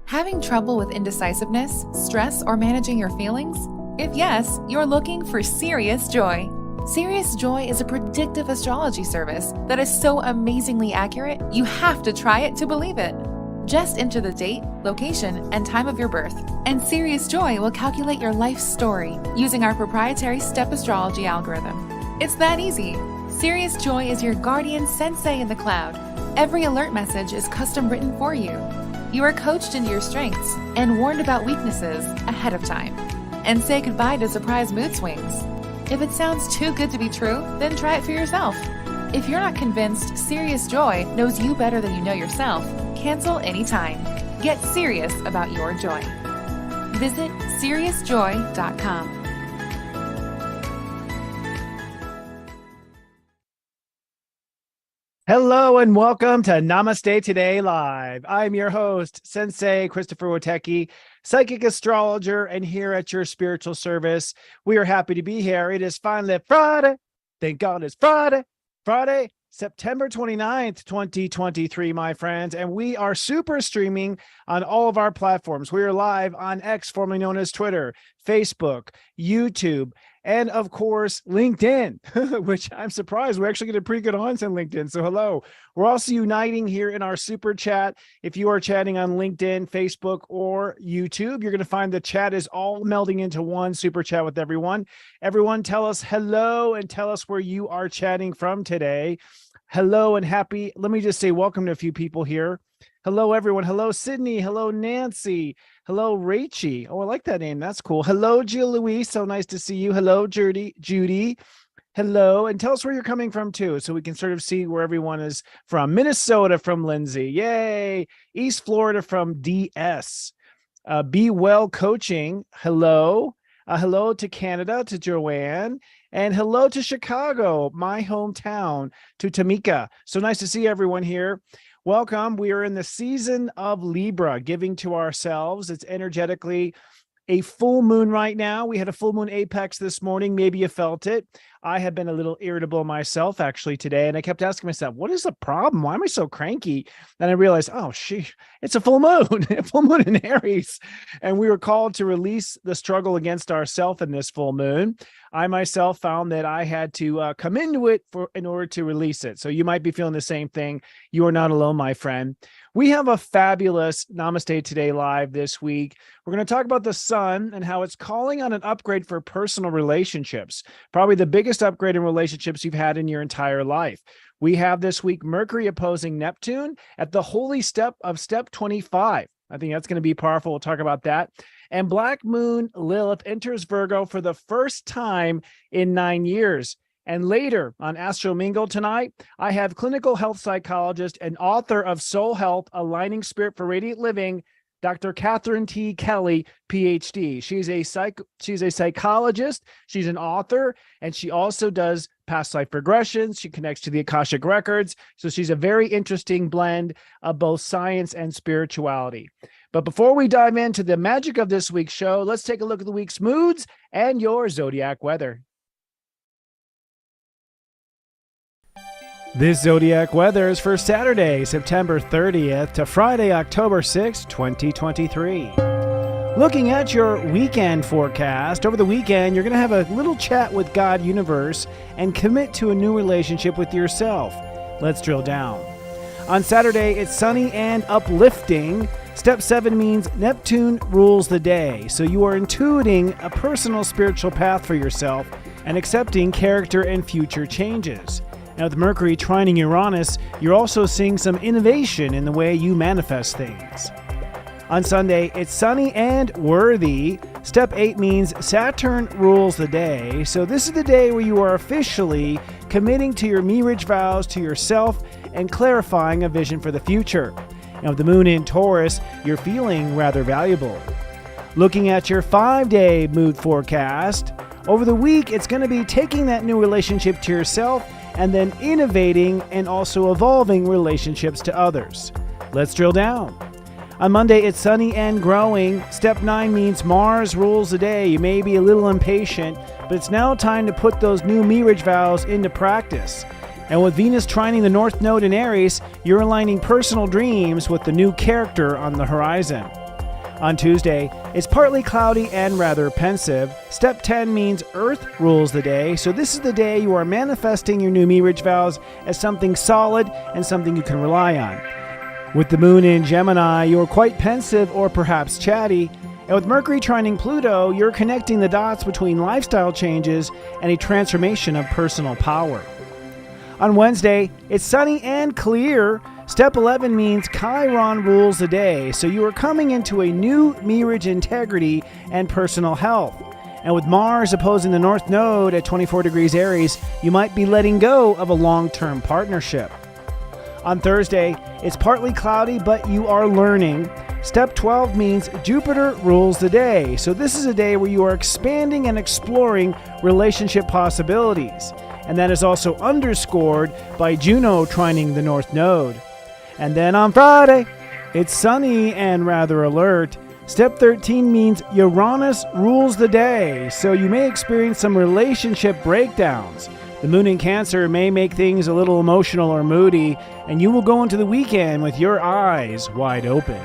Having trouble with indecisiveness, stress, or managing your feelings? If yes, you're looking for Serious Joy. Serious Joy is a predictive astrology service that is so amazingly accurate, you have to try it to believe it. Just enter the date, location, and time of your birth, and Serious Joy will calculate your life story using our proprietary step astrology algorithm. It's that easy. Serious Joy is your guardian sensei in the cloud. Every alert message is custom written for you. You are coached into your strengths and warned about weaknesses ahead of time. And say goodbye to surprise mood swings. If it sounds too good to be true, then try it for yourself. If you're not convinced Serious Joy knows you better than you know yourself, cancel anytime. Get serious about your joy. Visit SeriousJoy.com. Hello and welcome to Namaste Today Live. I'm your host, Sensei Christopher Witecki, psychic astrologer, and here at your spiritual service. We are happy to be here. It is finally Friday. Thank God it's Friday. Friday, September 29th, 2023, my friends. And we are super streaming on all of our platforms. We are live on X, formerly known as Twitter, Facebook, YouTube, and of course, LinkedIn, which I'm surprised we actually get a pretty good audience on LinkedIn. So hello. We're also uniting here in our super chat. If you are chatting on LinkedIn, Facebook, or YouTube, you're going to find the chat is all melding into one super chat with everyone. Everyone tell us hello and tell us where you are chatting from today. Hello and happy. Let me just say welcome to a few people here. Hello, everyone. Hello, Sydney. Hello, Nancy. Hello, Rachie. Oh, I like that name. That's cool. Hello, Jill Louise. So nice to see you. Hello, Judy. Hello. And tell us where you're coming from, too, so we can sort of see where everyone is from. Minnesota from Lindsay. Yay. East Florida from DS. Be Well Coaching. Hello. Hello to Canada, to Joanne. And hello to Chicago, my hometown, to Tamika. So nice to see everyone here. Welcome. We are in the season of Libra, giving to ourselves. It's energetically a full moon right now. We had a full moon apex this morning. Maybe you felt it. I have been a little irritable myself actually today. And I kept asking myself, what is the problem? Why am I so cranky? And I realized, oh, it's a full moon, a full moon in Aries. And we were called to release the struggle against ourselves in this full moon. I myself found that I had to come into it in order to release it. So you might be feeling the same thing. You are not alone, my friend. We have a fabulous Namaste Today Live this week. We're going to talk about the sun and how it's calling on an upgrade for personal relationships. Probably the biggest upgrade in relationships you've had in your entire life. We have this week Mercury opposing Neptune at the holy step of step 25. I think that's going to be powerful. We'll talk about that. And Black Moon Lilith enters Virgo for the first time in 9 years. And later on Astro Mingle tonight, I have clinical health psychologist and author of Soul Health, Aligning Spirit for Radiant Living, Dr. Katherine T Kelly, PhD. She's a psychologist, she's an author, and she also does past life regressions. She connects to the Akashic records. So she's a very interesting blend of both science and spirituality. But before we dive into the magic of this week's show, let's take a look at the week's moods and your zodiac weather. This zodiac weather is for Saturday, September 30th to Friday, October 6th, 2023. Looking at your weekend forecast, over the weekend, you're going to have a little chat with God Universe and commit to a new relationship with yourself. Let's drill down. On Saturday, it's sunny and uplifting. Step 7 means Neptune rules the day, so you are intuiting a personal spiritual path for yourself and accepting character and future changes. Now, with Mercury trining Uranus, you're also seeing some innovation in the way you manifest things. On Sunday, it's sunny and worthy. Step 8 means Saturn rules the day, so this is the day where you are officially committing to your marriage vows to yourself and clarifying a vision for the future. Now, with the moon in Taurus, you're feeling rather valuable. Looking at your 5-day mood forecast, over the week, it's going to be taking that new relationship to yourself and then innovating and also evolving relationships to others. Let's drill down. On Monday, it's sunny and growing. Step 9 means Mars rules the day. You may be a little impatient, but it's now time to put those new marriage vows into practice. And with Venus trining the North Node in Aries, you're aligning personal dreams with the new character on the horizon. On Tuesday, it's partly cloudy and rather pensive. Step 10 means Earth rules the day, so this is the day you are manifesting your new marriage vows as something solid and something you can rely on. With the moon in Gemini, you're quite pensive or perhaps chatty. And with Mercury trining Pluto, you're connecting the dots between lifestyle changes and a transformation of personal power. On Wednesday, it's sunny and clear. Step 11 means Chiron rules the day, so you are coming into a new marriage integrity and personal health. And with Mars opposing the North Node at 24 degrees Aries, you might be letting go of a long-term partnership. On Thursday, it's partly cloudy, but you are learning. Step 12 means Jupiter rules the day. So this is a day where you are expanding and exploring relationship possibilities. And that is also underscored by Juno trining the North Node. And then on Friday, it's sunny and rather alert. Step 13 means Uranus rules the day. So you may experience some relationship breakdowns. The moon in Cancer may make things a little emotional or moody, and you will go into the weekend with your eyes wide open.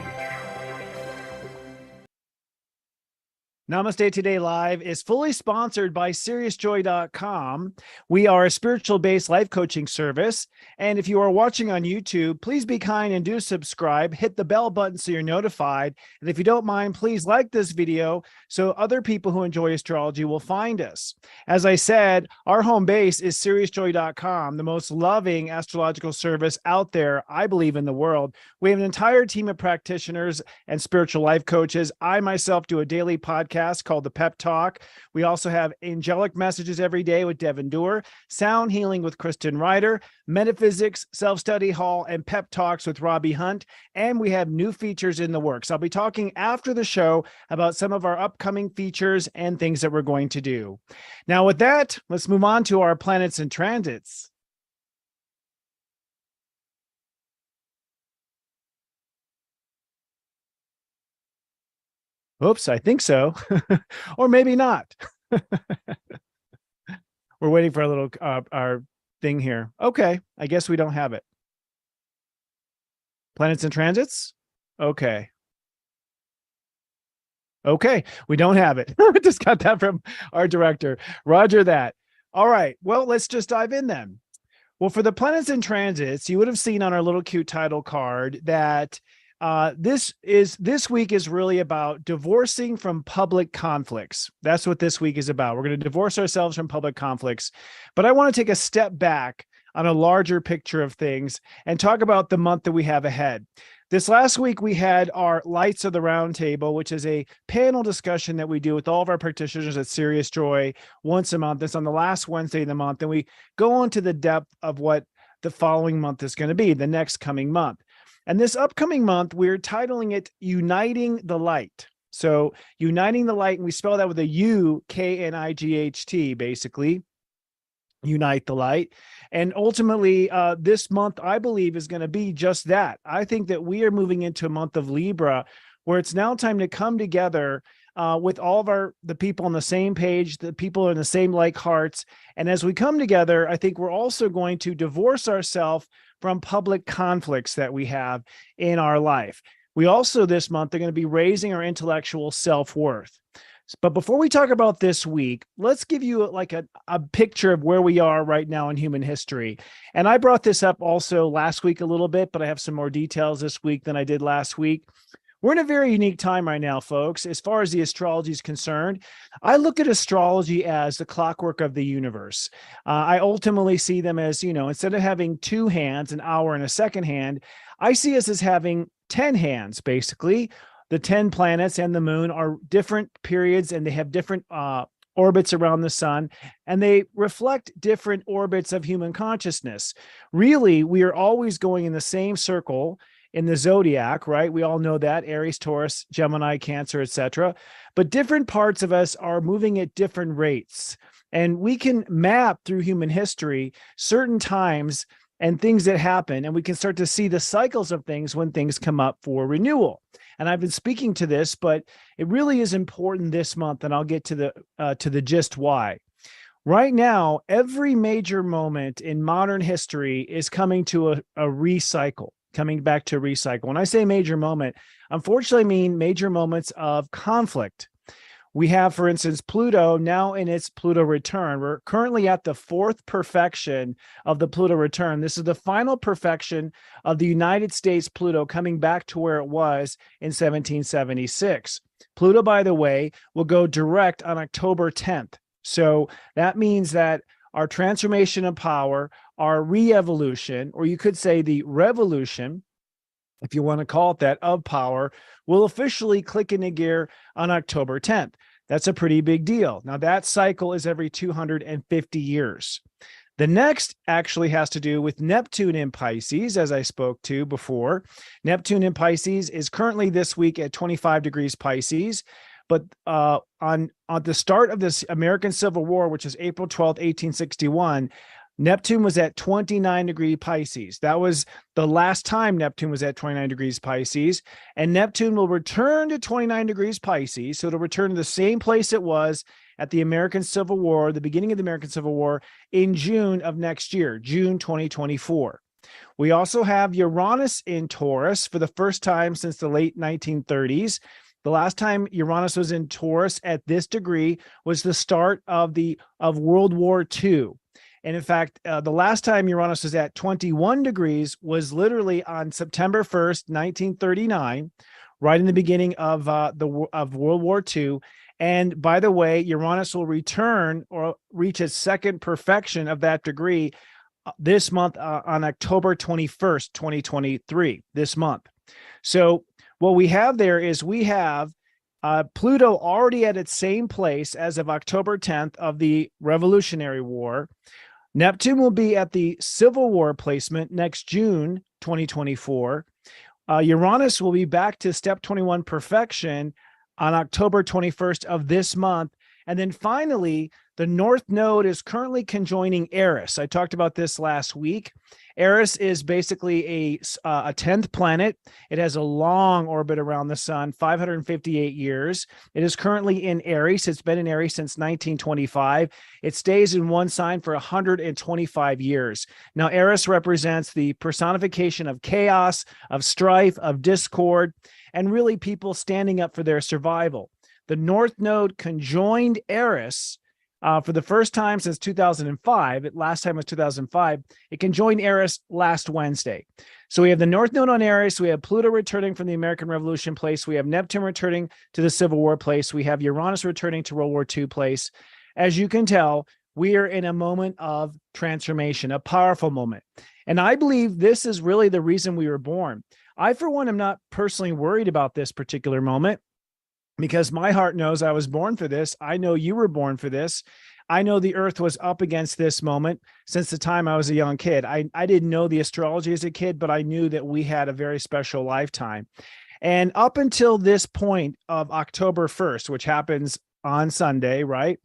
Namaste Today Live is fully sponsored by SeriousJoy.com. We are a spiritual-based life coaching service. And if you are watching on YouTube, please be kind and do subscribe. Hit the bell button so you're notified. And if you don't mind, please like this video so other people who enjoy astrology will find us. As I said, our home base is SeriousJoy.com, the most loving astrological service out there, I believe, in the world. We have an entire team of practitioners and spiritual life coaches. I myself do a daily podcast called The Pep Talk. We also have angelic messages every day with Devin Doer, sound healing with Kristen Ryder, metaphysics, self-study hall, and pep talks with Robbie Hunt. And we have new features in the works. I'll be talking after the show about some of our upcoming features and things that we're going to do. Now, with that, let's move on to our planets and transits. Oops, I think so. Or maybe not. We're waiting for a little our thing here. Okay, I guess we don't have it. Planets and transits? Okay. Okay, we don't have it. Just got that from our director. Roger that. All right, well, let's just dive in then. Well, for the planets and transits, you would have seen on our little cute title card that this week is really about divorcing from public conflicts. That's what this week is about. We're going to divorce ourselves from public conflicts. But I want to take a step back on a larger picture of things and talk about the month that we have ahead. This last week, we had our Lights of the Round Table, which is a panel discussion that we do with all of our practitioners at Serious Joy once a month. It's on the last Wednesday of the month, and we go into the depth of what the following month is going to be, the next coming month. And this upcoming month, we're titling it Uniting the Light. So Uniting the Light, and we spell that with a U-K-N-I-G-H-T, basically. Unite the Light. And ultimately, this month, I believe, is going to be just that. I think that we are moving into a month of Libra, where it's now time to come together with all of the people on the same page, the people in the same like hearts. And as we come together, I think we're also going to divorce ourselves from public conflicts that we have in our life. We also, this month, are going to be raising our intellectual self-worth. But before we talk about this week, let's give you like a picture of where we are right now in human history. And I brought this up also last week a little bit, but I have some more details this week than I did last week. We're in a very unique time right now, folks, as far as the astrology is concerned. I look at astrology as the clockwork of the universe. I ultimately see them as, instead of having two hands, an hour and a second hand, I see us as having 10 hands, basically. The 10 planets and the moon are different periods, and they have different orbits around the sun, and they reflect different orbits of human consciousness. Really, we are always going in the same circle in the zodiac, right? We all know that: Aries, Taurus, Gemini, Cancer, etc. But different parts of us are moving at different rates. And we can map through human history certain times and things that happen, and we can start to see the cycles of things when things come up for renewal. And I've been speaking to this, but it really is important this month, and I'll get to the gist why. Right now, every major moment in modern history is coming to a recycle, coming back to recycle. When I say major moment, unfortunately, I mean major moments of conflict. We have, for instance, Pluto now in its Pluto return. We're currently at the fourth perfection of the Pluto return. This is the final perfection of the United States Pluto coming back to where it was in 1776. Pluto, by the way, will go direct on October 10th. So that means that our transformation of power, our re-evolution, or you could say the revolution, if you want to call it that, of power, will officially click into gear on October 10th. That's a pretty big deal. Now, that cycle is every 250 years. The next actually has to do with Neptune in Pisces, as I spoke to before. Neptune in Pisces is currently this week at 25 degrees Pisces. But on the start of this American Civil War, which is April 12th, 1861, Neptune was at 29 degrees Pisces. That was the last time Neptune was at 29 degrees Pisces. And Neptune will return to 29 degrees Pisces. So it'll return to the same place it was at the American Civil War, the beginning of the American Civil War, in June of next year, June 2024. We also have Uranus in Taurus for the first time since the late 1930s. The last time Uranus was in Taurus at this degree was the start of World War II. And in fact, the last time Uranus was at 21 degrees was literally on September 1st, 1939, right in the beginning of World War II. And by the way, Uranus will return or reach its second perfection of that degree this month on October 21st, 2023, this month. So what we have there is we have Pluto already at its same place as of October 10th of the Revolutionary War. Neptune will be at the Civil War placement next June 2024. Uranus will be back to step 21 perfection on October 21st of this month. And then finally, the North Node is currently conjoining Eris. I talked about this last week. Eris is basically a 10th planet. It has a long orbit around the sun, 558 years. It is currently in Aries. It's been in Aries since 1925. It stays in one sign for 125 years. Now, Eris represents the personification of chaos, of strife, of discord, and really people standing up for their survival. The North Node conjoined Eris for the first time since 2005. Last time was 2005. It conjoined Eris last Wednesday. So we have the North Node on Eris. We have Pluto returning from the American Revolution place. We have Neptune returning to the Civil War place. We have Uranus returning to World War II place. As you can tell, we are in a moment of transformation, a powerful moment. And I believe this is really the reason we were born. I, for one, am not personally worried about this particular moment, because my heart knows I was born for this. I know you were born for this. I know the earth was up against this moment since the time I was a young kid. I didn't know the astrology as a kid, but I knew that we had a very special lifetime. And up until this point of October 1st, which happens on Sunday, right?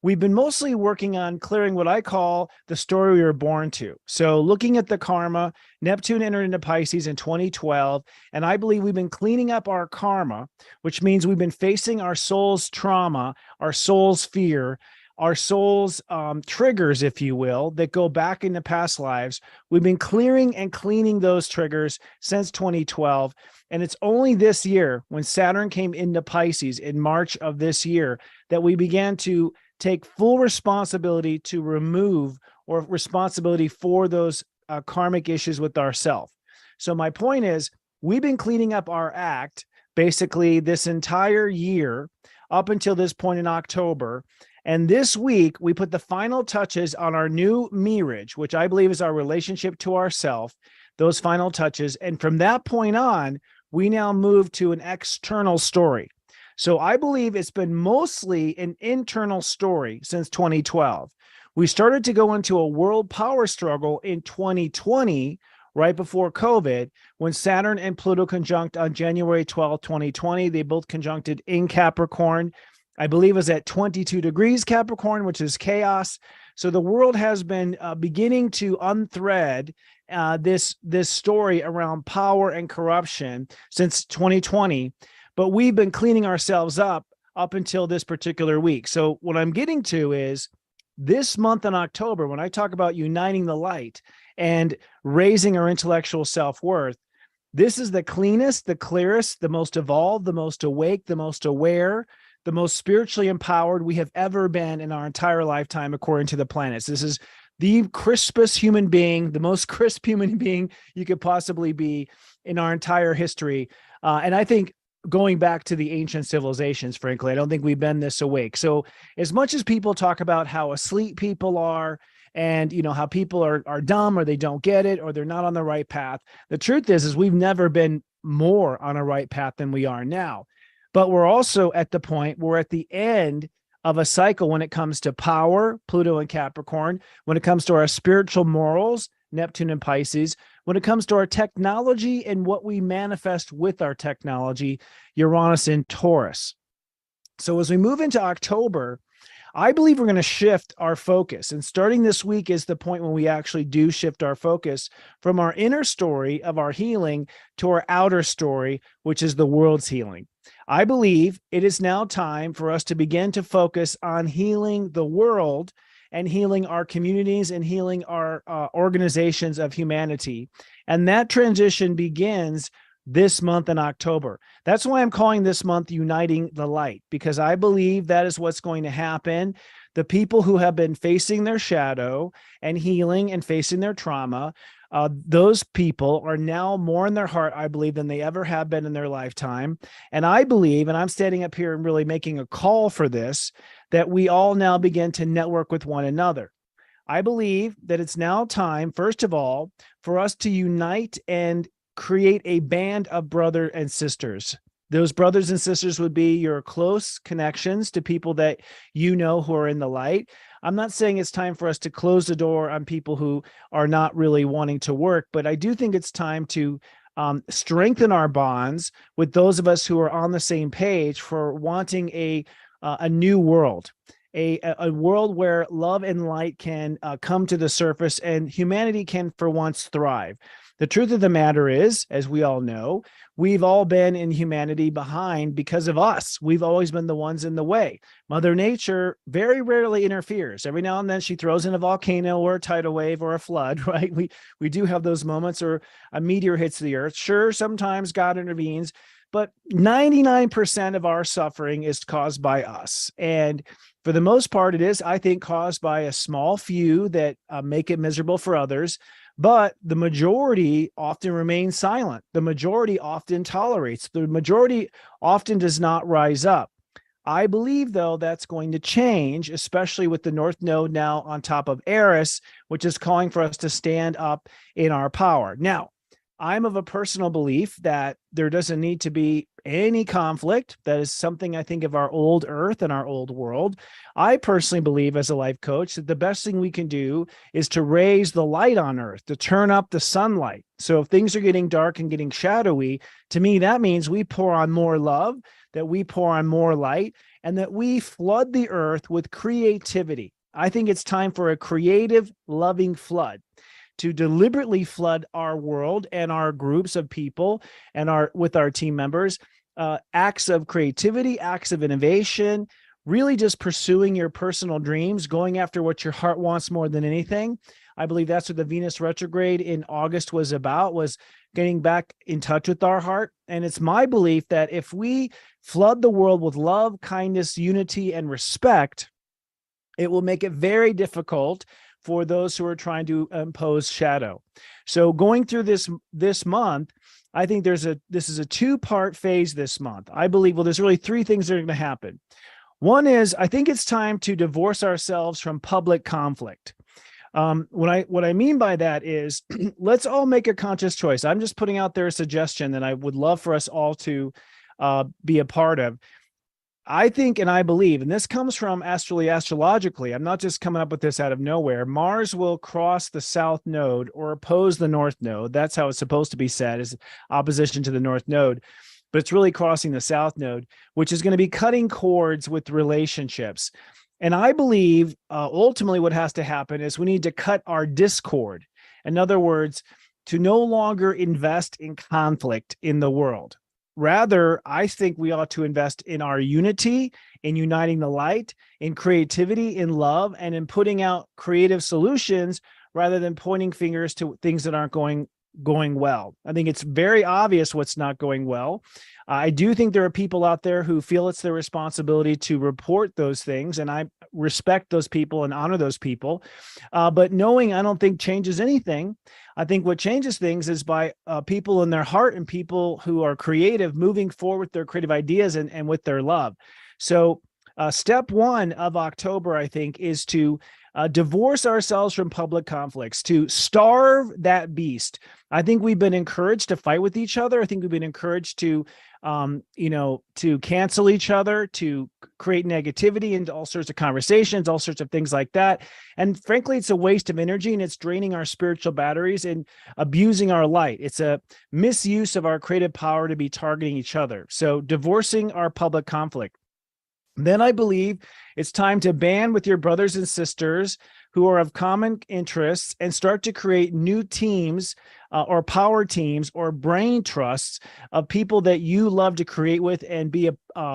We've been mostly working on clearing what I call the story we were born to. So looking at the karma, Neptune entered into Pisces in 2012, and I believe we've been cleaning up our karma, which means we've been facing our soul's trauma, our soul's fear, our soul's triggers, if you will, that go back into past lives. We've been clearing and cleaning those triggers since 2012. And it's only this year, when Saturn came into Pisces in March of this year, that we began to take full responsibility to remove or responsibility for those karmic issues with ourselves. So my point is, we've been cleaning up our act basically this entire year up until this point in October. And this week, we put the final touches on our new marriage, which I believe is our relationship to ourselves, those final touches. And from that point on, we now move to an external story. So I believe it's been mostly an internal story since 2012. We started to go into a world power struggle in 2020, right before COVID, when Saturn and Pluto conjunct on January 12, 2020. They both conjuncted in Capricorn. I believe it was at 22 degrees Capricorn, which is chaos. So the world has been beginning to unthread this story around power and corruption since 2020, but we've been cleaning ourselves up until this particular week. So what I'm getting to is this month in October, when I talk about uniting the light and raising our intellectual self-worth, this is the cleanest, the clearest, the most evolved, the most awake, the most aware, the most spiritually empowered we have ever been in our entire lifetime, according to the planets. This is the crispest human being, the most crisp human being you could possibly be in our entire history. And I think going back to the ancient civilizations, frankly, I don't think we've been this awake. So as much as people talk about how asleep people are, and how people are dumb, or they don't get it, or they're not on the right path, the truth is we've never been more on a right path than we are now. But we're also at the point, we're at the end of a cycle when it comes to power, Pluto and Capricorn, when it comes to our spiritual morals, Neptune and Pisces, when it comes to our technology and what we manifest with our technology, Uranus and Taurus. So as we move into October, I believe we're going to shift our focus. And starting this week is the point when we actually do shift our focus from our inner story of our healing to our outer story, which is the world's healing. I believe it is now time for us to begin to focus on healing the world and healing our communities and healing our organizations of humanity. And that transition begins this month in October. That's why I'm calling this month Uniting the Light, because I believe that is what's going to happen. The people who have been facing their shadow and healing and facing their trauma, those people are now more in their heart, I believe, than they ever have been in their lifetime. And I believe, and I'm standing up here and really making a call for this, that we all now begin to network with one another. I believe that it's now time, first of all, for us to unite and create a band of brothers and sisters. Those brothers and sisters would be your close connections to people that who are in the light. I'm not saying it's time for us to close the door on people who are not really wanting to work, but I do think it's time to strengthen our bonds with those of us who are on the same page for wanting a new world, a world where love and light can come to the surface and humanity can for once thrive. The truth of the matter is, as we all know, we've all been in humanity behind because of us. We've always been the ones in the way. Mother Nature very rarely interferes. Every now and then she throws in a volcano or a tidal wave or a flood, right? We do have those moments, or a meteor hits the earth. Sure, sometimes God intervenes, but 99% of our suffering is caused by us. And for the most part, it is, I think, caused by a small few that make it miserable for others. But the majority often remains silent. The majority often tolerates. The majority often does not rise up. I believe, though, that's going to change, especially with the North Node now on top of Aries, which is calling for us to stand up in our power. Now, I'm of a personal belief that there doesn't need to be any conflict. That is something I think of our old earth and our old world. I personally believe, as a life coach, that the best thing we can do is to raise the light on earth, to turn up the sunlight. So if things are getting dark and getting shadowy, to me, that means we pour on more love, that we pour on more light, and that we flood the earth with creativity. I think it's time for a creative, loving flood, to deliberately flood our world and our groups of people and with our team members, acts of creativity, acts of innovation, really just pursuing your personal dreams, going after what your heart wants more than anything. I believe that's what the Venus retrograde in August was about, was getting back in touch with our heart. And it's my belief that if we flood the world with love, kindness, unity, and respect, it will make it very difficult for those who are trying to impose shadow. So going through this month, I think this is a two-part phase this month. I believe, well, there's really three things that are going to happen. One is, I think it's time to divorce ourselves from public conflict. What I mean by that is, let's all make a conscious choice. I'm just putting out there a suggestion that I would love for us all to be a part of. I think, and I believe, and this comes from astrologically, I'm not just coming up with this out of nowhere. Mars will cross the South Node or oppose the North Node. That's how it's supposed to be said, is opposition to the North Node. But it's really crossing the South Node, which is going to be cutting cords with relationships. And I believe ultimately what has to happen is we need to cut our discord. In other words, to no longer invest in conflict in the world. Rather, I think we ought to invest in our unity, in uniting the light, in creativity, in love, and in putting out creative solutions rather than pointing fingers to things that aren't going well. I think it's very obvious what's not going well. I do think there are people out there who feel it's their responsibility to report those things, and I respect those people and honor those people. But knowing, I don't think changes anything. I think what changes things is by people in their heart and people who are creative moving forward with their creative ideas and with their love. So step one of October, I think, is to divorce ourselves from public conflicts, to starve that beast. I think we've been encouraged to fight with each other. I think we've been encouraged to, to cancel each other, to create negativity into all sorts of conversations, all sorts of things like that. And frankly, it's a waste of energy, and it's draining our spiritual batteries and abusing our light. It's a misuse of our creative power to be targeting each other. So divorcing our public conflict. Then I believe it's time to band with your brothers and sisters who are of common interests and start to create new teams or power teams or brain trusts of people that you love to create with and be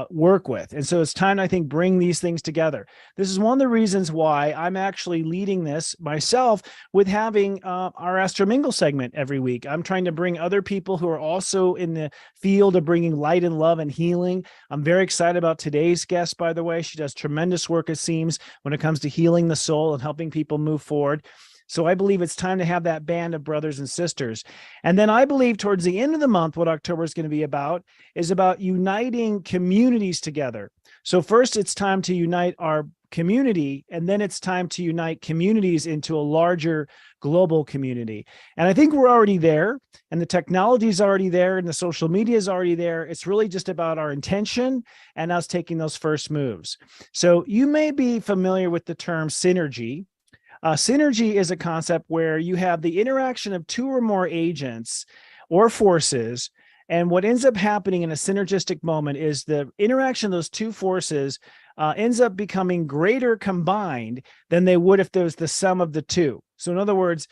work with. And so it's time, I think, bring these things together. This is one of the reasons why I'm actually leading this myself with having our Astro Mingle segment every week. I'm trying to bring other people who are also in the field of bringing light and love and healing. I'm very excited about today's guest, by the way. She does tremendous work, it seems, when it comes to healing the soul and helping people move forward. So I believe it's time to have that band of brothers and sisters. And then I believe towards the end of the month, what October is going to be about is about uniting communities together. So first, it's time to unite our community, and then it's time to unite communities into a larger global community. And I think we're already there, and the technology is already there, and the social media is already there. It's really just about our intention and us taking those first moves. So you may be familiar with the term synergy. Synergy is a concept where you have the interaction of two or more agents or forces. And what ends up happening in a synergistic moment is the interaction of those two forces ends up becoming greater combined than they would if there was the sum of the two. So in other words,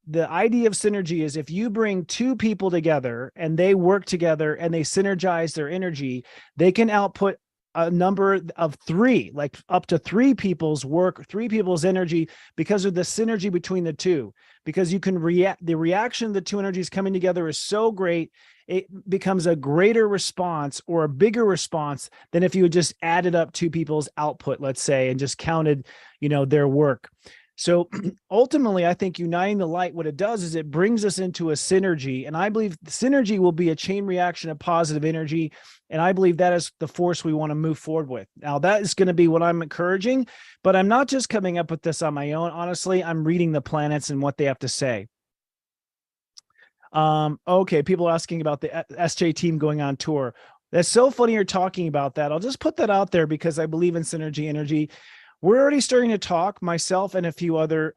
the idea of synergy is if you bring two people together and they work together and they synergize their energy, they can output a number of three, like up to three people's work, three people's energy, because of the synergy between the two. Because you can the reaction of the two energies coming together is so great, it becomes a greater response or a bigger response than if you had just added up two people's output, let's say, and just counted, their work. So ultimately, I think uniting the light, what it does is it brings us into a synergy. And I believe the synergy will be a chain reaction of positive energy. And I believe that is the force we want to move forward with. Now, that is going to be what I'm encouraging, but I'm not just coming up with this on my own. Honestly, I'm reading the planets and what they have to say. Okay, people are asking about the SJ team going on tour. That's so funny you're talking about that. I'll just put that out there because I believe in synergy energy. We're already starting to talk, myself and a few other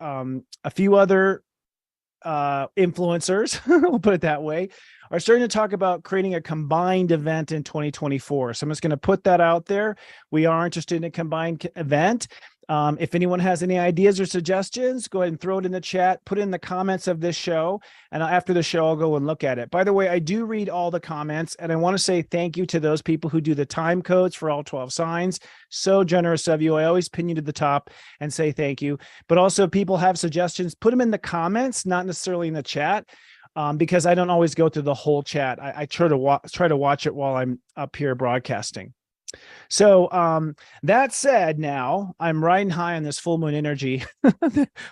influencers, we'll put it that way, are starting to talk about creating a combined event in 2024. So I'm just going to put that out there. We are interested in a combined event. If anyone has any ideas or suggestions, go ahead and throw it in the chat, put it in the comments of this show. And after the show, I'll go and look at it. By the way, I do read all the comments, and I want to say thank you to those people who do the time codes for all 12 signs. So generous of you. I always pin you to the top and say thank you. But also, if people have suggestions, put them in the comments, not necessarily in the chat. Because I don't always go through the whole chat. I try to watch it while I'm up here broadcasting. So that said, now I'm riding high on this full moon energy.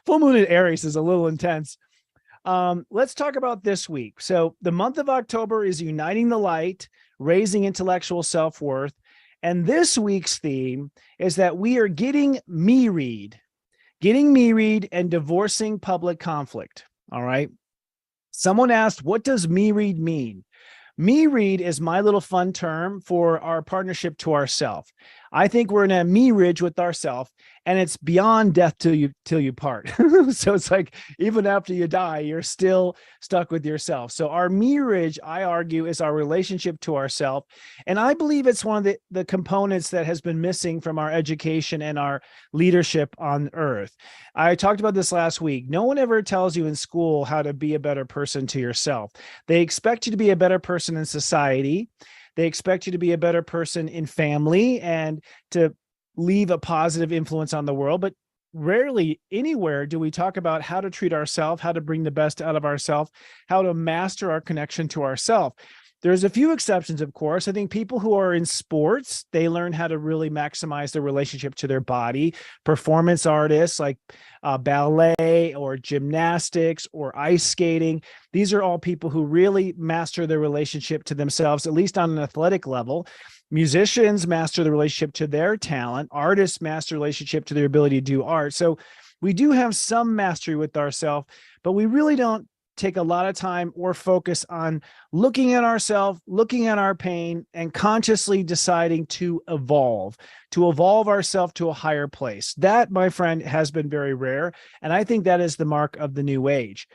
Full moon in Aries is a little intense. Let's talk about this week. So the month of October is uniting the light, raising intellectual self-worth. And this week's theme is that we are getting me-read and divorcing public conflict. All right. Someone asked, what does me-read mean? Me-read is my little fun term for our partnership to ourself. I think we're in a mirage with ourselves, and it's beyond death till you part. So it's like, even after you die, you're still stuck with yourself. So our mirage, I argue, is our relationship to ourselves. And I believe it's one of the components that has been missing from our education and our leadership on earth. I talked about this last week. No one ever tells you in school how to be a better person to yourself. They expect you to be a better person in society. They expect you to be a better person in family and to leave a positive influence on the world. But rarely anywhere do we talk about how to treat ourselves, how to bring the best out of ourselves, how to master our connection to ourselves. There's a few exceptions, of course. I think people who are in sports, they learn how to really maximize their relationship to their body. Performance artists like ballet or gymnastics or ice skating, these are all people who really master their relationship to themselves, at least on an athletic level. Musicians master the relationship to their talent. Artists master the relationship to their ability to do art. So we do have some mastery with ourselves, but we really don't take a lot of time or focus on looking at ourselves, looking at our pain, and consciously deciding to evolve ourselves to a higher place. That, my friend, has been very rare. And I think that is the mark of the new age.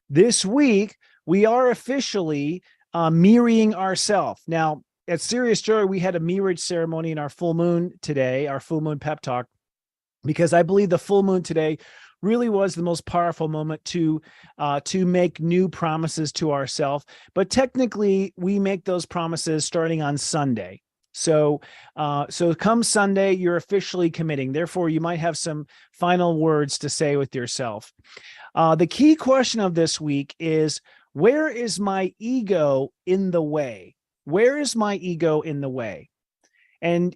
This week, we are officially mirroring ourselves. Now, at Serious Joy, we had a mirrage ceremony in our full moon today, our full moon pep talk, because I believe the full moon today really was the most powerful moment to make new promises to ourselves. But technically, we make those promises starting on Sunday. So come Sunday, you're officially committing. Therefore, you might have some final words to say with yourself. The key question of this week is, where is my ego in the way? Where is my ego in the way? And,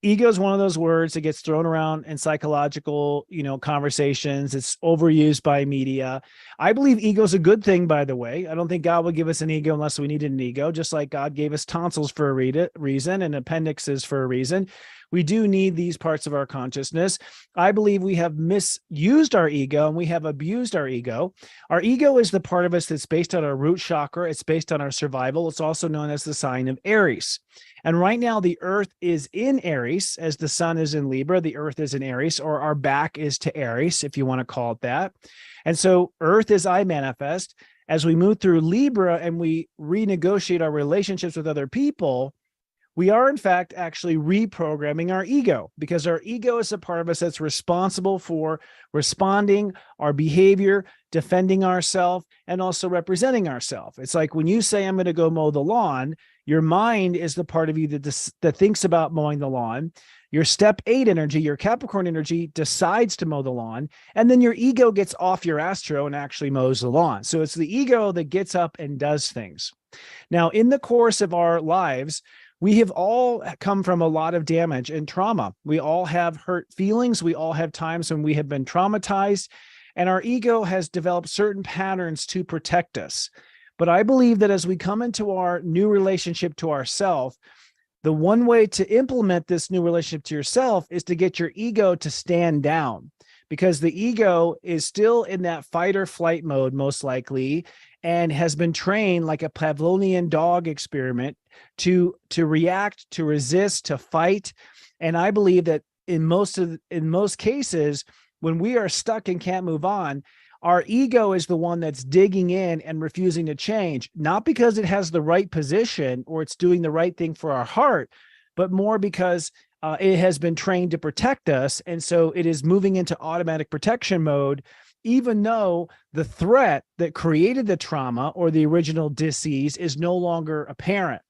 ego is one of those words that gets thrown around in psychological, conversations. It's overused by media. I believe ego is a good thing, by the way. I don't think God would give us an ego unless we needed an ego, just like God gave us tonsils for a reason and appendixes for a reason. We do need these parts of our consciousness. I believe we have misused our ego and we have abused our ego. Our ego is the part of us that's based on our root chakra. It's based on our survival. It's also known as the sign of Aries. And right now, the earth is in Aries, as the sun is in Libra. The earth is in Aries, or our back is to Aries, if you want to call it that. And so earth is I manifest. As we move through Libra and we renegotiate our relationships with other people, we are, in fact, actually reprogramming our ego, because our ego is a part of us that's responsible for responding, our behavior, defending ourselves, and also representing ourselves. It's like when you say, I'm going to go mow the lawn, your mind is the part of you that thinks about mowing the lawn. Your step 8 energy, your Capricorn energy, decides to mow the lawn, and then your ego gets off your Astro and actually mows the lawn. So it's the ego that gets up and does things. Now, in the course of our lives, we have all come from a lot of damage and trauma. We all have hurt feelings. We all have times when we have been traumatized, and our ego has developed certain patterns to protect us. But I believe that as we come into our new relationship to ourself, the one way to implement this new relationship to yourself is to get your ego to stand down, because the ego is still in that fight or flight mode, most likely, and has been trained like a Pavlovian dog experiment to react, to resist, to fight. And I believe that in most cases, when we are stuck and can't move on, our ego is the one that's digging in and refusing to change, not because it has the right position or it's doing the right thing for our heart, but more because it has been trained to protect us. And so it is moving into automatic protection mode, even though the threat that created the trauma or the original disease is no longer apparent.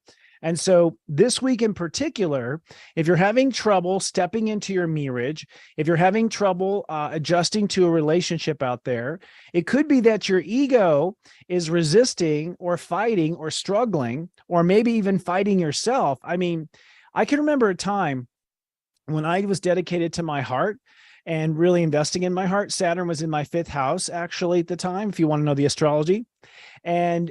And so this week in particular, if you're having trouble stepping into your mirage, if you're having trouble adjusting to a relationship out there, it could be that your ego is resisting or fighting or struggling, or maybe even fighting yourself. I mean, I can remember a time when I was dedicated to my heart and really investing in my heart. Saturn was in my 5th house, actually, at the time, if you want to know the astrology. And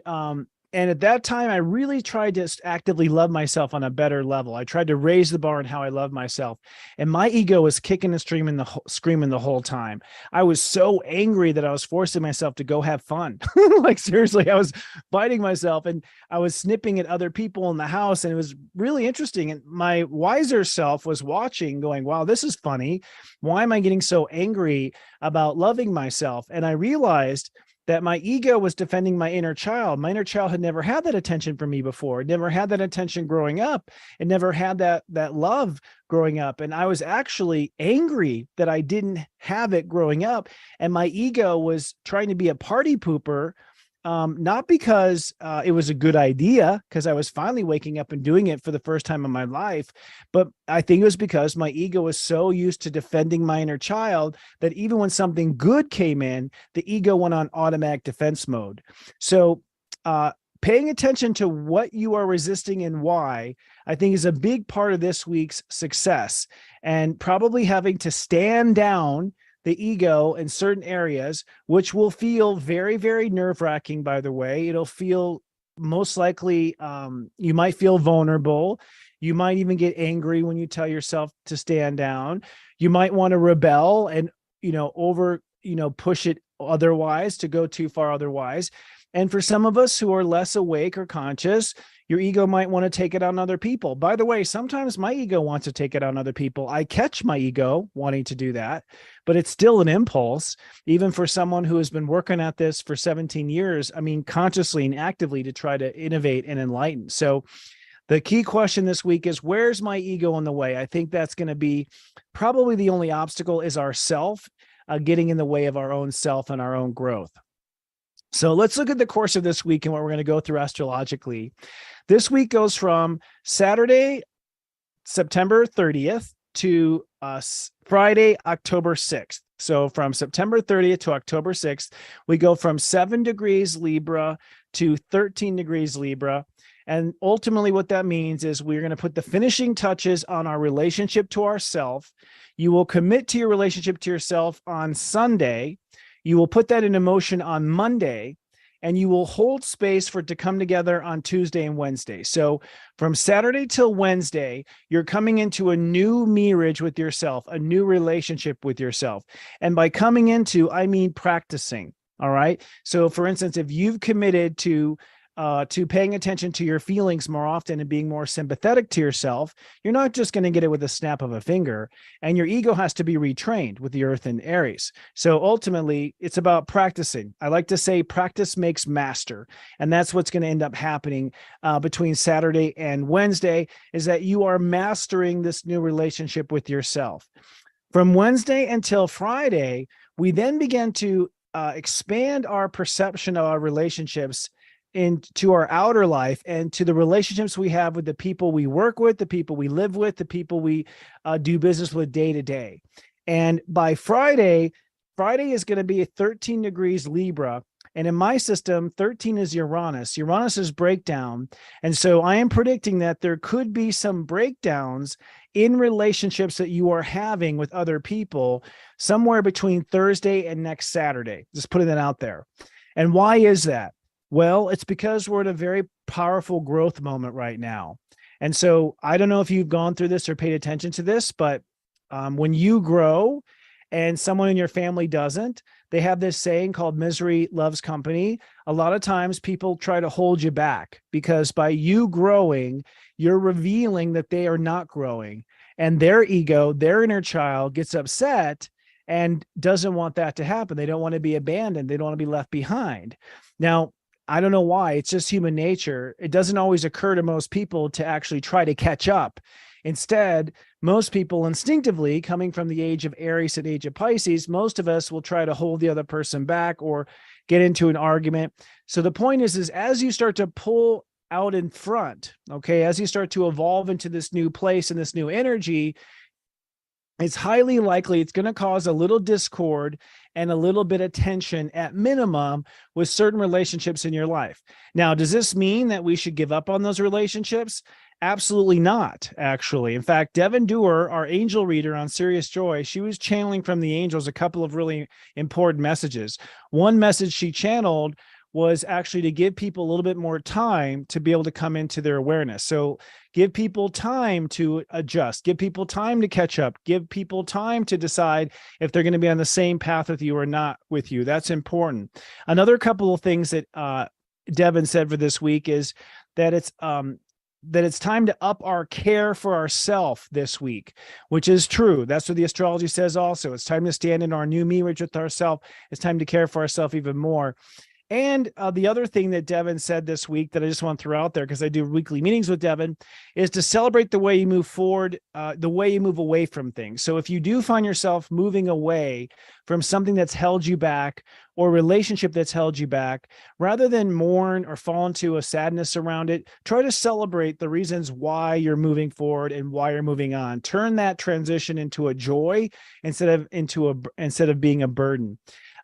And at that time, I really tried to actively love myself on a better level. I tried to raise the bar on how I love myself. And my ego was kicking and screaming the whole time. I was so angry that I was forcing myself to go have fun. Like, seriously, I was biting myself and I was snipping at other people in the house. And it was really interesting. And my wiser self was watching, going, wow, this is funny. Why am I getting so angry about loving myself? And I realized that my ego was defending my inner child. My inner child had never had that attention from me before. It never had that attention growing up. It never had that love growing up. And I was actually angry that I didn't have it growing up. And my ego was trying to be a party pooper, not because it was a good idea, because I was finally waking up and doing it for the first time in my life, but I think it was because my ego was so used to defending my inner child that even when something good came in, the ego went on automatic defense mode. So paying attention to what you are resisting and why, I think, is a big part of this week's success, and probably having to stand down the ego in certain areas, which will feel very, very nerve-wracking, by the way. It'll feel most likely, you might feel vulnerable. You might even get angry when you tell yourself to stand down. You might want to rebel and, push it otherwise, to go too far otherwise. And for some of us who are less awake or conscious, your ego might want to take it on other people. By the way, sometimes my ego wants to take it on other people. I catch my ego wanting to do that, but it's still an impulse, even for someone who has been working at this for 17 years, consciously and actively, to try to innovate and enlighten. So the key question this week is, where's my ego in the way? I think that's going to be probably the only obstacle, is ourself getting in the way of our own self and our own growth. So let's look at the course of this week and what we're going to go through astrologically. This week goes from Saturday, September 30th to Friday, October 6th. So from September 30th to October 6th, we go from 7 degrees Libra to 13 degrees Libra. And ultimately what that means is we're going to put the finishing touches on our relationship to ourself. You will commit to your relationship to yourself on Sunday. You will put that into motion on Monday, and you will hold space for it to come together on Tuesday and Wednesday. So from Saturday till Wednesday, you're coming into a new marriage with yourself, a new relationship with yourself. And by coming into, I mean practicing. All right. So for instance, if you've committed to paying attention to your feelings more often and being more sympathetic to yourself, you're not just going to get it with a snap of a finger, and your ego has to be retrained with the Earth and Aries. So ultimately, it's about practicing. I like to say practice makes master, and that's what's going to end up happening between Saturday and Wednesday, is that you are mastering this new relationship with yourself. From Wednesday until Friday, we then begin to expand our perception of our relationships into our outer life and to the relationships we have with the people we work with, the people we live with, the people we do business with day to day. And by Friday is going to be 13 degrees Libra. And in my system, 13 is Uranus. Uranus is breakdown. And so I am predicting that there could be some breakdowns in relationships that you are having with other people somewhere between Thursday and next Saturday. Just putting that out there. And why is that? Well, it's because we're at a very powerful growth moment right now. And so I don't know if you've gone through this or paid attention to this, but when you grow and someone in your family doesn't, they have this saying called misery loves company. A lot of times people try to hold you back, because by you growing, you're revealing that they are not growing, and their ego, their inner child, gets upset and doesn't want that to happen. They don't want to be abandoned. They don't want to be left behind. Now, I don't know why. It's just human nature. It doesn't always occur to most people to actually try to catch up. Instead, most people instinctively, coming from the age of Aries and age of Pisces, most of us will try to hold the other person back or get into an argument. So the point is as you start to pull out in front, okay, as you start to evolve into this new place and this new energy, it's highly likely it's going to cause a little discord and a little bit of tension at minimum with certain relationships in your life. Now, does this mean that we should give up on those relationships? Absolutely not, actually. In fact, Devin Dewar, our angel reader on Serious Joy, she was channeling from the angels a couple of really important messages. One message she channeled was actually to give people a little bit more time to be able to come into their awareness. So give people time to adjust, give people time to catch up, give people time to decide if they're going to be on the same path with you or not with you. That's important. Another couple of things that Devin said for this week is that it's time to up our care for ourselves this week, which is true. That's what the astrology says also. It's time to stand in our new mirror with ourselves. It's time to care for ourselves even more. And the other thing that Devin said this week that I just want to throw out there, because I do weekly meetings with Devin, is to celebrate the way you move forward, the way you move away from things. So if you do find yourself moving away from something that's held you back or a relationship that's held you back, rather than mourn or fall into a sadness around it, try to celebrate the reasons why you're moving forward and why you're moving on. Turn that transition into a joy instead of being a burden.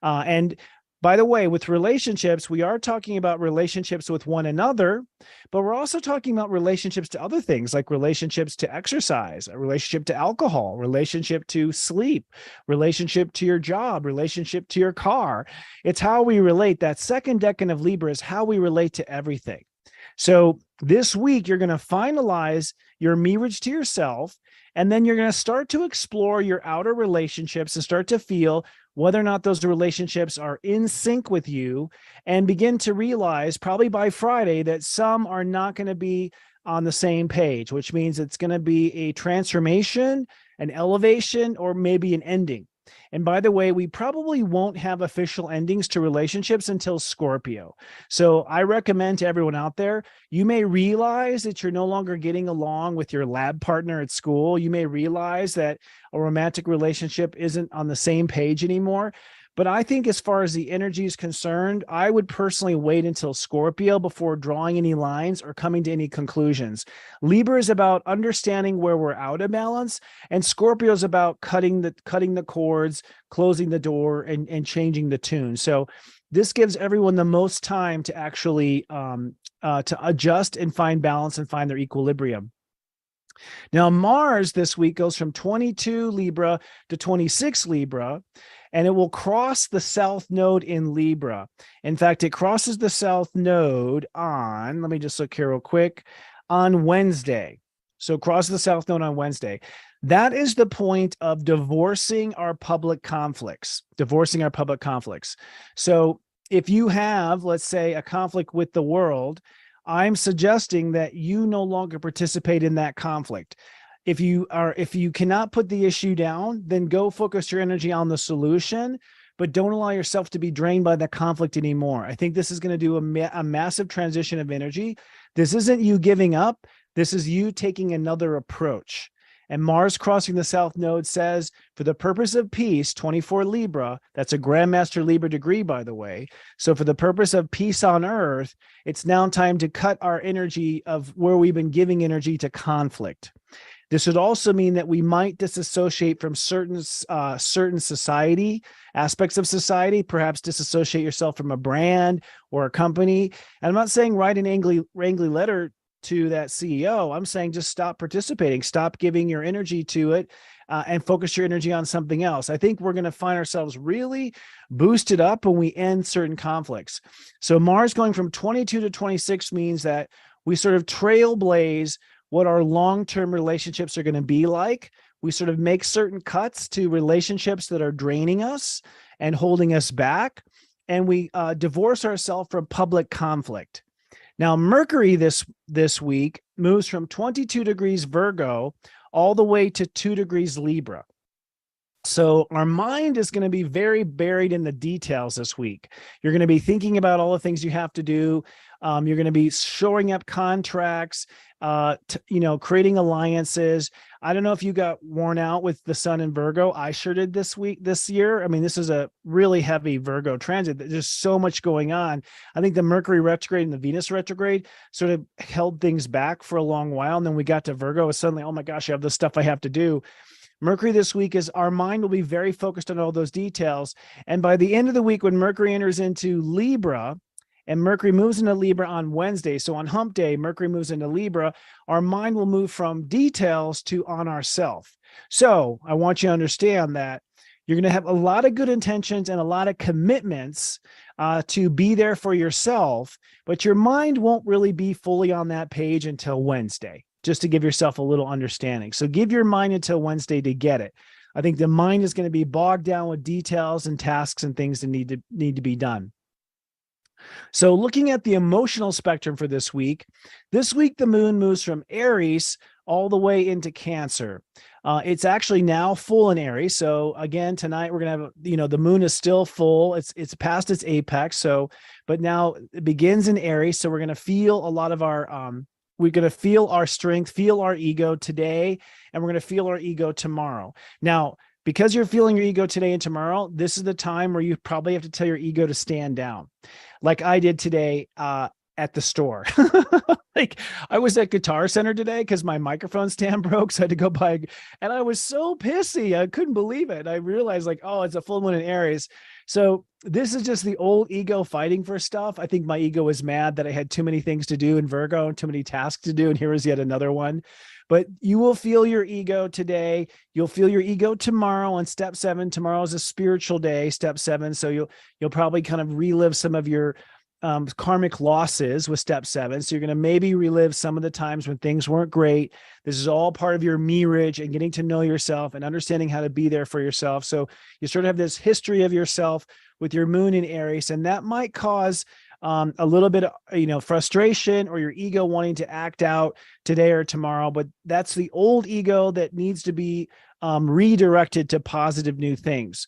And by the way, with relationships, we are talking about relationships with one another, but we're also talking about relationships to other things, like relationships to exercise, a relationship to alcohol, relationship to sleep, relationship to your job, relationship to your car. It's how we relate. That second decan of Libra is how we relate to everything. So this week, you're going to finalize your mirage to yourself, and then you're going to start to explore your outer relationships and start to feel whether or not those relationships are in sync with you, and begin to realize probably by Friday that some are not going to be on the same page, which means it's going to be a transformation, an elevation, or maybe an ending. And by the way, we probably won't have official endings to relationships until Scorpio. So I recommend to everyone out there, you may realize that you're no longer getting along with your lab partner at school. You may realize that a romantic relationship isn't on the same page anymore. But I think as far as the energy is concerned, I would personally wait until Scorpio before drawing any lines or coming to any conclusions. Libra is about understanding where we're out of balance, and Scorpio is about cutting the cords, closing the door, and changing the tune. So this gives everyone the most time to actually to adjust and find balance and find their equilibrium. Now, Mars this week goes from 22 Libra to 26 Libra, and it will cross the South Node in Libra. In fact, it crosses the South Node on, let me just look here real quick, on Wednesday. So cross the South Node on Wednesday. That is the point of divorcing our public conflicts, So if you have, let's say, a conflict with the world, I'm suggesting that you no longer participate in that conflict. If you cannot put the issue down, then go focus your energy on the solution, but don't allow yourself to be drained by the conflict anymore. I think this is going to do a massive transition of energy. This isn't you giving up. This is you taking another approach. And Mars crossing the South Node says, for the purpose of peace, 24 Libra, that's a Grandmaster Libra degree, by the way. So for the purpose of peace on Earth, it's now time to cut our energy of where we've been giving energy to conflict. This would also mean that we might disassociate from certain society, aspects of society, perhaps disassociate yourself from a brand or a company. And I'm not saying write an angry letter to that CEO. I'm saying just stop participating, stop giving your energy to it, and focus your energy on something else. I think we're going to find ourselves really boosted up when we end certain conflicts. So Mars going from 22 to 26 means that we sort of trailblaze what our long-term relationships are going to be like. We sort of make certain cuts to relationships that are draining us and holding us back, and we divorce ourselves from public conflict. Now, Mercury this week moves from 22 degrees Virgo all the way to 2 degrees Libra. So our mind is going to be very buried in the details this week. You're going to be thinking about all the things you have to do. You're going to be shoring up contracts, creating alliances. I don't know if you got worn out with the sun in Virgo. I sure did this year. I mean, this is a really heavy Virgo transit. There's so much going on. I think the Mercury retrograde and the Venus retrograde sort of held things back for a long while. And then we got to Virgo and suddenly, oh my gosh, I have this stuff I have to do. Mercury this week is our mind will be very focused on all those details. And by the end of the week, when Mercury enters into Libra, and Mercury moves into Libra on Wednesday, so on hump day, Mercury moves into Libra, our mind will move from details to on ourself. So I want you to understand that you're going to have a lot of good intentions and a lot of commitments to be there for yourself, but your mind won't really be fully on that page until Wednesday, just to give yourself a little understanding. So give your mind until Wednesday to get it. I think the mind is going to be bogged down with details and tasks and things that need to be done. So looking at the emotional spectrum for this week the moon moves from Aries all the way into Cancer. It's actually now full in Aries. So again, tonight we're going to have, the moon is still full. It's past its apex. But now it begins in Aries. So we're going to feel a lot of we're going to feel our strength, feel our ego today, and we're going to feel our ego tomorrow. Now, because you're feeling your ego today and tomorrow, this is the time where you probably have to tell your ego to stand down. Like I did today at the store. Like I was at Guitar Center today because my microphone stand broke. So I had to go buy, and I was so pissy. I couldn't believe it. I realized like, oh, it's a full moon in Aries. So this is just the old ego fighting for stuff. I think my ego was mad that I had too many things to do in Virgo and too many tasks to do. And here was yet another one. But you will feel your ego today. You'll feel your ego tomorrow on step 7. Tomorrow is a spiritual day, step 7. So you'll probably kind of relive some of your karmic losses with step 7. So you're going to maybe relive some of the times when things weren't great. This is all part of your mirage and getting to know yourself and understanding how to be there for yourself. So you sort of have this history of yourself with your moon in Aries, and that might cause a little bit of, frustration or your ego wanting to act out today or tomorrow. But that's the old ego that needs to be redirected to positive new things.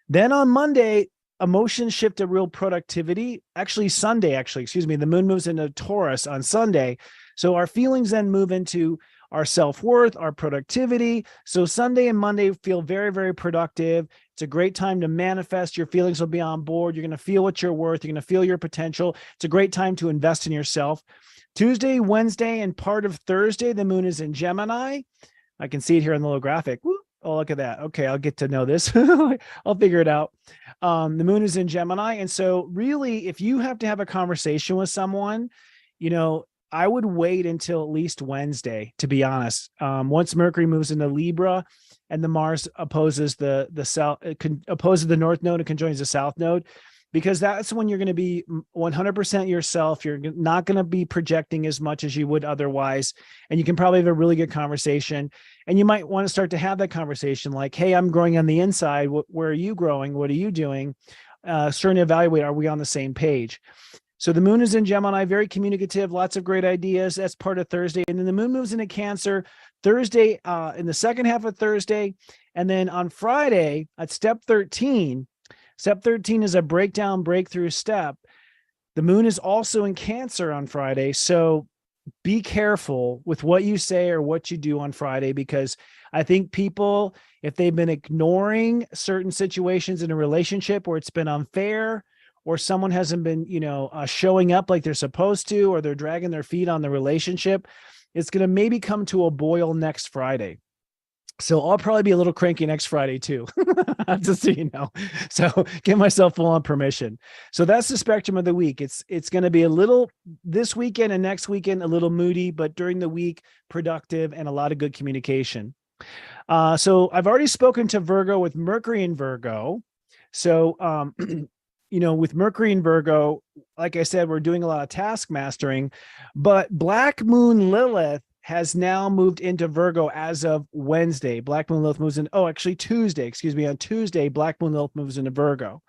Then on Monday, emotions shift to real productivity. Sunday, the moon moves into Taurus on Sunday. So our feelings then move into our self-worth, our productivity. So Sunday and Monday feel very, very productive. It's a great time to manifest. Your feelings will be on board. You're going to feel what you're worth. You're going to feel your potential. It's a great time to invest in yourself. Tuesday, Wednesday, and part of Thursday, the moon is in Gemini. I can see it here in the little graphic. Woo. Oh, look at that. Okay, I'll get to know this. I'll figure it out. The moon is in Gemini. And so really, if you have to have a conversation with someone, I would wait until at least Wednesday, to be honest. Once Mercury moves into Libra and the Mars opposes the North Node and conjoins the South Node, because that's when you're going to be 100% yourself. You're not going to be projecting as much as you would otherwise. And you can probably have a really good conversation. And you might want to start to have that conversation like, hey, I'm growing on the inside. Where are you growing? What are you doing? Starting to evaluate, are we on the same page? So the moon is in Gemini, very communicative, lots of great ideas. That's part of Thursday. And then the moon moves into Cancer Thursday, in the second half of Thursday. And then on Friday at step 13, step 13 is a breakthrough step. The moon is also in Cancer on Friday. So be careful with what you say or what you do on Friday, because I think people, if they've been ignoring certain situations in a relationship where it's been unfair, or someone hasn't been, showing up like they're supposed to, or they're dragging their feet on the relationship, it's going to maybe come to a boil next Friday. So I'll probably be a little cranky next Friday too, just so you know. So give myself full on permission. So that's the spectrum of the week. It's going to be a little this weekend and next weekend, a little moody, but during the week, productive and a lot of good communication. So I've already spoken to Virgo with Mercury in Virgo. So, with Mercury in Virgo, like I said, we're doing a lot of task mastering, but Black Moon Lilith has now moved into Virgo as of Wednesday. Black Moon Lilith moves in, Tuesday, on Tuesday, Black Moon Lilith moves into Virgo.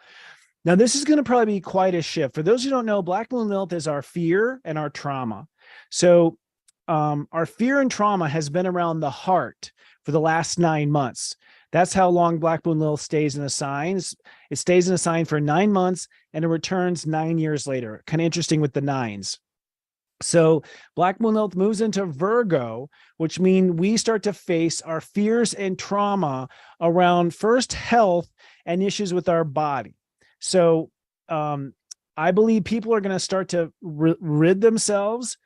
Now, this is going to probably be quite a shift. For those who don't know, Black Moon Lilith is our fear and our trauma. So our fear and trauma has been around the heart for the last 9 months. That's how long Black Moon Lilith stays in the signs. It stays in a sign for 9 months and it returns 9 years later. Kind of interesting with the nines. So Black Moon Lilith moves into Virgo, which means we start to face our fears and trauma around first health and issues with our body. So I believe people are going to start to rid themselves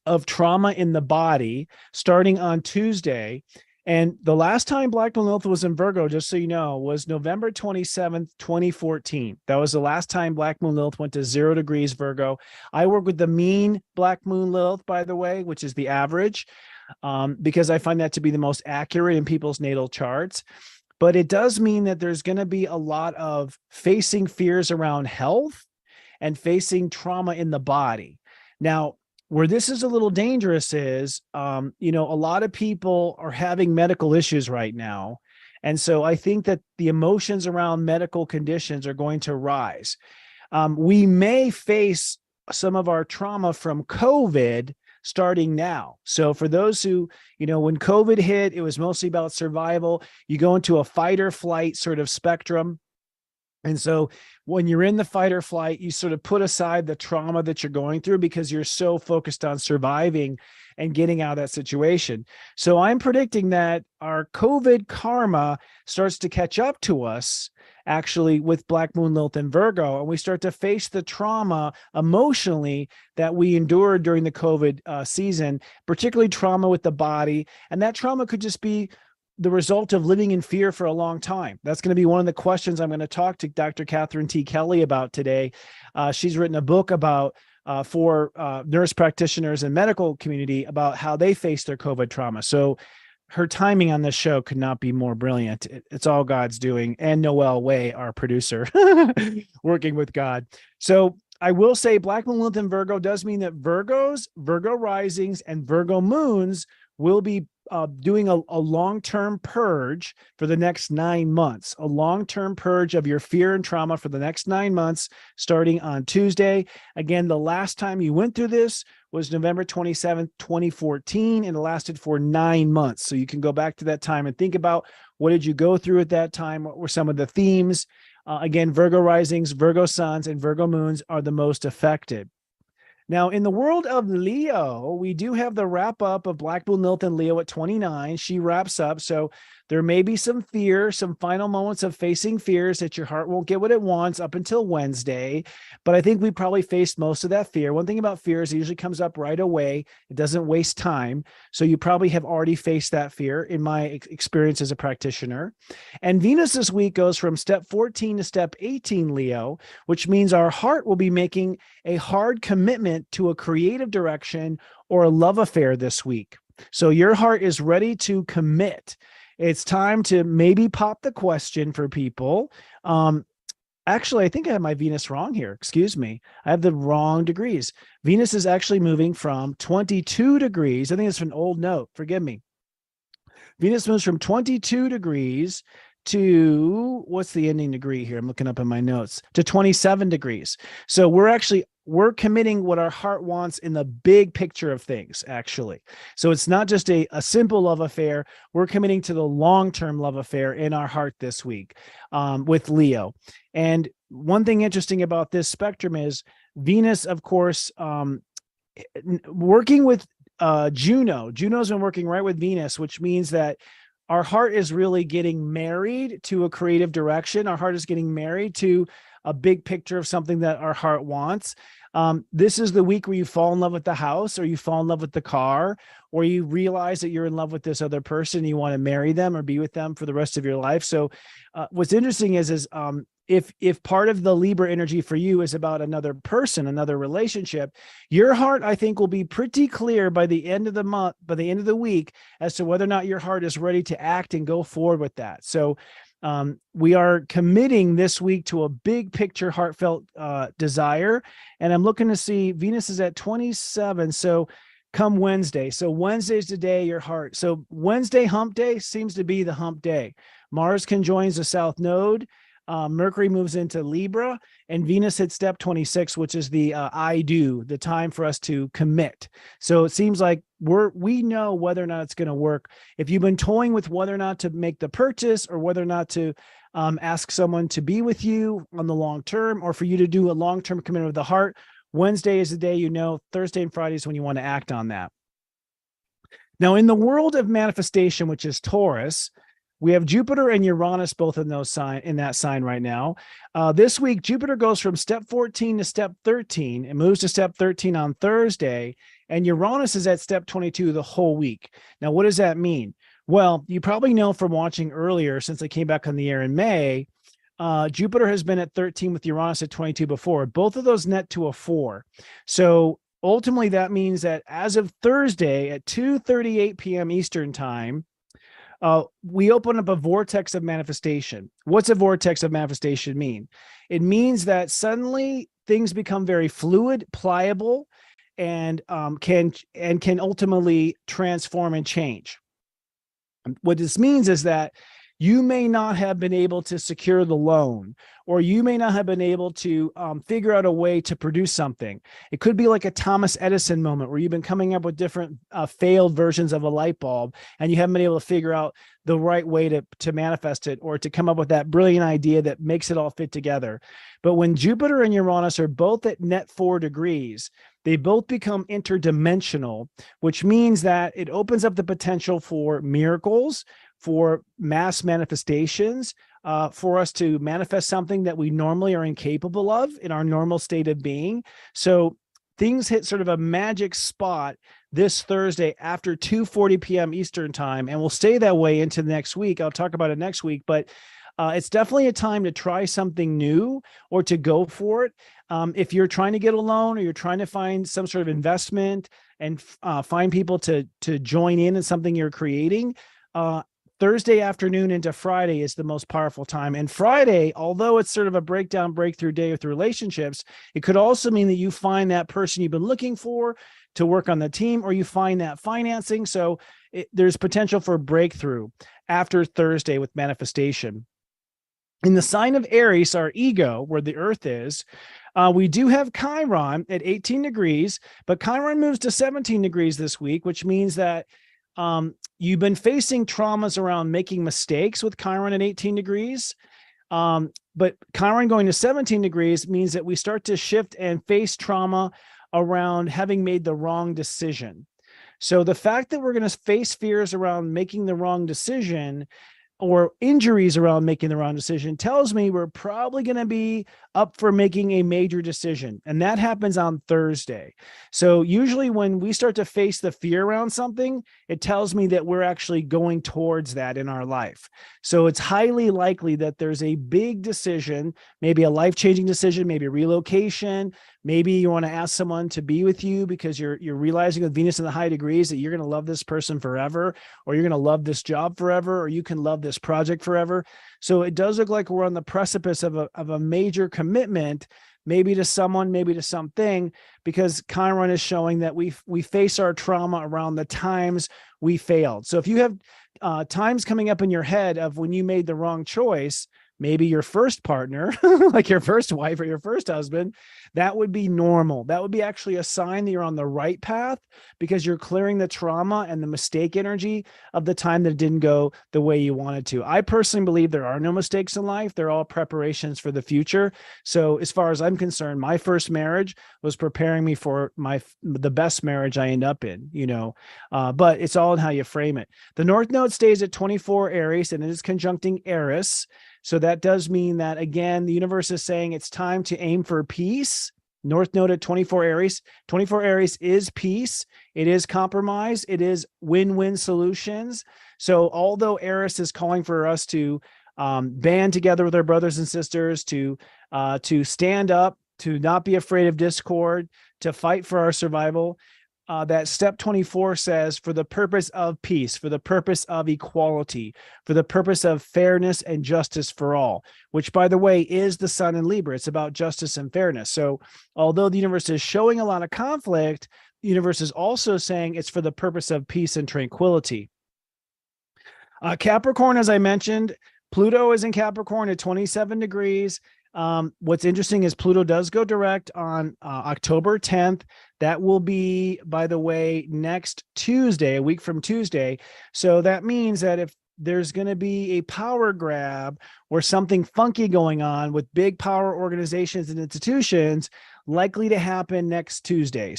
of trauma in the body starting on Tuesday. And the last time Black Moon Lilith was in Virgo, just so you know, was November 27th, 2014. That was the last time Black Moon Lilith went to 0 degrees Virgo. I work with the mean Black Moon Lilith, by the way, which is the average, because I find that to be the most accurate in people's natal charts. But it does mean that there's going to be a lot of facing fears around health and facing trauma in the body. Now, where this is a little dangerous is, a lot of people are having medical issues right now. And so I think that the emotions around medical conditions are going to rise. We may face some of our trauma from COVID starting now. So for those who, when COVID hit, it was mostly about survival. You go into a fight or flight sort of spectrum. And so when you're in the fight or flight, you sort of put aside the trauma that you're going through because you're so focused on surviving and getting out of that situation. So I'm predicting that our COVID karma starts to catch up to us actually with Black Moon, Lilith, and Virgo, and we start to face the trauma emotionally that we endured during the COVID season, particularly trauma with the body. And that trauma could just be the result of living in fear for a long time. That's going to be one of the questions I'm going to talk to Dr. Katherine T Kelly about today. She's written a book about for nurse practitioners and medical community about how they face their COVID trauma. So her timing on this show could not be more brilliant. It's all God's doing, and Noel Way, our producer, working with God. So I will say Black Moon, Lilith, and Virgo does mean that Virgos, Virgo risings, and Virgo moons will be doing a long-term purge for the next 9 months, a long-term purge of your fear and trauma for the next 9 months, starting on Tuesday. Again, the last time you went through this was November 27th, 2014, and it lasted for 9 months. So you can go back to that time and think about what did you go through at that time? What were some of the themes? Again, Virgo risings, Virgo suns, and Virgo moons are the most affected. Now, in the world of Leo, we do have the wrap up of Black Moon, Lilith, and Leo at 29. She wraps up. So there may be some fear, some final moments of facing fears that your heart won't get what it wants up until Wednesday. But I think we probably faced most of that fear. One thing about fear is it usually comes up right away. It doesn't waste time. So you probably have already faced that fear in my experience as a practitioner. And Venus this week goes from step 14 to step 18, Leo, which means our heart will be making a hard commitment to a creative direction or a love affair this week. So your heart is ready to commit. It's time to maybe pop the question for people. Actually, I think I have my Venus wrong here. Excuse me. I have the wrong degrees. Venus is actually moving from 22 degrees. I think it's an old note. Forgive me. Venus moves from 22 degrees to, what's the ending degree here? I'm looking up in my notes, to 27 degrees. So we're committing what our heart wants in the big picture of things, actually. So it's not just a simple love affair. We're committing to the long-term love affair in our heart this week with Leo. And one thing interesting about this spectrum is Venus, of course, working with Juno. Juno's been working right with Venus, which means that our heart is really getting married to a creative direction. Our heart is getting married to a big picture of something that our heart wants. This is the week where you fall in love with the house, or you fall in love with the car, or you realize that you're in love with this other person, and you want to marry them or be with them for the rest of your life. So what's interesting is if part of the Libra energy for you is about another person, another relationship, your heart, I think, will be pretty clear by the end of the month, by the end of the week, as to whether or not your heart is ready to act and go forward with that. So we are committing this week to a big picture, heartfelt desire. And I'm looking to see Venus is at 27. So come Wednesday. So Wednesday's the day your heart. So Wednesday hump day seems to be the hump day. Mars conjoins the South Node. Mercury moves into Libra, and Venus hits step 26, which is the I do, the time for us to commit. So it seems like we know whether or not it's going to work. If you've been toying with whether or not to make the purchase, or whether or not to ask someone to be with you on the long term, or for you to do a long-term commitment with the heart, Wednesday is the day you know. Thursday and Friday is when you want to act on that. Now, in the world of manifestation, which is Taurus, we have Jupiter and Uranus both in that sign right now. This week, Jupiter goes from step 14 to step 13. It moves to step 13 on Thursday, and Uranus is at step 22 the whole week. Now, what does that mean? Well, you probably know from watching earlier, since I came back on the air in May, Jupiter has been at 13 with Uranus at 22 before. Both of those net to a 4. So ultimately, that means that as of Thursday at 2:38 p.m. Eastern time, we open up a vortex of manifestation. What's a vortex of manifestation mean? It means that suddenly things become very fluid, pliable, and can ultimately transform and change. What this means is that you may not have been able to secure the loan, or you may not have been able to figure out a way to produce something. It could be like a Thomas Edison moment where you've been coming up with different failed versions of a light bulb, and you haven't been able to figure out the right way to manifest it, or to come up with that brilliant idea that makes it all fit together. But when Jupiter and Uranus are both at net 4 degrees, they both become interdimensional, which means that it opens up the potential for miracles, for mass manifestations, for us to manifest something that we normally are incapable of in our normal state of being. So things hit sort of a magic spot this Thursday after 2:40 p.m. Eastern time, and will stay that way into next week. I'll talk about it next week, but it's definitely a time to try something new or to go for it. If you're trying to get a loan, or you're trying to find some sort of investment and find people to join in something you're creating, Thursday afternoon into Friday is the most powerful time. And Friday, although it's sort of a breakthrough day with relationships, it could also mean that you find that person you've been looking for to work on the team, or you find that financing. So there's potential for breakthrough after Thursday with manifestation. In the sign of Aries, our ego, where the earth is, we do have Chiron at 18 degrees, but Chiron moves to 17 degrees this week, which means that you've been facing traumas around making mistakes with Chiron at 18 degrees. But Chiron going to 17 degrees means that we start to shift and face trauma around having made the wrong decision. So the fact that we're going to face fears around making the wrong decision, or injuries around making the wrong decision, tells me we're probably going to be up for making a major decision. And that happens on Thursday. So usually when we start to face the fear around something, it tells me that we're actually going towards that in our life. So it's highly likely that there's a big decision, maybe a life-changing decision, maybe relocation. Maybe you want to ask someone to be with you because you're realizing with Venus in the high degrees that you're going to love this person forever, or you're going to love this job forever, or you can love this project forever. So it does look like we're on the precipice of a major commitment, maybe to someone, maybe to something, because Chiron is showing that we face our trauma around the times we failed. So if you have times coming up in your head of when you made the wrong choice, maybe your first partner, like your first wife or your first husband, that would be normal. That would be actually a sign that you're on the right path, because you're clearing the trauma and the mistake energy of the time that didn't go the way you wanted to. I personally believe there are no mistakes in life. They're all preparations for the future. So as far as I'm concerned, my first marriage was preparing me for the best marriage I end up in, but it's all in how you frame it. The North Node stays at 24 Aries, and it is conjuncting Eris. So that does mean that, again, the universe is saying it's time to aim for peace. North Node at 24 Aries. 24 Aries is peace. It is compromise. It is win-win solutions. So although Eris is calling for us to band together with our brothers and sisters, to stand up, to not be afraid of discord, to fight for our survival, that step 24 says, for the purpose of peace, for the purpose of equality, for the purpose of fairness and justice for all, which, by the way, is the sun in Libra. It's about justice and fairness. So although the universe is showing a lot of conflict, the universe is also saying it's for the purpose of peace and tranquility. Capricorn, as I mentioned, Pluto is in Capricorn at 27 degrees. What's interesting is Pluto does go direct on October 10th. That will be, by the way, next Tuesday, a week from Tuesday. So that means that if there's going to be a power grab or something funky going on with big power organizations and institutions, likely to happen next Tuesday.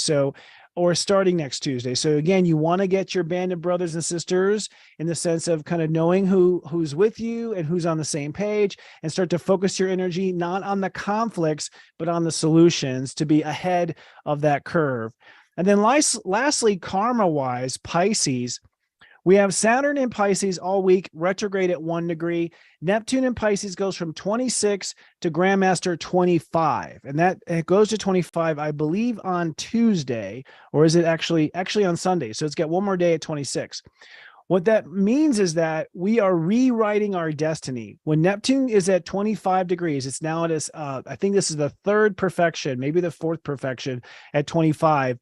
Or starting next Tuesday. So again, you want to get your band of brothers and sisters in the sense of kind of knowing who's with you and who's on the same page, and start to focus your energy not on the conflicts, but on the solutions to be ahead of that curve. And then lastly, karma-wise, Pisces. We have Saturn in Pisces all week, retrograde at 1 degree. Neptune in Pisces goes from 26 to Grandmaster 25. And it goes to 25, I believe, on Tuesday, or is it actually on Sunday? So it's got one more day at 26. What that means is that we are rewriting our destiny. When Neptune is at 25 degrees, it's now at its, I think this is the third perfection, maybe the fourth perfection at 25.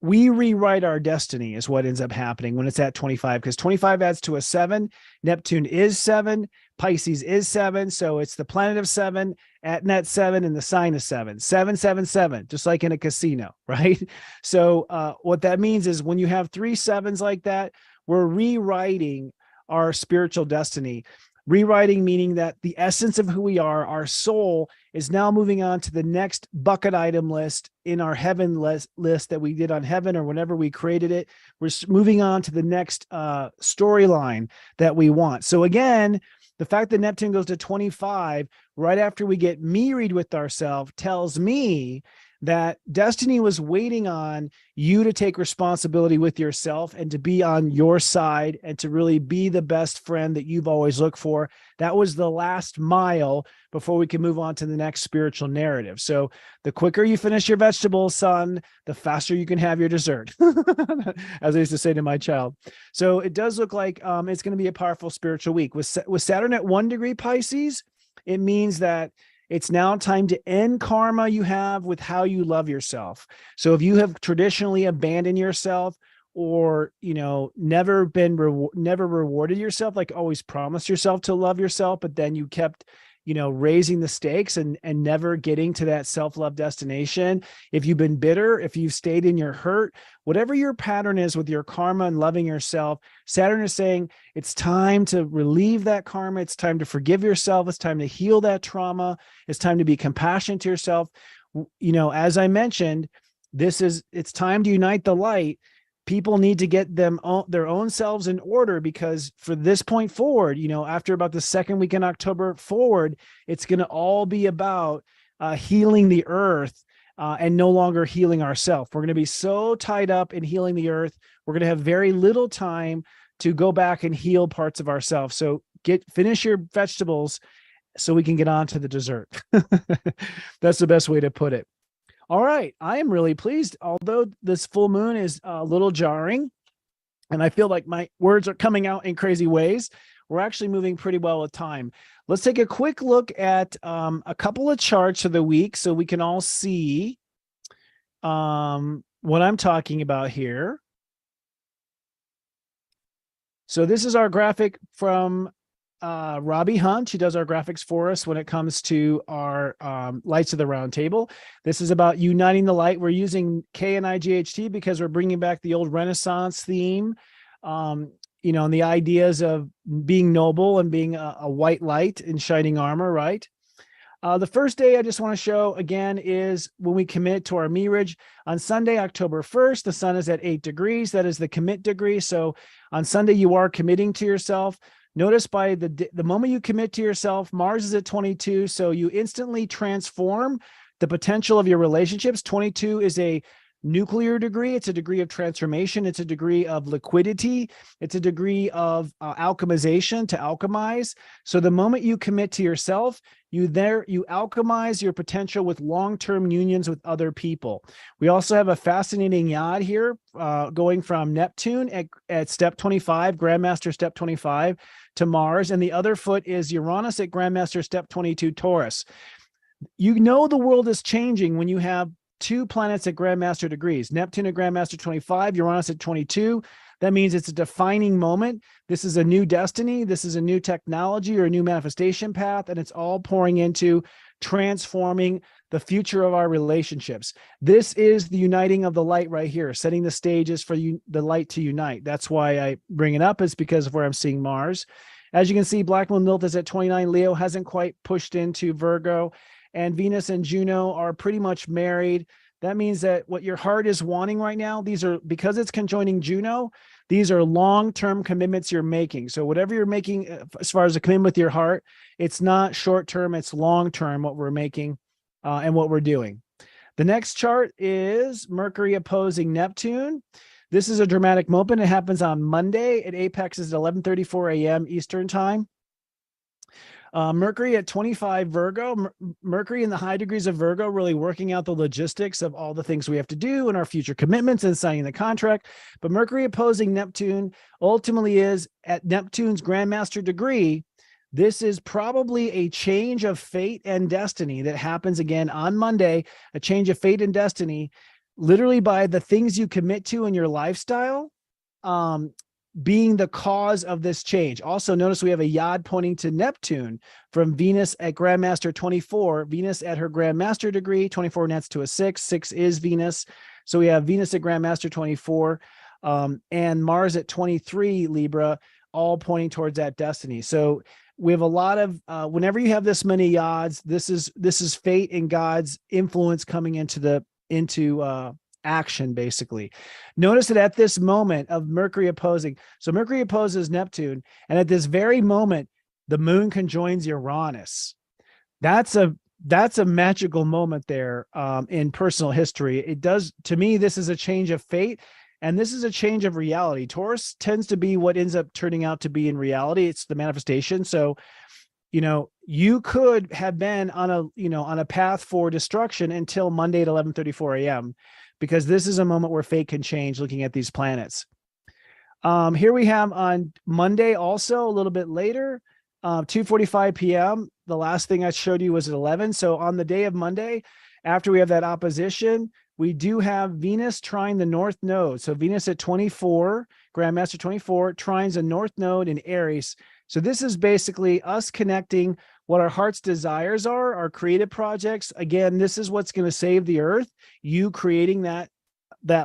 We rewrite our destiny is what ends up happening when it's at 25, because 25 adds to a 7. Neptune is 7. Pisces is 7. So it's the planet of 7 at net 7 and the sign of 7. 777, just like in a casino, right? So what that means is when you have 3 sevens like that, we're rewriting our spiritual destiny. Rewriting meaning that the essence of who we are, our soul, is now moving on to the next bucket item list in our heaven list that we did on heaven or whenever we created it. We're moving on to the next storyline that we want. So again, the fact that Neptune goes to 25 right after we get married with ourselves tells me that destiny was waiting on you to take responsibility with yourself and to be on your side and to really be the best friend that you've always looked for. That was the last mile before we can move on to the next spiritual narrative. So the quicker you finish your vegetables, son, the faster you can have your dessert, as I used to say to my child. So it does look like it's going to be a powerful spiritual week. With Saturn at 1 degree Pisces, it means that it's now time to end karma you have with how you love yourself. So if you have traditionally abandoned yourself or, never rewarded yourself, like always promised yourself to love yourself, but then you kept, raising the stakes and never getting to that self-love destination. If you've been bitter, if you've stayed in your hurt, whatever your pattern is with your karma and loving yourself, Saturn is saying it's time to relieve that karma. It's time to forgive yourself. It's time to heal that trauma. It's time to be compassionate to yourself. As I mentioned, it's time to unite the light. People need to get their own selves in order, because for this point forward, after about the second week in October forward, it's going to all be about healing the earth and no longer healing ourselves. We're going to be so tied up in healing the earth. We're going to have very little time to go back and heal parts of ourselves. So finish your vegetables so we can get on to the dessert. That's the best way to put it. All right. I am really pleased. Although this full moon is a little jarring and I feel like my words are coming out in crazy ways, we're actually moving pretty well with time. Let's take a quick look at a couple of charts of the week so we can all see what I'm talking about here. So this is our graphic from Robbie Hunt. She does our graphics for us when it comes to our Lights of the Round Table. This is about uniting the light. We're using K and IGHT because we're bringing back the old Renaissance theme, and the ideas of being noble and being a white light in shining armor, right? The first day I just want to show again is when we commit to our mirage. On Sunday, October 1st, the sun is at 8 degrees. That is the commit degree. So on Sunday, you are committing to yourself. Notice by the moment you commit to yourself, Mars is at 22. So you instantly transform the potential of your relationships. 22 is a nuclear degree. It's a degree of transformation. It's a degree of liquidity. It's a degree of alchemization, to alchemize. So the moment you commit to yourself, you alchemize your potential with long-term unions with other people. We also have a fascinating yod here going from Neptune at step 25, Grandmaster step 25 to Mars. And the other foot is Uranus at Grandmaster step 22, Taurus. The world is changing when you have 2 planets at Grandmaster degrees, Neptune at Grandmaster 25, Uranus at 22. That means it's a defining moment. This is a new destiny. This is a new technology or a new manifestation path, and it's all pouring into transforming the future of our relationships. This is the uniting of the light right here, setting the stages for the light to unite. That's why I bring it up, is because of where I'm seeing Mars. As you can see, Black Moon Lilith is at 29. Leo hasn't quite pushed into Virgo. And Venus and Juno are pretty much married. That means that what your heart is wanting right now, because it's conjoining Juno, these are long-term commitments you're making. So whatever you're making as far as a commitment with your heart, it's not short-term, it's long-term what we're making and what we're doing. The next chart is Mercury opposing Neptune. This is a dramatic moment. It happens on Monday. At apex is at 11:34 a.m. Eastern time. Mercury at 25 Virgo, Mercury in the high degrees of Virgo, really working out the logistics of all the things we have to do and our future commitments and signing the contract. But Mercury opposing Neptune ultimately is at Neptune's Grandmaster degree. This is probably a change of fate and destiny that happens again on Monday, a change of fate and destiny, literally by the things you commit to in your lifestyle. Being the cause of this change. Also, notice we have a yod pointing to Neptune from Venus at Grandmaster 24. Venus at her Grandmaster degree, 24 nets to a 6. 6 is Venus. So we have Venus at Grandmaster 24 and Mars at 23 Libra, all pointing towards that destiny. So we have a lot of, whenever you have this many yods, this is fate and God's influence coming into action, basically. Notice that at this moment of Mercury opposing, so Mercury opposes Neptune, and at this very moment, the moon conjoins Uranus. That's a magical moment there in personal history. It does, to me, this is a change of fate, and this is a change of reality. Taurus tends to be what ends up turning out to be in reality. It's the manifestation. So, you could have been on a path for destruction until Monday at 11:34 a.m. because this is a moment where fate can change looking at these planets. Here we have on Monday also a little bit later, 2:45 p.m. The last thing I showed you was at 11. So on the day of Monday, after we have that opposition, we do have Venus trine the North Node. So Venus at 24, Grandmaster 24, trines a North Node in Aries. So this is basically us connecting what our heart's desires are, our creative projects. Again, this is what's going to save the earth. You creating that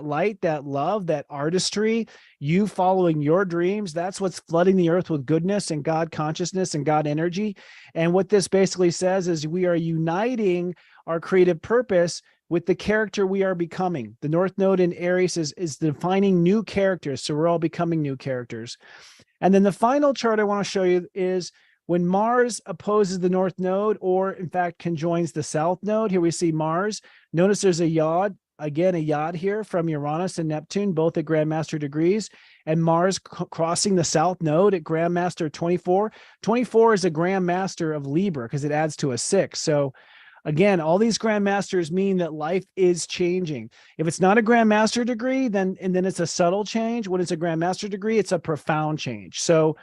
light, that love, that artistry, you following your dreams. That's what's flooding the earth with goodness and God consciousness and God energy. And what this basically says is we are uniting our creative purpose with the character we are becoming. The North Node in Aries is defining new characters. So we're all becoming new characters. And then the final chart I want to show you is when Mars opposes the North Node, or in fact conjoins the South Node. Here we see Mars. Notice there's a yod, again, a yod here from Uranus and Neptune, both at Grandmaster degrees, and Mars crossing the South Node at Grandmaster 24. 24 is a Grandmaster of Libra because it adds to a 6. So again, all these Grandmasters mean that life is changing. If it's not a Grandmaster degree, then it's a subtle change. When it's a Grandmaster degree, it's a profound change. So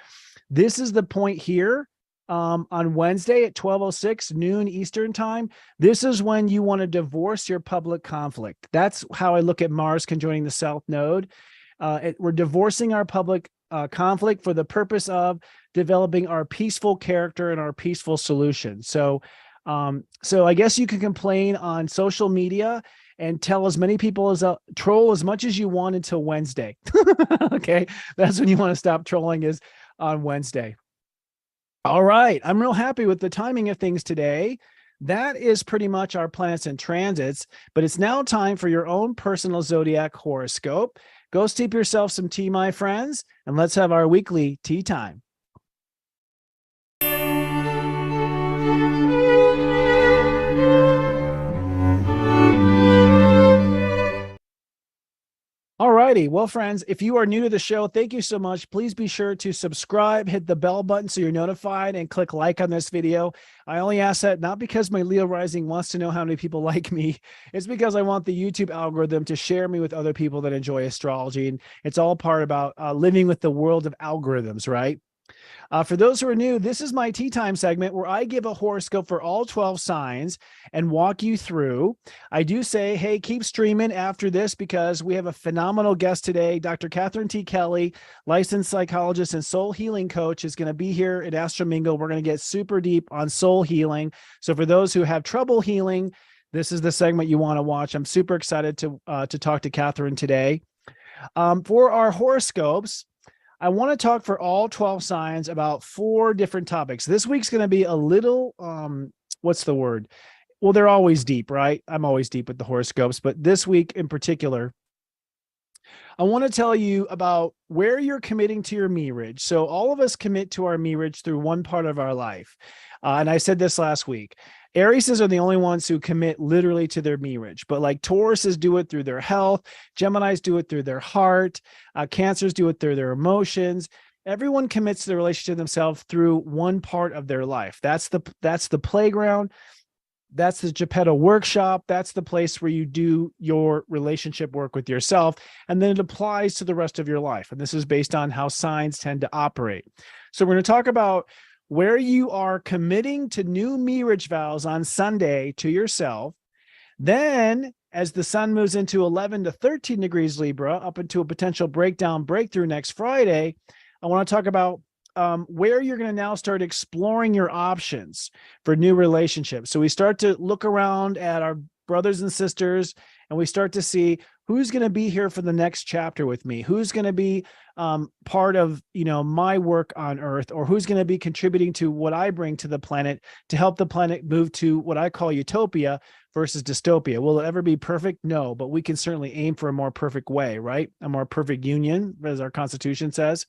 this is the point here on Wednesday at 12:06 noon Eastern time. This is when you want to divorce your public conflict. That's how I look at Mars conjoining the South Node. We're divorcing our public conflict for the purpose of developing our peaceful character and our peaceful solution. So I guess you can complain on social media and tell as many people as troll as much as you want until Wednesday. Okay. That's when you want to stop trolling, is on Wednesday. All right. I'm real happy with the timing of things today. That is pretty much our planets and transits, but it's now time for your own personal zodiac horoscope. Go steep yourself some tea, my friends, and let's have our weekly tea time. Alrighty. Well, friends, if you are new to the show, thank you so much. Please be sure to subscribe, hit the bell button so you're notified, and click like on this video. I only ask that not because my Leo rising wants to know how many people like me. It's because I want the YouTube algorithm to share me with other people that enjoy astrology. And it's all part about living with the world of algorithms, right? For those who are new, this is my tea time segment where I give a horoscope for all 12 signs and walk you through. I do say, hey, keep streaming after this because we have a phenomenal guest today. Dr. Katherine T Kelly, licensed psychologist and soul healing coach, is going to be here at Astro Mingle. We're going to get super deep on soul healing. So for those who have trouble healing, this is the segment you want to watch. I'm super excited to talk to Katherine today. For our horoscopes, I want to talk for all 12 signs about 4 different topics. This week's going to be a little, what's the word? Well, they're always deep, right? I'm always deep with the horoscopes, but this week in particular, I want to tell you about where you're committing to your mirage. So all of us commit to our mirage through one part of our life. And I said this last week. Aries are the only ones who commit literally to their mirage, but like Tauruses do it through their health, Geminis do it through their heart, Cancers do it through their emotions, everyone commits to the relationship themselves through one part of their life. That's the playground. That's the Geppetto workshop. That's the place where you do your relationship work with yourself. And then it applies to the rest of your life. And this is based on how signs tend to operate. So we're going to talk about where you are committing to new marriage vows on Sunday to yourself. Then as the sun moves into 11 to 13 degrees Libra, up into a potential breakthrough next Friday, I want to talk about where you're going to now start exploring your options for new relationships. So we start to look around at our brothers and sisters, and we start to see who's going to be here for the next chapter with me, who's going to be part of, my work on Earth, or who's going to be contributing to what I bring to the planet to help the planet move to what I call utopia versus dystopia. Will it ever be perfect? No, but we can certainly aim for a more perfect way, right? A more perfect union, as our Constitution says.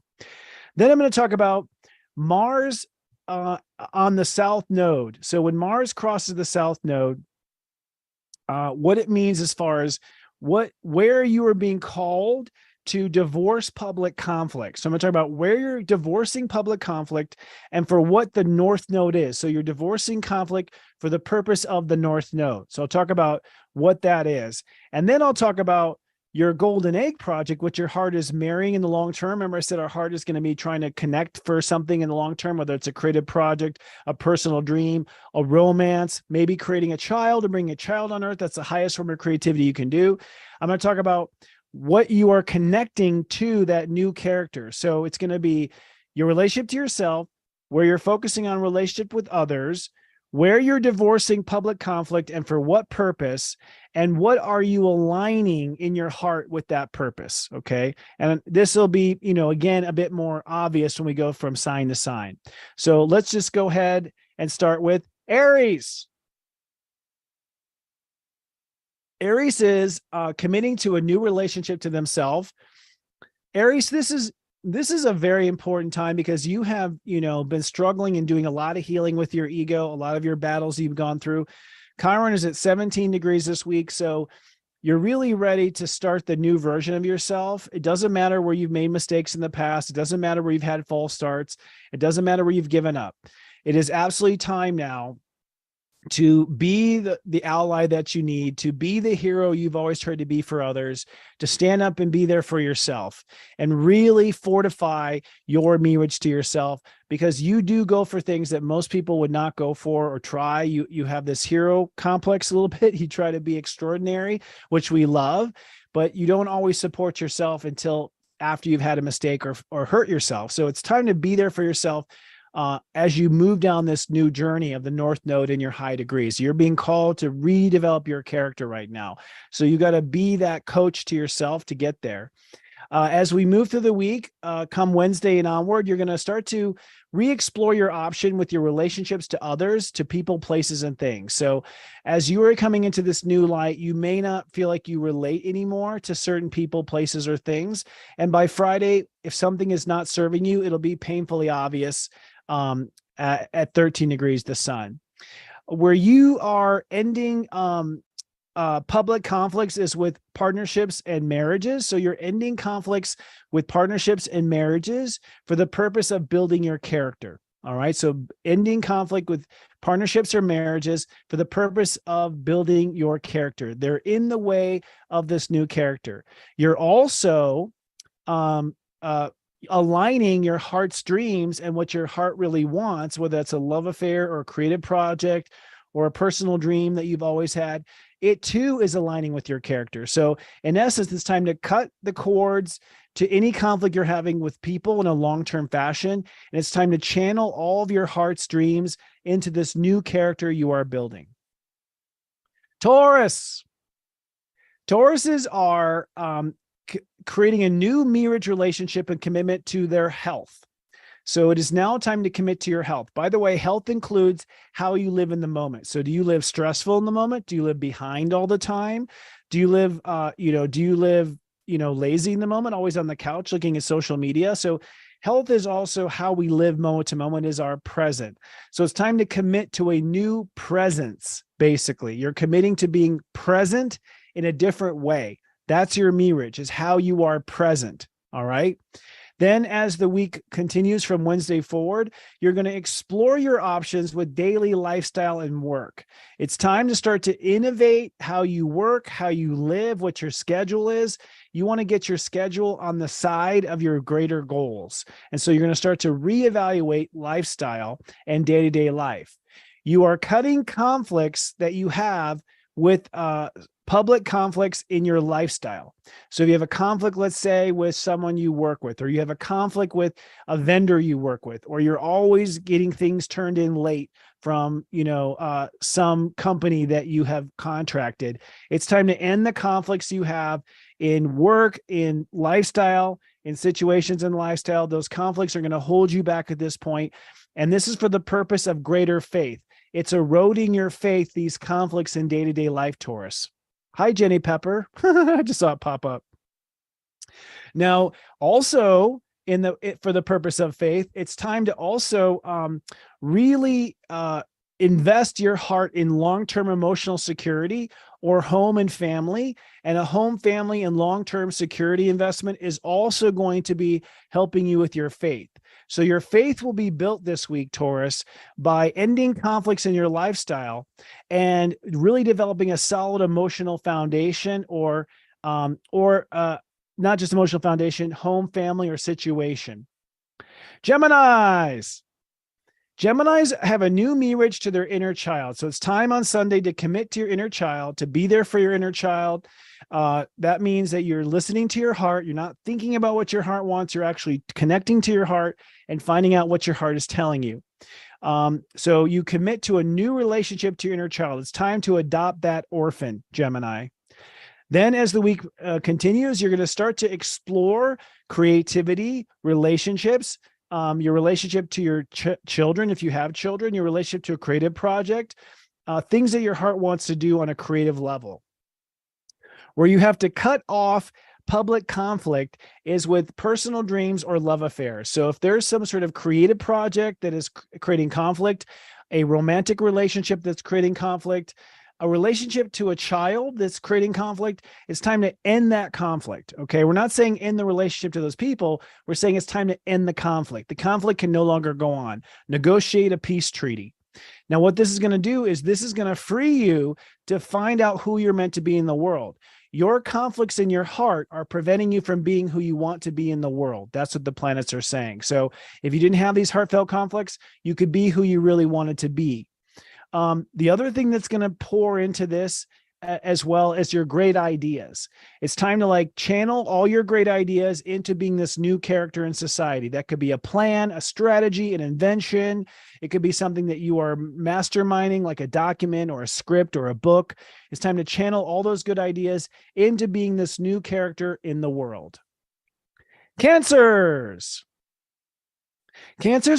Then I'm going to talk about Mars on the South Node. So when Mars crosses the South Node, what it means as far as where you are being called to divorce public conflict. So I'm going to talk about where you're divorcing public conflict and for what the North Node is. So you're divorcing conflict for the purpose of the North Node. So I'll talk about what that is. And then I'll talk about your golden egg project, which your heart is marrying in the long term. Remember, I said our heart is going to be trying to connect for something in the long term, whether it's a creative project, a personal dream, a romance, maybe creating a child or bringing a child on earth. That's the highest form of creativity you can do. I'm going to talk about what you are connecting to that new character. So it's going to be your relationship to yourself, where you're focusing on relationship with others, where you're divorcing public conflict and for what purpose, and what are you aligning in your heart with that purpose, okay? And this will be, again, a bit more obvious when we go from sign to sign. So let's just go ahead and start with Aries. Aries is committing to a new relationship to themselves. Aries, this is a very important time because you have, been struggling and doing a lot of healing with your ego, a lot of your battles you've gone through. Chiron is at 17 degrees this week. So you're really ready to start the new version of yourself. It doesn't matter where you've made mistakes in the past. It doesn't matter where you've had false starts. It doesn't matter where you've given up. It is absolutely time now to be the ally that you need, to be the hero you've always tried to be for others, to stand up and be there for yourself and really fortify your marriage to yourself, because you do go for things that most people would not go for or try. You have this hero complex a little bit. You try to be extraordinary, which we love, but you don't always support yourself until after you've had a mistake or hurt yourself. So it's time to be there for yourself as you move down this new journey of the North Node in your high degrees. You're being called to redevelop your character right now. So you got to be that coach to yourself to get there. As we move through the week, come Wednesday and onward, you're going to start to re-explore your option with your relationships to others, to people, places, and things. So as you are coming into this new light, you may not feel like you relate anymore to certain people, places, or things. And by Friday, if something is not serving you, it'll be painfully obvious at 13 degrees, the sun. Where you are ending public conflicts is with partnerships and marriages. So you're ending conflicts with partnerships and marriages for the purpose of building your character. All right. So ending conflict with partnerships or marriages for the purpose of building your character. They're in the way of this new character. You're also aligning your heart's dreams and what your heart really wants, whether that's a love affair or a creative project or a personal dream that you've always had. It too is aligning with your character. So in essence, it's time to cut the cords to any conflict you're having with people in a long-term fashion. And it's time to channel all of your heart's dreams into this new character you are building. Taurus. Tauruses are creating a new marriage relationship and commitment to their health. So it is now time to commit to your health. By the way, health includes how you live in the moment. So do you live stressful in the moment? Do you live behind all the time? Do you live, lazy in the moment, always on the couch looking at social media? So health is also how we live moment to moment, is our present. So it's time to commit to a new presence, basically. You're committing to being present in a different way. That's your marriage, is how you are present. All right. Then as the week continues from Wednesday forward, you're going to explore your options with daily lifestyle and work. It's time to start to innovate how you work, how you live, what your schedule is. You want to get your schedule on the side of your greater goals. And so you're going to start to reevaluate lifestyle and day-to-day life. You are cutting conflicts that you have with public conflicts in your lifestyle. So if you have a conflict, let's say, with someone you work with, or you have a conflict with a vendor you work with, or you're always getting things turned in late from, some company that you have contracted, it's time to end the conflicts you have in work, in lifestyle, in situations in lifestyle. Those conflicts are going to hold you back at this point. And this is for the purpose of greater faith. It's eroding your faith, these conflicts in day-to-day life, Taurus. Hi, Jenny Pepper. I just saw it pop up. Now, also for the purpose of faith, it's time to also really invest your heart in long-term emotional security or home and family. And a home, family, and long-term security investment is also going to be helping you with your faith. So your faith will be built this week, Taurus, by ending conflicts in your lifestyle and really developing a solid emotional foundation, or not just emotional foundation, home, family, or situation. Geminis have a new mirage to their inner child. So it's time on Sunday to commit to your inner child, to be there for your inner child. That means that you're listening to your heart. You're not thinking about what your heart wants. You're actually connecting to your heart and finding out what your heart is telling you. So you commit to a new relationship to your inner child. It's time to adopt that orphan, Gemini. Then as the week continues, you're going to start to explore creativity, relationships, your relationship to your children, if you have children, your relationship to a creative project, things that your heart wants to do on a creative level. Where you have to cut off public conflict is with personal dreams or love affairs. So if there's some sort of creative project that is creating conflict, a romantic relationship that's creating conflict, a relationship to a child that's creating conflict, it's time to end that conflict. Okay. We're not saying end the relationship to those people. We're saying it's time to end the conflict. The conflict can no longer go on. Negotiate a peace treaty. Now, what this is going to do is this is going to free you to find out who you're meant to be in the world. Your conflicts in your heart are preventing you from being who you want to be in the world. That's what the planets are saying. So if you didn't have these heartfelt conflicts, you could be who you really wanted to be. The other thing that's going to pour into this, as well as your great ideas, it's time to channel all your great ideas into being this new character in society. That could be a plan, a strategy, an invention. It could be something that you are masterminding, like a document or a script or a book. It's time to channel all those good ideas into being this new character in the world. Cancers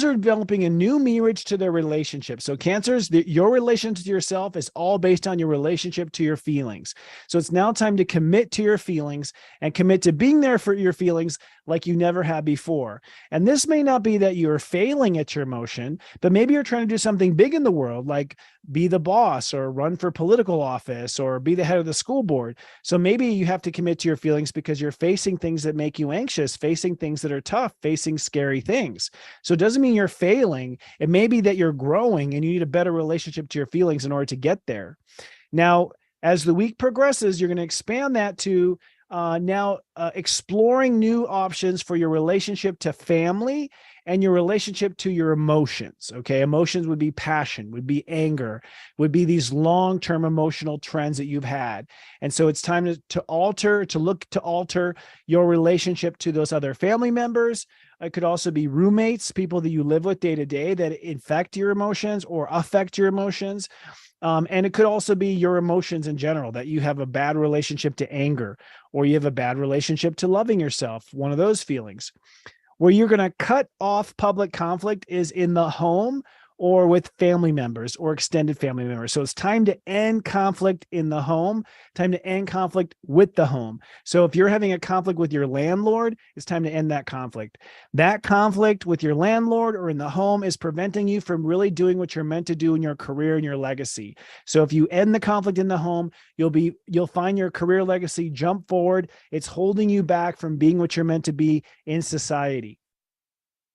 are developing a new mirage to their relationship. So Cancers, your relationship to yourself is all based on your relationship to your feelings. So it's now time to commit to your feelings and commit to being there for your feelings like you never had before. And this may not be that you're failing at your emotion, but maybe you're trying to do something big in the world, like be the boss or run for political office or be the head of the school board. So maybe you have to commit to your feelings because you're facing things that make you anxious, facing things that are tough, facing scary things. So it doesn't mean you're failing. It may be that you're growing and you need a better relationship to your feelings in order to get there. Now, as the week progresses, you're going to expand that to exploring new options for your relationship to family and your relationship to your emotions. Okay. Emotions would be passion, would be anger, would be these long-term emotional trends that you've had. And so it's time to alter your relationship to those other family members. It could also be roommates, people that you live with day to day that infect your emotions or affect your emotions. And it could also be your emotions in general, that you have a bad relationship to anger, or you have a bad relationship to loving yourself, one of those feelings. Where you're going to cut off public conflict is in the home or with family members or extended family members. So it's time to end conflict in the home, time to end conflict with the home. So if you're having a conflict with your landlord, it's time to end that conflict. That conflict with your landlord or in the home is preventing you from really doing what you're meant to do in your career and your legacy. So if you end the conflict in the home, you'll find your career legacy jump forward. It's holding you back from being what you're meant to be in society.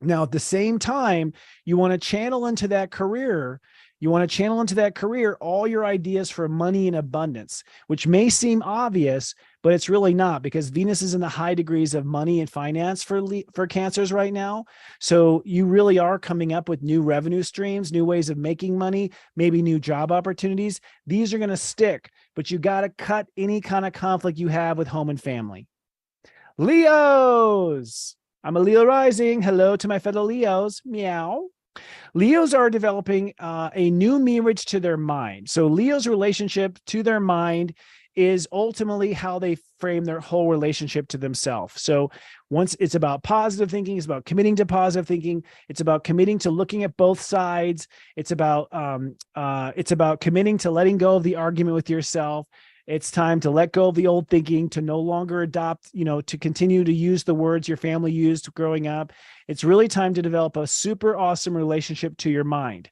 Now, at the same time, you want to channel into that career. You want to channel into that career all your ideas for money and abundance, which may seem obvious, but it's really not, because Venus is in the high degrees of money and finance for Cancers right now. So you really are coming up with new revenue streams, new ways of making money, maybe new job opportunities. These are going to stick, but you got to cut any kind of conflict you have with home and family. Leos. I'm a Leo rising. Hello to my fellow Leos. Meow. Leos are developing a new mirage to their mind. So Leo's relationship to their mind is ultimately how they frame their whole relationship to themselves. So once it's about positive thinking, it's about committing to positive thinking. It's about committing to looking at both sides. It's about committing to letting go of the argument with yourself. It's time to let go of the old thinking, to no longer adopt, to continue to use the words your family used growing up. It's really time to develop a super awesome relationship to your mind.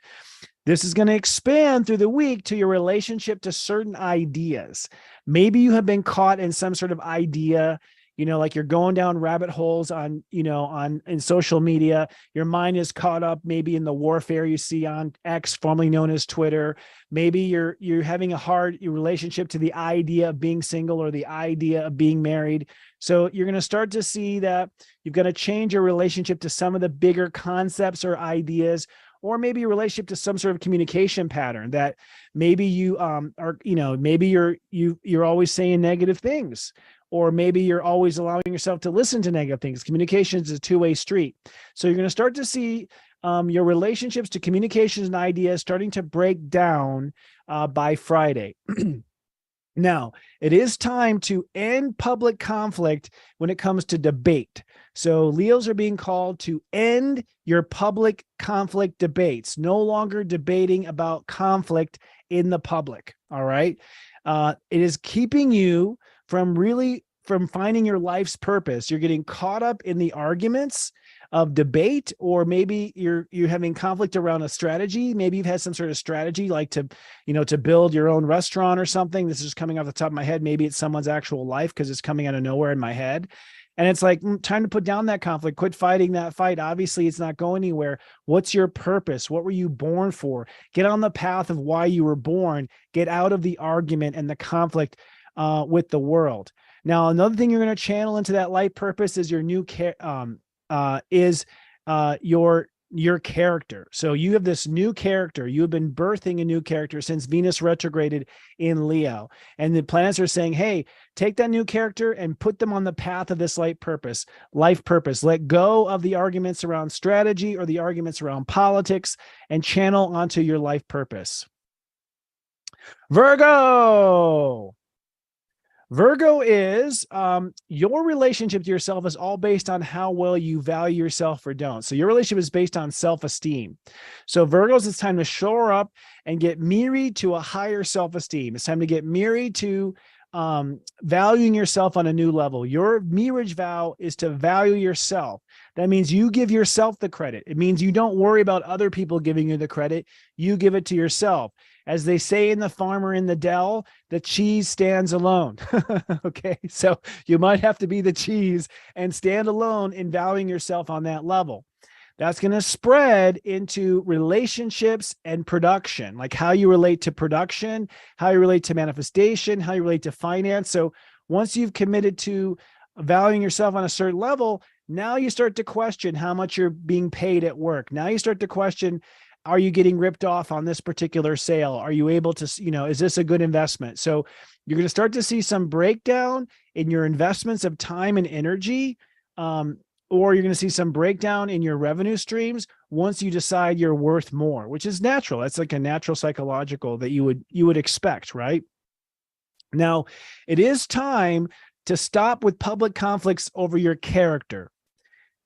This is going to expand through the week to your relationship to certain ideas. Maybe you have been caught in some sort of idea, like you're going down rabbit holes on social media. Your mind is caught up maybe in the warfare you see on X, formerly known as Twitter. Maybe you're having a hard relationship to the idea of being single or the idea of being married. So you're going to start to see that you've got to change your relationship to some of the bigger concepts or ideas, or maybe a relationship to some sort of communication pattern that maybe you maybe you're always saying negative things, or maybe you're always allowing yourself to listen to negative things. Communication is a two-way street. So you're going to start to see your relationships to communications and ideas starting to break down by Friday. Now, it is time to end public conflict when it comes to debate. So Leos are being called to end your public conflict debates, no longer debating about conflict in the public. All right. It is keeping you from finding your life's purpose. You're getting caught up in the arguments of debate, or maybe you're having conflict around a strategy. Maybe you've had some sort of strategy, like to build your own restaurant or something. This is just coming off the top of my head. Maybe it's someone's actual life because it's coming out of nowhere in my head. And it's like, time to put down that conflict, quit fighting that fight. Obviously, it's not going anywhere. What's your purpose? What were you born for? Get on the path of why you were born. Get out of the argument and the conflict with the world. Now, another thing you're going to channel into that life purpose is your new your character. So you have this new character. You have been birthing a new character since Venus retrograded in Leo. And the planets are saying, hey, take that new character and put them on the path of this life purpose. Let go of the arguments around strategy or the arguments around politics and channel onto your life purpose. Virgo. Virgo is your relationship to yourself is all based on how well you value yourself or don't. So your relationship is based on self-esteem. So Virgos, it's time to shore up and get married to a higher self-esteem. It's time to get married to valuing yourself on a new level. Your marriage vow is to value yourself. That means you give yourself the credit. It means you don't worry about other people giving you the credit. You give it to yourself. As they say in The Farmer in the Dell, the cheese stands alone. Okay, so you might have to be the cheese and stand alone in valuing yourself on that level. That's going to spread into relationships and production, like how you relate to production, how you relate to manifestation, how you relate to finance. So once you've committed to valuing yourself on a certain level, now you start to question how much you're being paid at work. Now you start to question, are you getting ripped off on this particular sale? Are you able to, is this a good investment? So you're going to start to see some breakdown in your investments of time and energy, or you're going to see some breakdown in your revenue streams once you decide you're worth more, which is natural. That's like a natural psychological that you would expect, right? Now, it is time to stop with public conflicts over your character.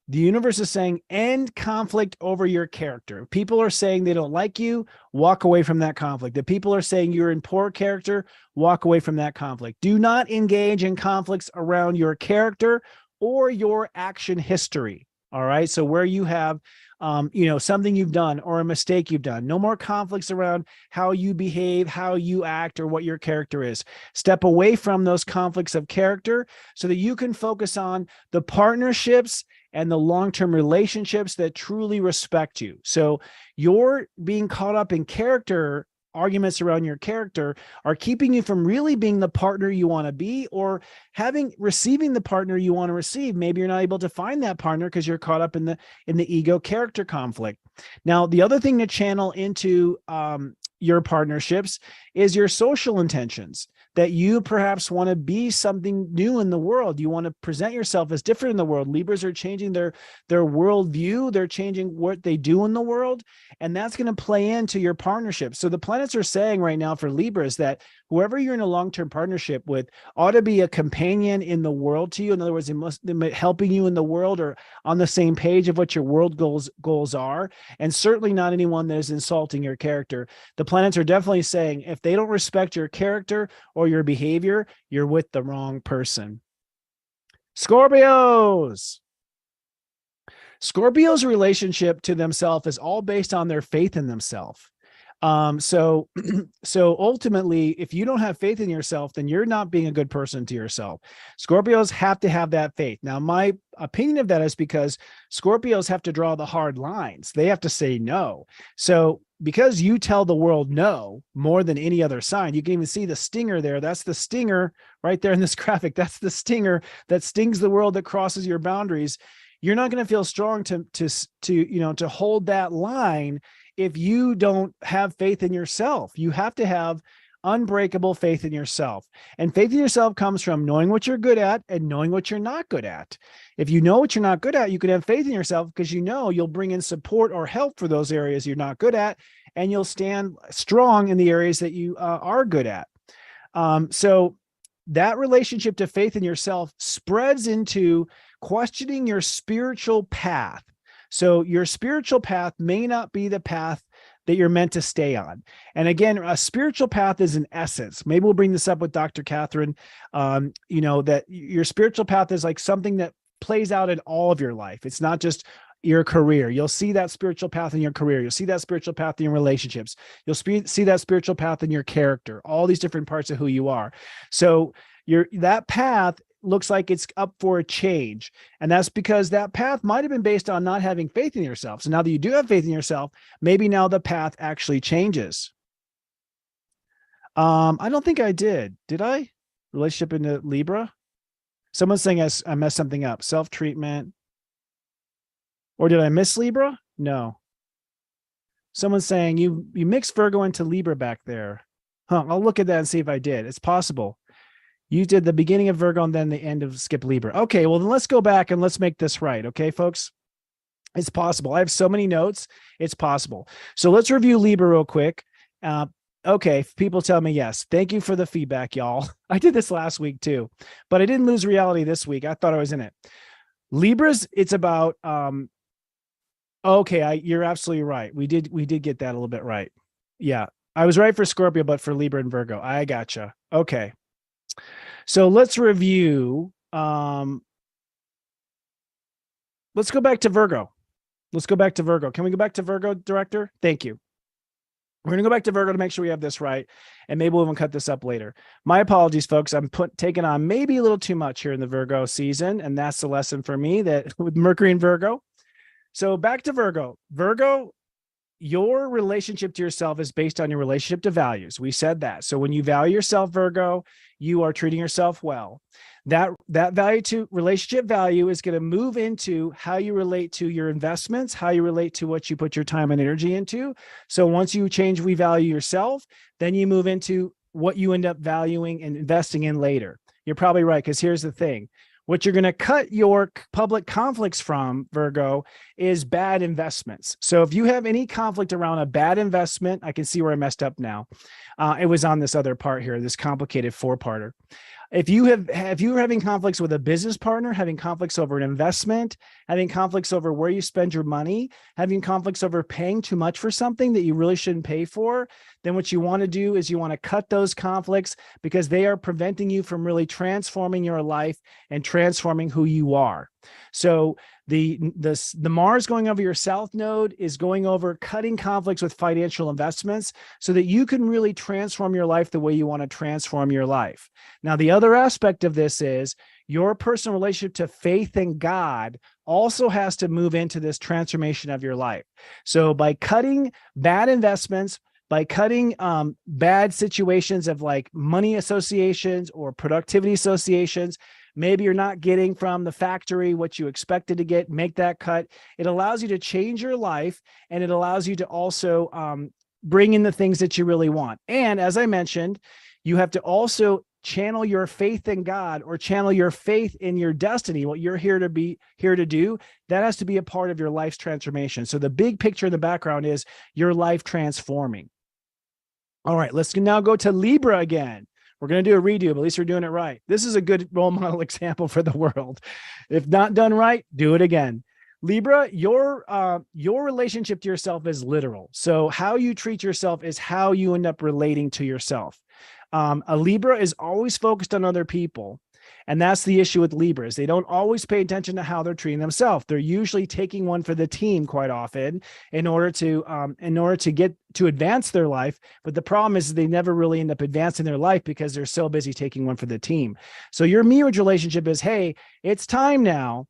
The universe is saying end conflict over your character. If people are saying they don't like you, walk away from that conflict. If people are saying you're in poor character, walk away from that conflict. Do not engage in conflicts around your character or your action history. All right. So where you have, something you've done or a mistake you've done, no more conflicts around how you behave, how you act, or what your character is. Step away from those conflicts of character so that you can focus on the partnerships and the long-term relationships that truly respect you. So you're being caught up in character arguments around your character are keeping you from really being the partner you want to be, or receiving the partner you want to receive. Maybe you're not able to find that partner because you're caught up in the ego character conflict. Now, the other thing to channel into your partnerships is your social intentions, that you perhaps want to be something new in the world. You want to present yourself as different in the world. Libras are changing their worldview. They're changing what they do in the world. And that's going to play into your partnership. So the planets are saying right now for Libras that whoever you're in a long-term partnership with ought to be a companion in the world to you. In other words, they must helping you in the world or on the same page of what your world goals are. And certainly not anyone that is insulting your character. The planets are definitely saying if they don't respect your character or your behavior, you're with the wrong person. Scorpios relationship to themselves is all based on their faith in themselves. So ultimately, if you don't have faith in yourself, then you're not being a good person to yourself. Scorpios have to have that faith. Now, my opinion of that is because Scorpios have to draw the hard lines. They have to say no. So because you tell the world no more than any other sign, you can even see the stinger there. That's the stinger right there in this graphic. That's the stinger that stings the world, that crosses your boundaries. You're not going to feel strong to hold that line if you don't have faith in yourself. You have to have unbreakable faith in yourself. And faith in yourself comes from knowing what you're good at and knowing what you're not good at. If you know what you're not good at, you can have faith in yourself because you know you'll bring in support or help for those areas you're not good at, and you'll stand strong in the areas that you are good at. So that relationship to faith in yourself spreads into questioning your spiritual path. So your spiritual path may not be the path that you're meant to stay on. And again, a spiritual path is an essence. Maybe we'll bring this up with Dr. Katherine, that your spiritual path is like something that plays out in all of your life. It's not just your career. You'll see that spiritual path in your career. You'll see that spiritual path in your relationships. You'll see that spiritual path in your character, all these different parts of who you are. So that path looks like it's up for a change. And that's because that path might have been based on not having faith in yourself. So now that you do have faith in yourself, maybe now the path actually changes. I don't think I did. Did I? Relationship into Libra? Someone's saying I messed something up. Self-treatment. Or did I miss Libra? No. Someone's saying you mixed Virgo into Libra back there. I'll look at that and see if I did. It's possible. You did the beginning of Virgo and then the end of skip Libra. Okay, well, then let's go back and let's make this right. Okay, folks? It's possible. I have so many notes. It's possible. So let's review Libra real quick. Okay, people tell me yes. Thank you for the feedback, y'all. I did this last week too, but I didn't lose reality this week. I thought I was in it. Libras, it's about, you're absolutely right. We did get that a little bit right. Yeah, I was right for Scorpio, but for Libra and Virgo. I gotcha. Okay. So let's review. Let's go back to Virgo. Can we go back to Virgo, director? Thank you. We're going to go back to Virgo to make sure we have this right. And maybe we'll even cut this up later. My apologies, folks. I'm taking on maybe a little too much here in the Virgo season. And that's the lesson for me that with Mercury and Virgo. So back to Virgo. Virgo, your relationship to yourself is based on your relationship to values. We said that. So when you value yourself, Virgo, you are treating yourself well. That value to relationship value is going to move into how you relate to your investments, how you relate to what you put your time and energy into. So once you change, we value yourself, then you move into what you end up valuing and investing in later. You're probably right. Because here's the thing. What you're going to cut your public conflicts from, Virgo, is bad investments. So if you have any conflict around a bad investment, I can see where I messed up now. It was on this other part here, this complicated four-parter. if you are having conflicts with a business partner, having conflicts over an investment, having conflicts over where you spend your money, having conflicts over paying too much for something that you really shouldn't pay for, then what you want to do is you want to cut those conflicts because they are preventing you from really transforming your life and transforming who you are. So the Mars going over your South node is going over cutting conflicts with financial investments so that you can really transform your life the way you want to transform your life. Now, the other aspect of this is your personal relationship to faith and God also has to move into this transformation of your life. So by cutting bad investments, by cutting bad situations of like money associations or productivity associations, maybe you're not getting from the factory what you expected to get, make that cut. It allows you to change your life, and it allows you to also bring in the things that you really want. And as I mentioned, you have to also channel your faith in God or channel your faith in your destiny, what you're here to do. That has to be a part of your life's transformation. So the big picture in the background is your life transforming. All right, let's now go to Libra again. We're going to do a redo, but at least we're doing it right. This is a good role model example for the world. If not done right, do it again. Libra, your relationship to yourself is literal. So how you treat yourself is how you end up relating to yourself. A Libra is always focused on other people. And that's the issue with Libras. They don't always pay attention to how they're treating themselves. They're usually taking one for the team quite often in order to get to advance their life. But the problem is they never really end up advancing their life because they're so busy taking one for the team. So your marriage relationship is, hey, it's time now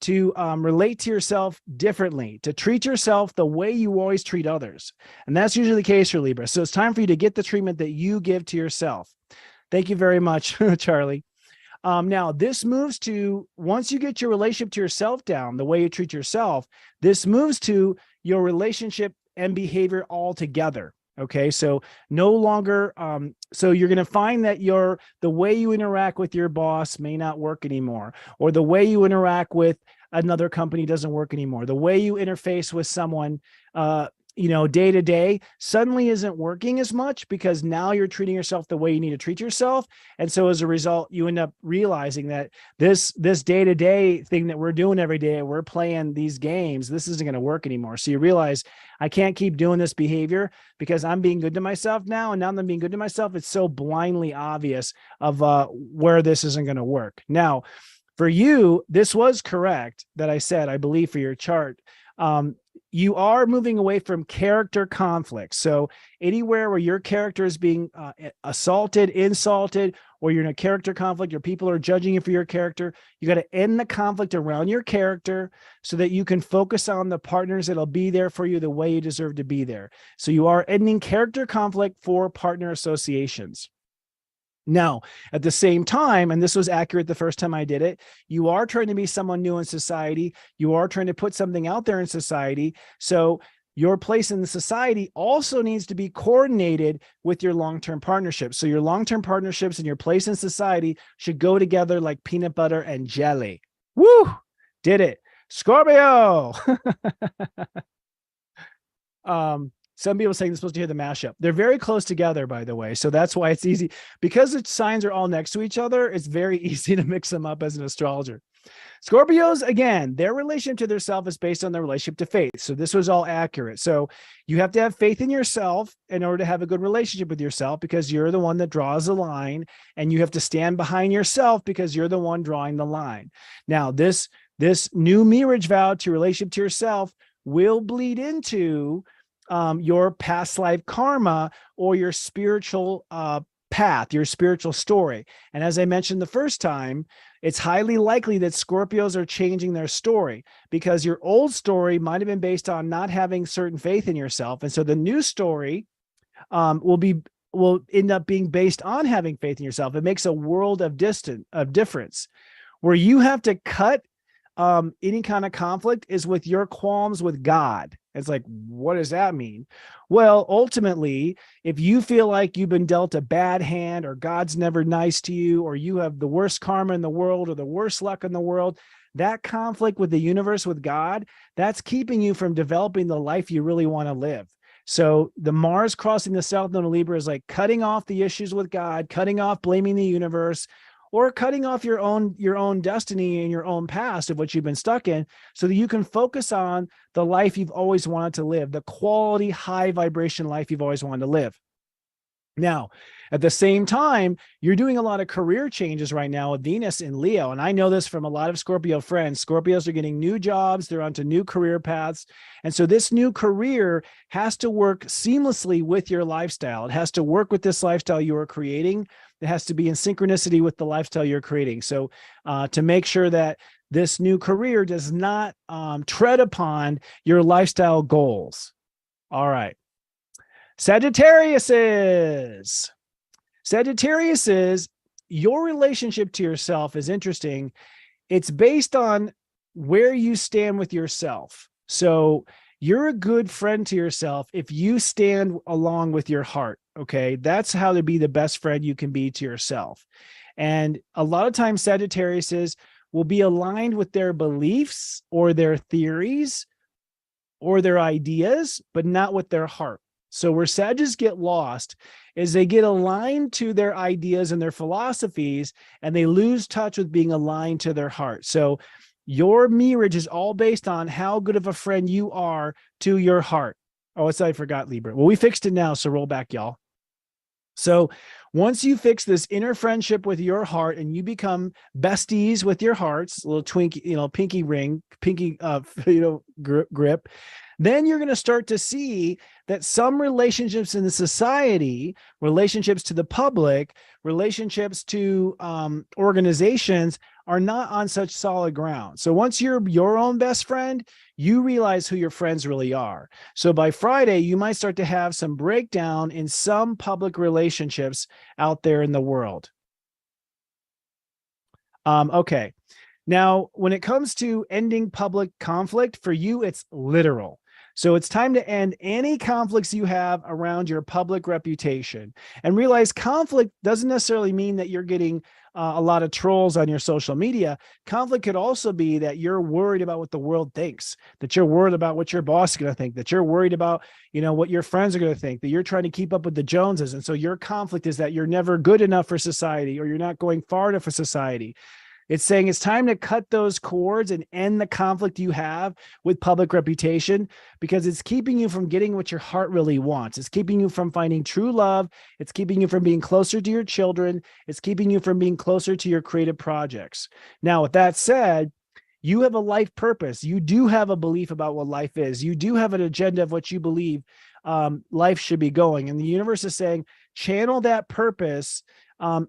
to relate to yourself differently, to treat yourself the way you always treat others. And that's usually the case for Libra. So it's time for you to get the treatment that you give to yourself. Thank you very much, Charlie. Now, this moves to, once you get your relationship to yourself down, the way you treat yourself, this moves to your relationship and behavior altogether. Okay, so no longer, so you're going to find that the way you interact with your boss may not work anymore, or the way you interact with another company doesn't work anymore. The way you interface with someone, day to day suddenly isn't working as much because now you're treating yourself the way you need to treat yourself. And so as a result, you end up realizing that this day-to-day thing that we're doing every day, we're playing these games, this isn't going to work anymore. So you realize I can't keep doing this behavior because I'm being good to myself now. And now that I'm being good to myself, it's so blindly obvious of where this isn't going to work. Now, for you, this was correct that I said, I believe for your chart, you are moving away from character conflicts. So anywhere where your character is being assaulted, insulted, or you're in a character conflict, or people are judging you for your character, you got to end the conflict around your character so that you can focus on the partners that'll be there for you the way you deserve to be there. So you are ending character conflict for partner associations. Now, at the same time, and this was accurate the first time I did it, you are trying to be someone new in society. You are trying to put something out there in society. So your place in the society also needs to be coordinated with your long-term partnerships. So your long-term partnerships and your place in society should go together like peanut butter and jelly. Woo! Did it. Scorpio! Some people saying they're supposed to hear the mashup. They're very close together, by the way. So that's why it's easy. Because the signs are all next to each other, it's very easy to mix them up as an astrologer. Scorpios, again, their relationship to their self is based on their relationship to faith. So this was all accurate. So you have to have faith in yourself in order to have a good relationship with yourself because you're the one that draws the line, and you have to stand behind yourself because you're the one drawing the line. Now, this new marriage vow to your relationship to yourself will bleed into your past life karma or your spiritual path, your spiritual story. And as I mentioned the first time, it's highly likely that Scorpios are changing their story because your old story might have been based on not having certain faith in yourself. And so the new story will end up being based on having faith in yourself. It makes a world of difference. Where you have to cut any kind of conflict is with your qualms with God. It's like, what does that mean? Well, ultimately, if you feel like you've been dealt a bad hand, or God's never nice to you, or you have the worst karma in the world, or the worst luck in the world, that conflict with the universe, with God, that's keeping you from developing the life you really want to live. So the Mars crossing the South Node of Libra is like cutting off the issues with God, cutting off blaming the universe, or cutting off your own destiny and your own past of what you've been stuck in, so that you can focus on the life you've always wanted to live, the quality, high vibration life you've always wanted to live. Now, at the same time, you're doing a lot of career changes right now with Venus in Leo. And I know this from a lot of Scorpio friends. Scorpios are getting new jobs. They're onto new career paths. And so this new career has to work seamlessly with your lifestyle. It has to work with this lifestyle you are creating. It has to be in synchronicity with the lifestyle you're creating. So to make sure that this new career does not tread upon your lifestyle goals. All right. Sagittarius, your relationship to yourself is interesting. It's based on where you stand with yourself. So you're a good friend to yourself if you stand along with your heart. Okay. That's how to be the best friend you can be to yourself. And a lot of times Sagittarius will be aligned with their beliefs or their theories or their ideas, but not with their heart. So where Sagittarius get lost is they get aligned to their ideas and their philosophies, and they lose touch with being aligned to their heart. So your marriage is all based on how good of a friend you are to your heart. Oh, I forgot Libra. Well, we fixed it now, so roll back, y'all. So once you fix this inner friendship with your heart and you become besties with your hearts, a little twinkie, pinky ring, pinky, grip, then you're going to start to see that some relationships in the society, relationships to the public, relationships to organizations are not on such solid ground. So once you're your own best friend, you realize who your friends really are. So by Friday, you might start to have some breakdown in some public relationships out there in the world. Okay. Now, when it comes to ending public conflict, for you, it's literal. So it's time to end any conflicts you have around your public reputation, and realize conflict doesn't necessarily mean that you're getting a lot of trolls on your social media. Conflict could also be that you're worried about what the world thinks, that you're worried about what your boss is going to think, that you're worried about, what your friends are going to think, that you're trying to keep up with the Joneses. And so your conflict is that you're never good enough for society, or you're not going far enough for society. It's saying it's time to cut those cords and end the conflict you have with public reputation, because it's keeping you from getting what your heart really wants. It's keeping you from finding true love. It's keeping you from being closer to your children. It's keeping you from being closer to your creative projects. Now, with that said, you have a life purpose. You do have a belief about what life is. You do have an agenda of what you believe life should be going. And the universe is saying, channel that purpose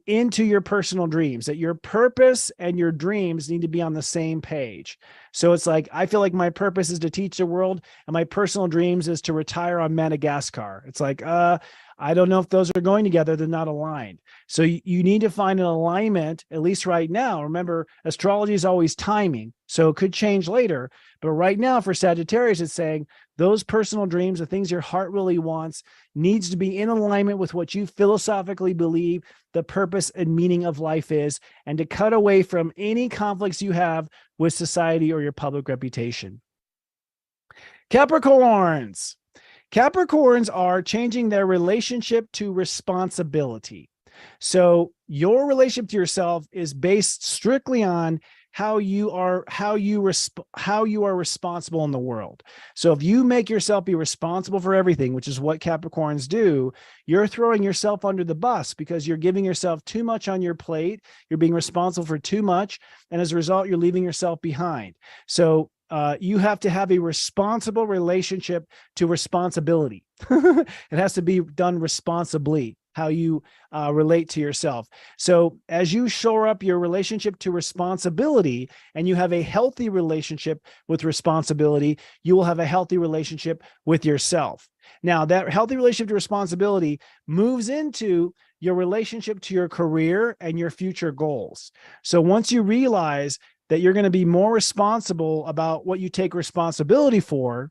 into your personal dreams, that your purpose and your dreams need to be on the same page. So it's like, I feel like my purpose is to teach the world, and my personal dreams is to retire on Madagascar. It's like, I don't know if those are going together. They're not aligned. So you need to find an alignment, at least right now. Remember, astrology is always timing, so it could change later. But right now for Sagittarius, it's saying those personal dreams, the things your heart really wants, needs to be in alignment with what you philosophically believe the purpose and meaning of life is, and to cut away from any conflicts you have with society or your public reputation. Capricorns are changing their relationship to responsibility. So your relationship to yourself is based strictly on how you are responsible in the world. So if you make yourself be responsible for everything, which is what Capricorns do, you're throwing yourself under the bus, because you're giving yourself too much on your plate. You're being responsible for too much. And as a result, you're leaving yourself behind. So you have to have a responsible relationship to responsibility. It has to be done responsibly, how you relate to yourself. So as you shore up your relationship to responsibility, and you have a healthy relationship with responsibility, you will have a healthy relationship with yourself. Now, that healthy relationship to responsibility moves into your relationship to your career and your future goals. So once you realize that you're going to be more responsible about what you take responsibility for,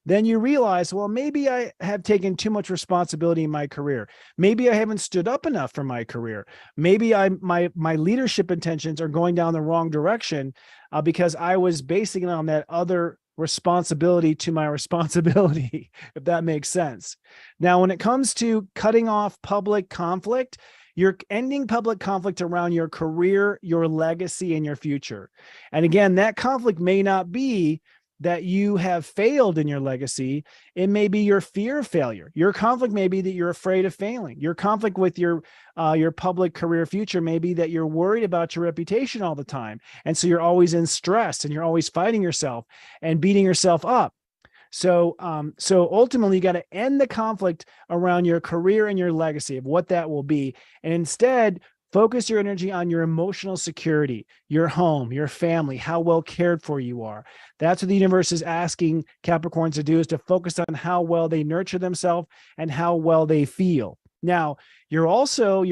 then you realize, well, maybe I have taken too much responsibility in my career. Maybe I haven't stood up enough for my career. Maybe my leadership intentions are going down the wrong direction because I was basing it on that other responsibility to my responsibility, if that makes sense. Now, when it comes to cutting off public conflict, You're ending public conflict around your career, your legacy, and your future. And again, that conflict may not be that you have failed in your legacy. It may be your fear of failure. Your conflict may be that you're afraid of failing. Your conflict with your public career future may be that you're worried about your reputation all the time. And so you're always in stress and you're always fighting yourself and beating yourself up. So ultimately, you got to end the conflict around your career and your legacy of what that will be. And instead, focus your energy on your emotional security, your home, your family, how well cared for you are. That's what the universe is asking Capricorns to do, is to focus on how well they nurture themselves and how well they feel. Now, your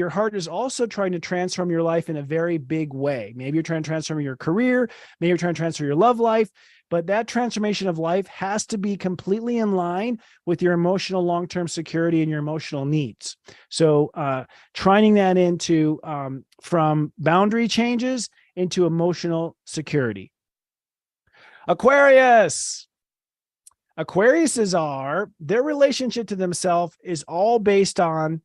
heart is also trying to transform your life in a very big way. Maybe you're trying to transform your career, maybe you're trying to transfer your love life, but that transformation of life has to be completely in line with your emotional long-term security and your emotional needs. So trining that into from boundary changes into emotional security. Aquarius. Aquariuses their relationship to themselves is all based on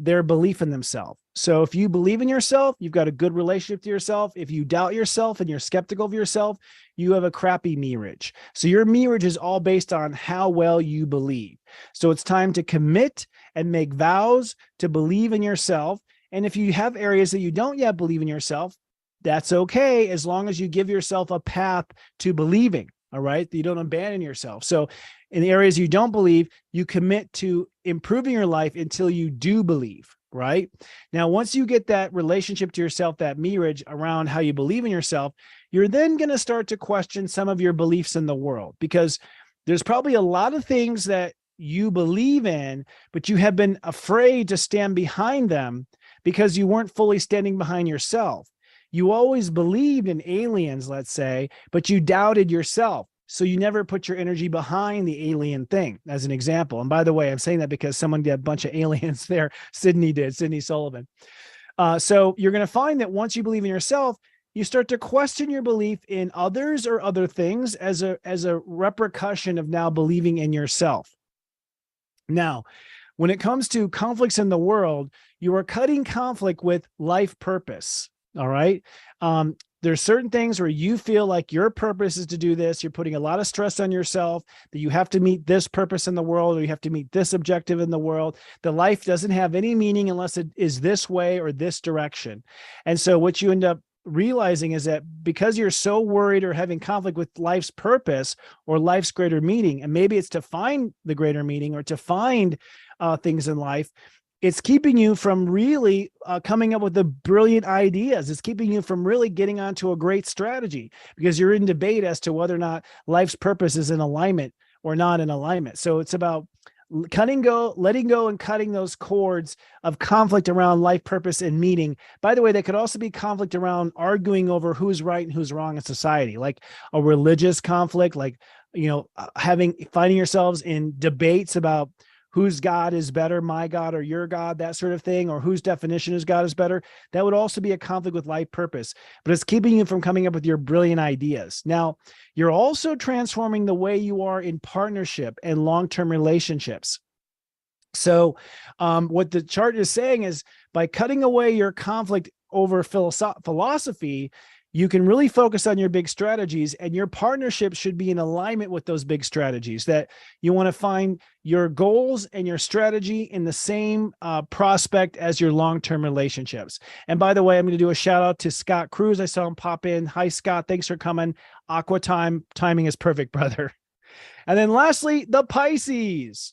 their belief in themselves. So if you believe in yourself, you've got a good relationship to yourself. If you doubt yourself and you're skeptical of yourself, you have a crappy marriage. So your marriage is all based on how well you believe. So it's time to commit and make vows to believe in yourself. And if you have areas that you don't yet believe in yourself, that's okay, as long as you give yourself a path to believing. All right. You don't abandon yourself. So in the areas you don't believe, you commit to improving your life until you do believe. Right now, once you get that relationship to yourself, that marriage around how you believe in yourself, you're then going to start to question some of your beliefs in the world, because there's probably a lot of things that you believe in, but you have been afraid to stand behind them because you weren't fully standing behind yourself. You always believed in aliens, let's say, but you doubted yourself. So you never put your energy behind the alien thing, as an example. And by the way, I'm saying that because someone did a bunch of aliens there. Sydney Sullivan. So you're going to find that once you believe in yourself, you start to question your belief in others or other things as a repercussion of now believing in yourself. Now, when it comes to conflicts in the world, you are cutting conflict with life purpose. All right. There's certain things where you feel like your purpose is to do this. You're putting a lot of stress on yourself that you have to meet this purpose in the world, or you have to meet this objective in the world. The life doesn't have any meaning unless it is this way or this direction. And so what you end up realizing is that because you're so worried or having conflict with life's purpose or life's greater meaning, and maybe it's to find the greater meaning or to find things in life, it's keeping you from really coming up with the brilliant ideas. It's keeping you from really getting onto a great strategy, because you're in debate as to whether or not life's purpose is in alignment or not in alignment. So it's about letting go and cutting those cords of conflict around life purpose and meaning. By the way, that could also be conflict around arguing over who's right and who's wrong in society, like a religious conflict, like, finding yourselves in debates about whose God is better, my God or your God, that sort of thing, or whose definition is God is better. That would also be a conflict with life purpose, but it's keeping you from coming up with your brilliant ideas. Now, you're also transforming the way you are in partnership and long-term relationships. So what the chart is saying is, by cutting away your conflict over philosophy, you can really focus on your big strategies, and your partnership should be in alignment with those big strategies. That you want to find your goals and your strategy in the same prospect as your long-term relationships. And by the way, I'm going to do a shout out to Scott Cruz. I saw him pop in. Hi, Scott. Thanks for coming. Aqua timing is perfect, brother. And then lastly, the Pisces.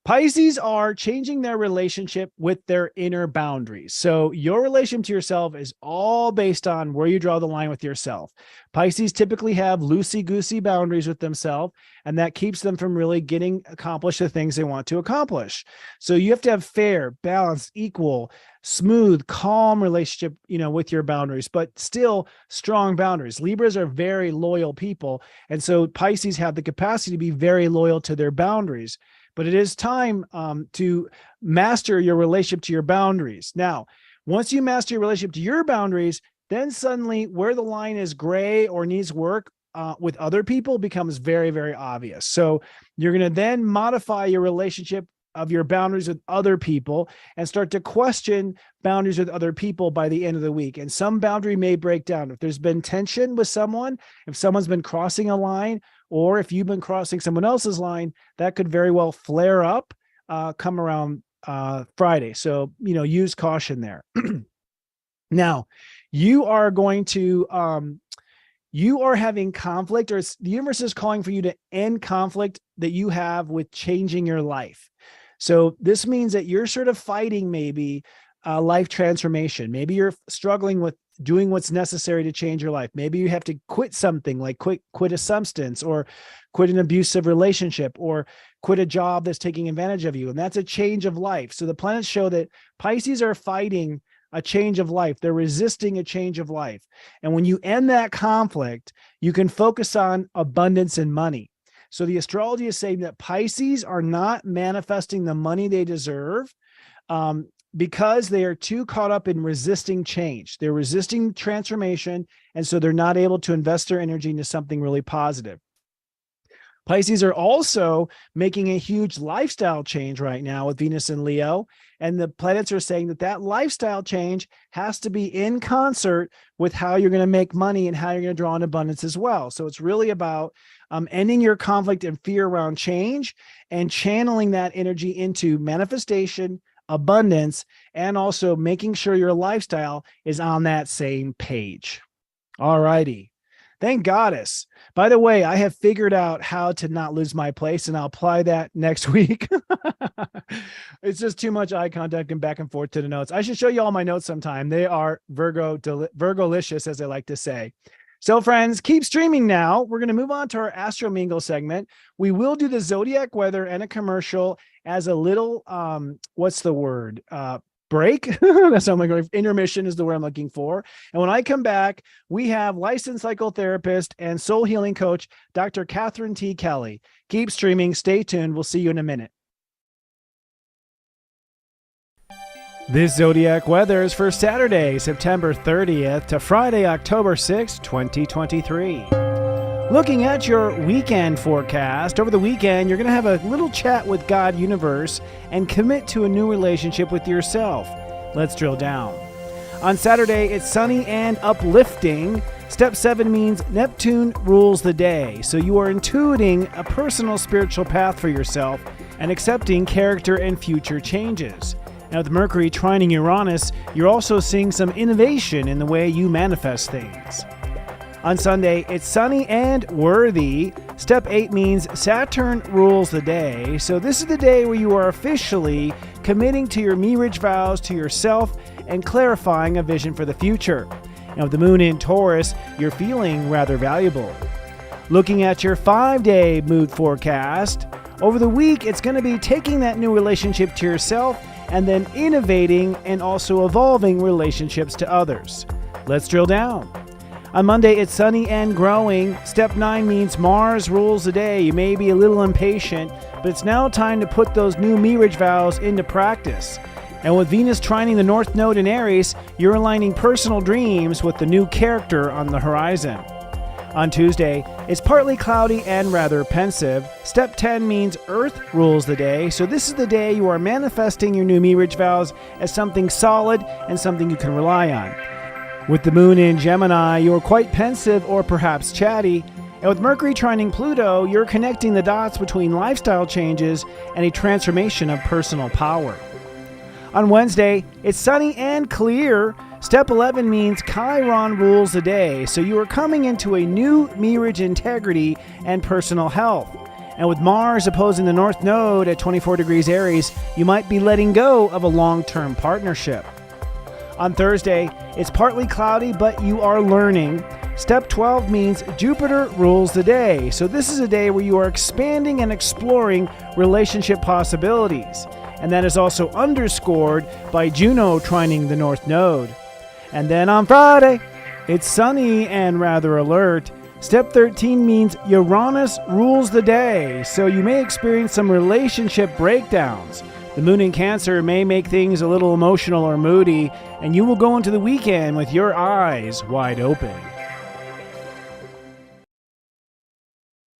Pisces are changing their relationship with their inner boundaries. So your relationship to yourself is all based on where you draw the line with yourself. Pisces typically have loosey-goosey boundaries with themselves, and that keeps them from really getting accomplished the things they want to accomplish. So you have to have fair, balanced, equal, smooth, calm relationship, with your boundaries, but still strong boundaries. Libras are very loyal people. And so Pisces have the capacity to be very loyal to their boundaries. But it is time to master your relationship to your boundaries. Now, once you master your relationship to your boundaries, then suddenly where the line is gray or needs work with other people becomes very, very obvious. So you're going to then modify your relationship of your boundaries with other people and start to question boundaries with other people by the end of the week. And some boundary may break down. If there's been tension with someone, if someone's been crossing a line, or if you've been crossing someone else's line, that could very well flare up come around Friday. So, use caution there. Now, you are going to, you are having conflict, or the universe is calling for you to end conflict that you have with changing your life. So this means that you're sort of fighting maybe life transformation. Maybe you're struggling with doing what's necessary to change your life. Maybe you have to quit something, like quit a substance, or quit an abusive relationship, or quit a job that's taking advantage of you. And that's a change of life. So the planets show that Pisces are fighting a change of life. They're resisting a change of life. And when you end that conflict, you can focus on abundance and money. So the astrology is saying that Pisces are not manifesting the money they deserve because they are too caught up in resisting change. They're resisting transformation, and so they're not able to invest their energy into something really positive. Pisces are also making a huge lifestyle change right now with Venus and Leo. And the planets are saying that that lifestyle change has to be in concert with how you're going to make money and how you're going to draw in abundance as well. So it's really about ending your conflict and fear around change and channeling that energy into manifestation, abundance, and also making sure your lifestyle is on that same page. All righty. Thank Goddess. By the way, I have figured out how to not lose my place, and I'll apply that next week. It's just too much eye contact and back and forth to the notes. I should show you all my notes sometime. They are Virgo-licious, as I like to say. So friends, keep streaming now. We're going to move on to our Astro Mingle segment. We will do the Zodiac Weather and a commercial as a little, what's the word? Break. That's what I'm going. Intermission is the word I'm looking for. And when I come back, we have licensed psychotherapist and soul healing coach, Dr. Katherine T Kelly. Keep streaming. Stay tuned. We'll see you in a minute. This Zodiac Weather is for Saturday, September 30th to Friday, October 6th, 2023. Looking at your weekend forecast, over the weekend, you're going to have a little chat with God Universe and commit to a new relationship with yourself. Let's drill down. On Saturday, it's sunny and uplifting. Step 7 means Neptune rules the day, so you are intuiting a personal spiritual path for yourself and accepting character and future changes. Now, with Mercury trining Uranus, you're also seeing some innovation in the way you manifest things. On Sunday, it's sunny and worthy. Step 8 means Saturn rules the day, so this is the day where you are officially committing to your marriage vows to yourself and clarifying a vision for the future. Now, with the moon in Taurus, you're feeling rather valuable. Looking at your 5-day mood forecast, over the week, it's going to be taking that new relationship to yourself and then innovating and also evolving relationships to others. Let's drill down. On Monday, it's sunny and growing. Step 9 means Mars rules the day. You may be a little impatient, but it's now time to put those new marriage vows into practice. And with Venus trining the North Node in Aries, you're aligning personal dreams with the new character on the horizon. On Tuesday, it's partly cloudy and rather pensive. Step 10 means Earth rules the day, so this is the day you are manifesting your new marriage vows as something solid and something you can rely on. With the moon in Gemini, you're quite pensive or perhaps chatty. And with Mercury trining Pluto, you're connecting the dots between lifestyle changes and a transformation of personal power. On Wednesday, it's sunny and clear. Step 11 means Chiron rules the day, so you are coming into a new marriage integrity and personal health. And with Mars opposing the North Node at 24 degrees Aries, you might be letting go of a long-term partnership. On Thursday, it's partly cloudy, but you are learning. Step 12 means Jupiter rules the day, so this is a day where you are expanding and exploring relationship possibilities. And that is also underscored by Juno trining the North Node. And then on Friday, it's sunny and rather alert. Step 13 means Uranus rules the day, so you may experience some relationship breakdowns. The moon in Cancer may make things a little emotional or moody, and you will go into the weekend with your eyes wide open.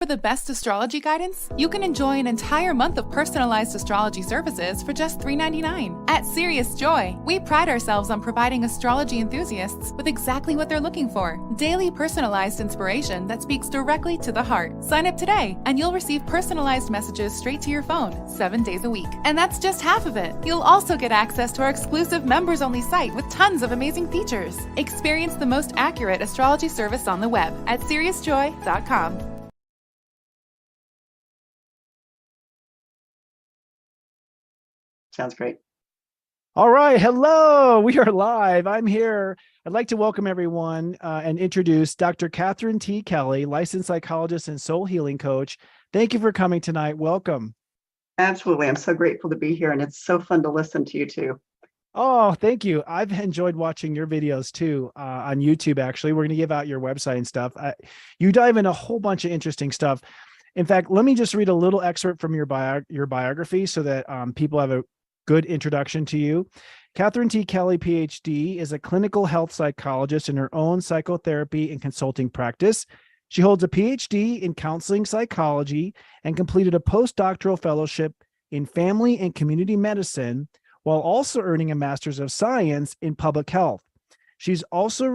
For the best astrology guidance, you can enjoy an entire month of personalized astrology services for just $3.99. At Serious Joy, we pride ourselves on providing astrology enthusiasts with exactly what they're looking for. Daily personalized inspiration that speaks directly to the heart. Sign up today and you'll receive personalized messages straight to your phone 7 days a week. And that's just half of it. You'll also get access to our exclusive members-only site with tons of amazing features. Experience the most accurate astrology service on the web at SeriousJoy.com. Sounds great. All right. Hello. We are live. I'm here. I'd like to welcome everyone and introduce Dr. Katherine T Kelly, licensed psychologist and soul healing coach. Thank you for coming tonight. Welcome. Absolutely. I'm so grateful to be here, and it's so fun to listen to you too. Oh, thank you. I've enjoyed watching your videos too on YouTube. Actually, we're going to give out your website and stuff. You dive in a whole bunch of interesting stuff. In fact, let me just read a little excerpt from your biography so that people have a good introduction to you. Katherine T Kelly, PhD, is a clinical health psychologist in her own psychotherapy and consulting practice. She holds a PhD in counseling psychology and completed a postdoctoral fellowship in family and community medicine, while also earning a master's of science in public health. She has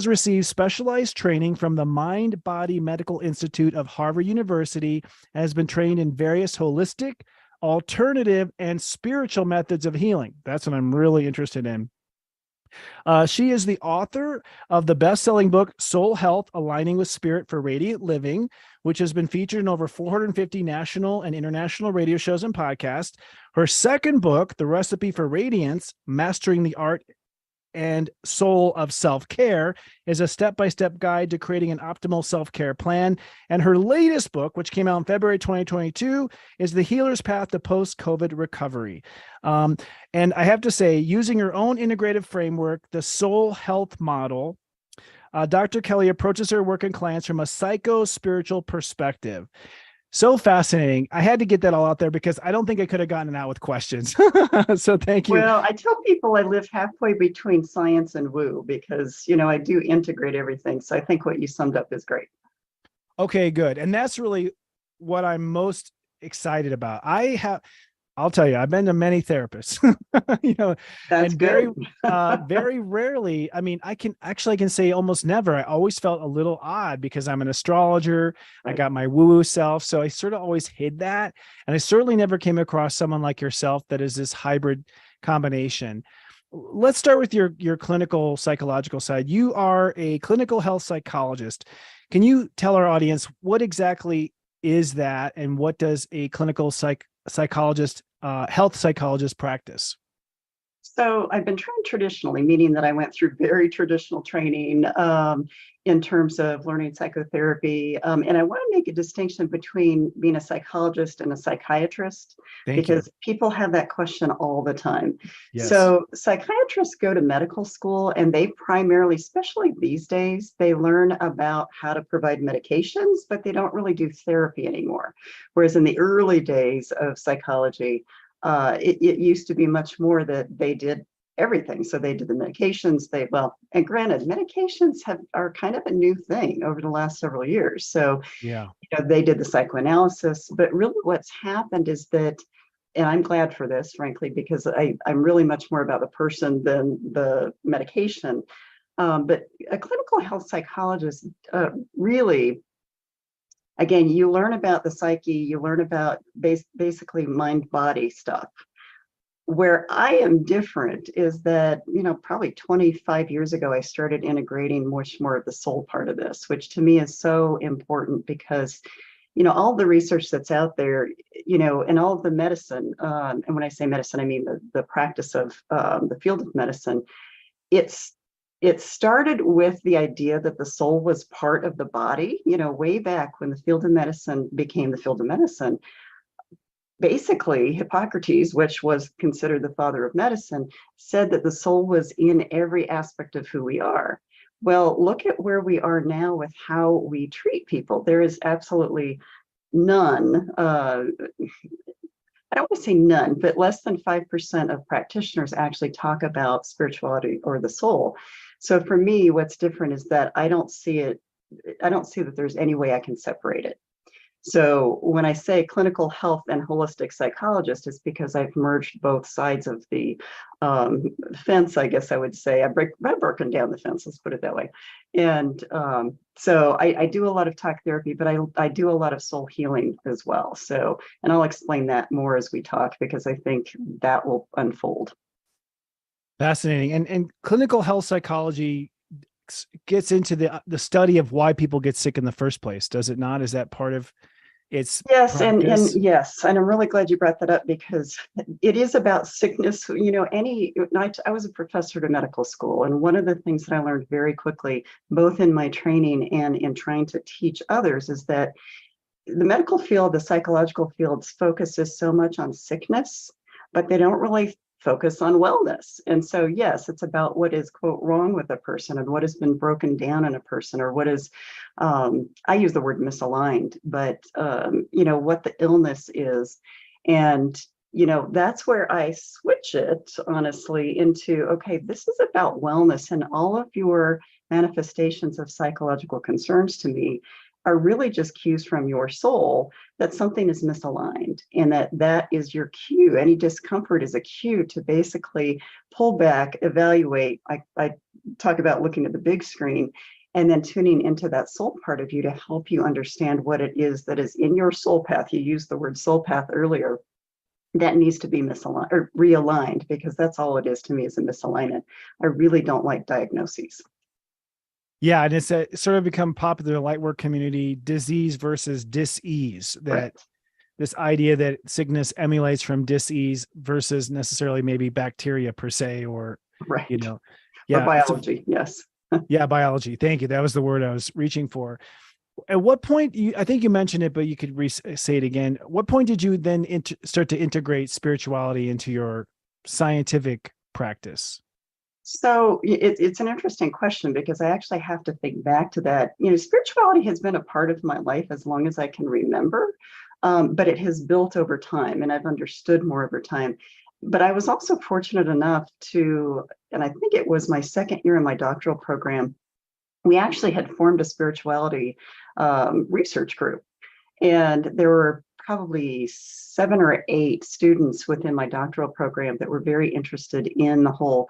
received specialized training from the Mind Body Medical Institute of Harvard University and has been trained in various holistic, alternative, and spiritual methods of healing. That's what I'm really interested in. She is the author of the best-selling book, Soul Health, Aligning with Spirit for Radiant Living, which has been featured in over 450 national and international radio shows and podcasts. Her second book, The Recipe for Radiance, Mastering the Art and Soul of Self-Care, is a step-by-step guide to creating an optimal self-care plan. And her latest book, which came out in February 2022, is The Healer's Path to Post-COVID Recovery. And I have to say, using her own integrative framework, the Soul Health Model, Dr. Kelly approaches her work and clients from a psycho-spiritual perspective. So fascinating. I had to get that all out there because I don't think I could have gotten it out with questions. So thank you. Well, I tell people I live halfway between science and woo because, I do integrate everything. So I think what you summed up is great. Okay, good. And that's really what I'm most excited about. I'll tell you, I've been to many therapists, That's and good. very rarely. I mean, I can say almost never. I always felt a little odd because I'm an astrologer. Right. I got my woo-woo self. So I sort of always hid that. And I certainly never came across someone like yourself that is this hybrid combination. Let's start with your clinical psychological side. You are a clinical health psychologist. Can you tell our audience what exactly is that and what does a clinical psychologist, health psychologist practice? So I've been trained traditionally, meaning that I went through very traditional training in terms of learning psychotherapy. And I want to make a distinction between being a psychologist and a psychiatrist, because people have that question all the time. Yes. So psychiatrists go to medical school and they primarily, especially these days, they learn about how to provide medications, but they don't really do therapy anymore. Whereas in the early days of psychology, it used to be much more that they did everything. So they did the medications, and granted, medications are kind of a new thing over the last several years. So, yeah, they did the psychoanalysis, but really what's happened is that, and I'm glad for this, frankly, because I'm really much more about the person than the medication. But a clinical health psychologist really, again, you learn about the psyche, you learn about basically mind-body stuff. Where I am different is that, probably 25 years ago, I started integrating much more of the soul part of this, which to me is so important because, all the research that's out there, and all of the medicine, and when I say medicine, I mean the practice of the field of medicine, it started with the idea that the soul was part of the body, way back when the field of medicine became the field of medicine. Basically, Hippocrates, which was considered the father of medicine, said that the soul was in every aspect of who we are. Well, look at where we are now with how we treat people. There is absolutely none, I don't want to say none, but less than 5% of practitioners actually talk about spirituality or the soul. So for me, what's different is that I don't see it I don't see that there's any way I can separate it. So when I say clinical health and holistic psychologist, it's because I've merged both sides of the fence, I guess I would say. I've broken down the fence, let's put it that way. And so I do a lot of talk therapy, but I do a lot of soul healing as well. So, and I'll explain that more as we talk, because I think that will unfold. Fascinating. And clinical health psychology gets into the study of why people get sick in the first place, does it not? Is that part of its Yes, practice? and yes, and I'm really glad you brought that up, because it is about sickness. I was a professor at a medical school, and one of the things that I learned very quickly, both in my training and in trying to teach others, is that the medical field, the psychological fields, focuses so much on sickness, but they don't really focus on wellness. And so, yes, it's about what is, quote, wrong with a person and what has been broken down in a person, or what is, I use the word misaligned, but, what the illness is. And, that's where I switch it, honestly, into, okay, this is about wellness, and all of your manifestations of psychological concerns to me are really just cues from your soul that something is misaligned, and that is your cue. Any discomfort is a cue to basically pull back, evaluate. I talk about looking at the big screen and then tuning into that soul part of you to help you understand what it is that is in your soul path. You used the word soul path earlier. That needs to be misaligned or realigned, because that's all it is to me, is a misalignment. I really don't like diagnoses. Yeah, and it's sort of become popular in the light work community, disease versus dis-ease, that Right. this idea that sickness emulates from dis-ease versus necessarily maybe bacteria per se, or, Right. Or yeah. biology. Yes. Yeah, biology. Thank you. That was the word I was reaching for. At what point, I think you mentioned it, but you could say it again. What point did you then start to integrate spirituality into your scientific practice? So it's an interesting question, because I actually have to think back to that. Spirituality has been a part of my life as long as I can remember, but it has built over time, and I've understood more over time. But I was also fortunate enough to, and I think it was my second year in my doctoral program, we actually had formed a spirituality research group. And there were probably 7 or 8 students within my doctoral program that were very interested in the whole,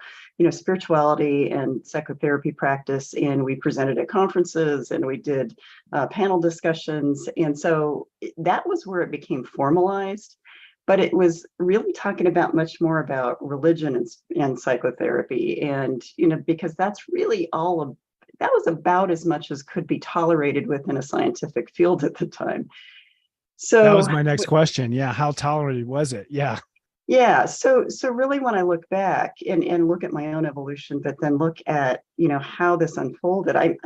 spirituality and psychotherapy practice. And we presented at conferences, and we did panel discussions. And so that was where it became formalized. But it was really talking about much more about religion and psychotherapy. And, because that's really all of that was about as much as could be tolerated within a scientific field at the time. So that was my next question. Yeah. How tolerated was it? Yeah. Yeah. So really, when I look back and look at my own evolution, but then look at, how this unfolded, I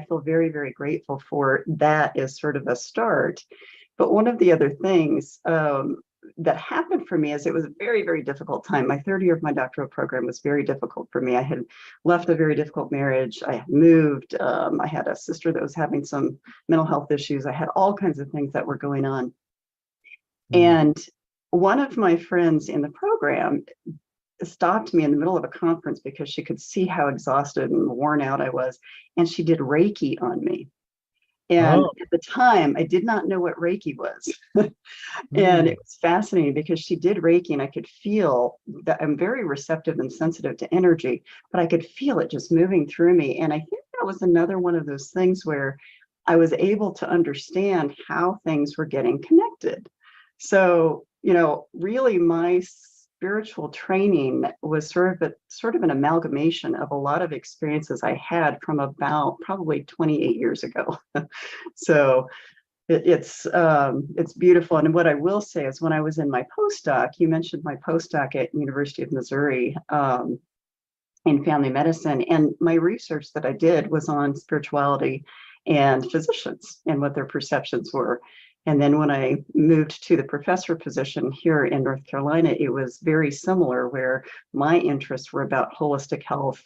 feel very, very grateful for that as sort of a start. But one of the other things that happened for me is, it was a very, very difficult time. My third year of my doctoral program was very difficult for me. I had left a very difficult marriage. I had moved. I had a sister that was having some mental health issues. I had all kinds of things that were going on. And one of my friends in the program stopped me in the middle of a conference, because she could see how exhausted and worn out I was. And she did Reiki on me. And at the time, I did not know what Reiki was. And it was fascinating, because she did Reiki, and I could feel that I'm very receptive and sensitive to energy, but I could feel it just moving through me. And I think that was another one of those things where I was able to understand how things were getting connected. So, really, my spiritual training was sort of an amalgamation of a lot of experiences I had from about probably 28 years ago. So it's beautiful. And what I will say is, when I was in my postdoc, you mentioned my postdoc at University of Missouri in family medicine, and my research that I did was on spirituality and physicians and what their perceptions were. And then when I moved to the professor position here in North Carolina, it was very similar, where my interests were about holistic health,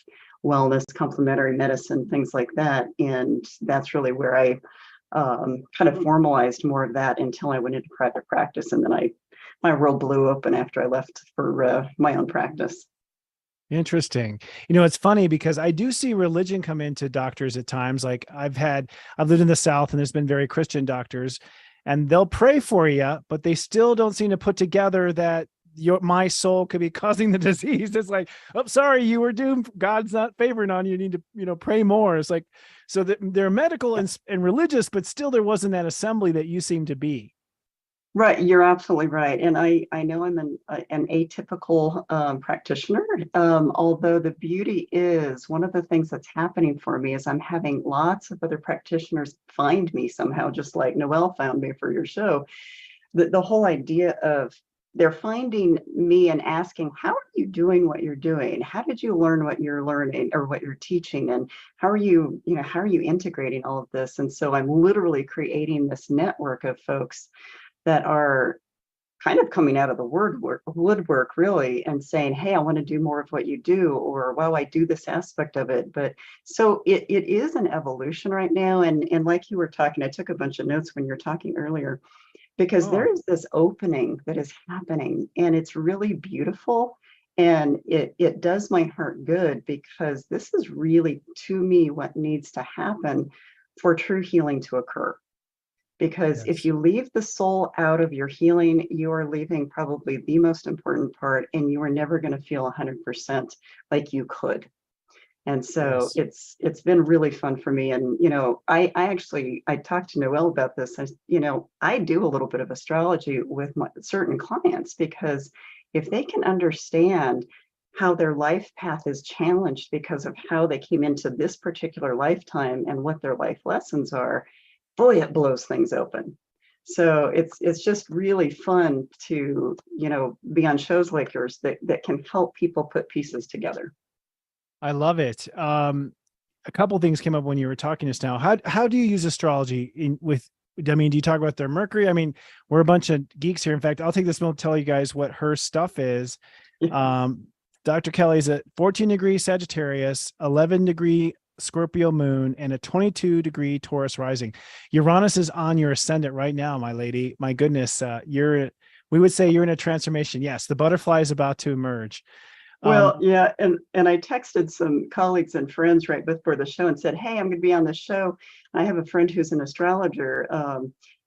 wellness, complementary medicine, things like that. And that's really where I kind of formalized more of that until I went into private practice. And then my world blew open after I left for my own practice. Interesting. It's funny because I do see religion come into doctors at times. Like I've lived in the South and there's been very Christian doctors and they'll pray for you, but they still don't seem to put together that my soul could be causing the disease. It's like, oh, sorry, you were doomed. God's not favoring on you. You need to, pray more. It's like, so that they're medical and religious, but still there wasn't that assembly that you seem to be. Right, you're absolutely right. And I know I'm an atypical practitioner, although the beauty is one of the things that's happening for me is I'm having lots of other practitioners find me somehow, just like Noelle found me for your show. The whole idea of they're finding me and asking, how are you doing what you're doing? How did you learn what you're learning or what you're teaching? And how are you integrating all of this? And so I'm literally creating this network of folks that are kind of coming out of the woodwork really and saying, hey, I want to do more of what you do, or wow, I do this aspect of it. But so it is an evolution right now. And like you were talking, I took a bunch of notes when you were talking earlier, because there is this opening that is happening and it's really beautiful. And it does my heart good, because this is really, to me, what needs to happen for true healing to occur. Because if you leave the soul out of your healing, you are leaving probably the most important part, and you are never going to feel 100% like you could. And so it's been really fun for me. And, I talked to Noelle about this. I do a little bit of astrology with my certain clients, because if they can understand how their life path is challenged because of how they came into this particular lifetime and what their life lessons are, boy, it blows things open. So it's just really fun to, be on shows like yours that can help people put pieces together. I love it. A couple of things came up when you were talking just now. How do you use astrology do you talk about their Mercury? I mean, we're a bunch of geeks here. In fact, I'll take this moment to tell you guys what her stuff is. Dr. Kelly's at 14-degree Sagittarius, 11-degree Scorpio moon, and a 22-degree Taurus rising. Uranus is on your ascendant right now, my lady. My goodness, we would say you're in a transformation. Yes, the butterfly is about to emerge. Well, yeah, and I texted some colleagues and friends right before the show and said, hey, I'm going to be on the show. I have a friend who's an astrologer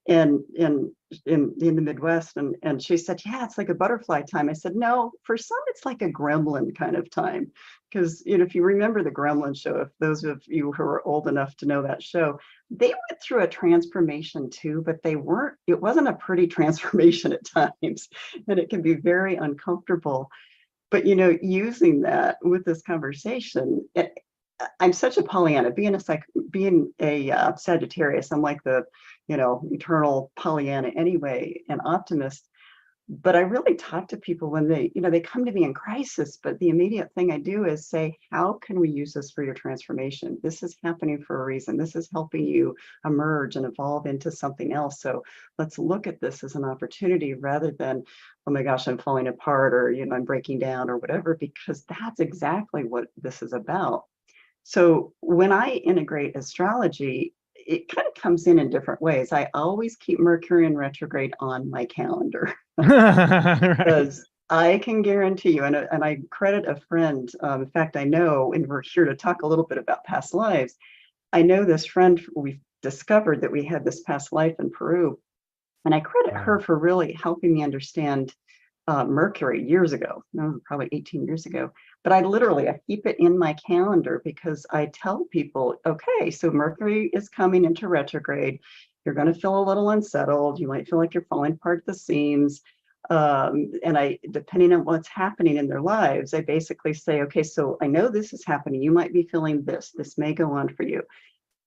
in the Midwest, and she said, yeah, it's like a butterfly time. I said, no, for some it's like a gremlin kind of time, because if you remember the Gremlin show, if those of you who are old enough to know that show, they went through a transformation too, but it wasn't a pretty transformation at times, and it can be very uncomfortable. But using that with this conversation, I'm such a Pollyanna. Being a Sagittarius, I'm like the eternal Pollyanna anyway, an optimist. But I really talk to people when they come to me in crisis. But the immediate thing I do is say, how can we use this for your transformation? This is happening for a reason. This is helping you emerge and evolve into something else. So let's look at this as an opportunity rather than, oh my gosh, I'm falling apart, or I'm breaking down or whatever, because that's exactly what this is about. So when I integrate astrology, it kind of comes in different ways. I always keep Mercury in retrograde on my calendar. Because I can guarantee you, and I credit a friend, in fact, I know, and we're here to talk a little bit about past lives. I know this friend, we've discovered that we had this past life in Peru, and I credit her for really helping me understand Mercury years ago, probably 18 years ago. But I keep it in my calendar, because I tell people, okay, so Mercury is coming into retrograde. You're going to feel a little unsettled. You might feel like you're falling apart at the seams. And depending on what's happening in their lives, I basically say, okay, so I know this is happening. You might be feeling this. This may go on for you.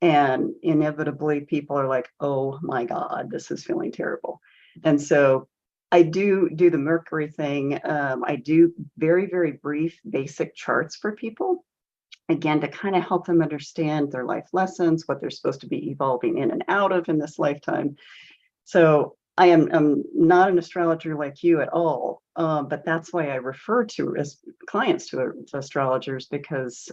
And inevitably, people are like, oh my God, this is feeling terrible. And so I do the Mercury thing. I do very, very brief, basic charts for people, again, to kind of help them understand their life lessons, what they're supposed to be evolving in and out of in this lifetime. So I'm not an astrologer like you at all, but that's why I refer to as clients to astrologers, because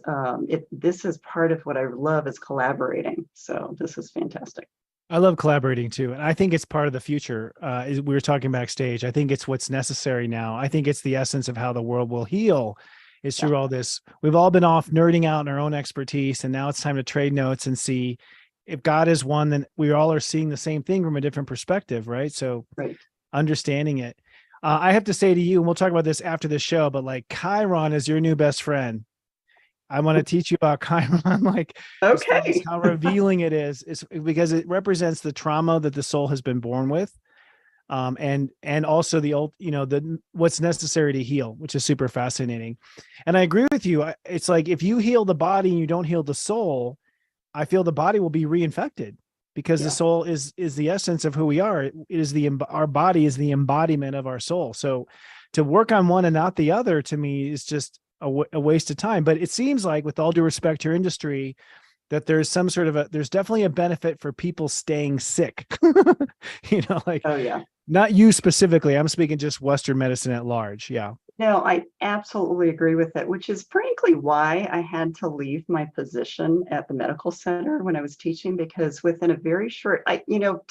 this is part of what I love, is collaborating. So this is fantastic. I love collaborating too. And I think it's part of the future. We were talking backstage. I think it's what's necessary now. I think it's the essence of how the world will heal, is through all this. We've all been off nerding out in our own expertise, and now it's time to trade notes and see if God is one, then we all are seeing the same thing from a different perspective, right? So understanding it. I have to say to you, and we'll talk about this after the show, but like Chiron is your new best friend. I want to teach you about Chiron, like Okay. how revealing it is because it represents the trauma that the soul has been born with. And also the old, what's necessary to heal, which is super fascinating. And I agree with you. It's like, if you heal the body and you don't heal the soul, I feel the body will be reinfected because the soul is the essence of who we are. It is our body is the embodiment of our soul. So to work on one and not the other, to me, is just a waste of time. But it seems like, with all due respect to your industry, that there's some sort of there's definitely a benefit for people staying sick. Like, oh yeah, not you specifically. I'm speaking just Western medicine at large. Yeah. No, I absolutely agree with that, which is frankly why I had to leave my position at the medical center when I was teaching, because within a very short, to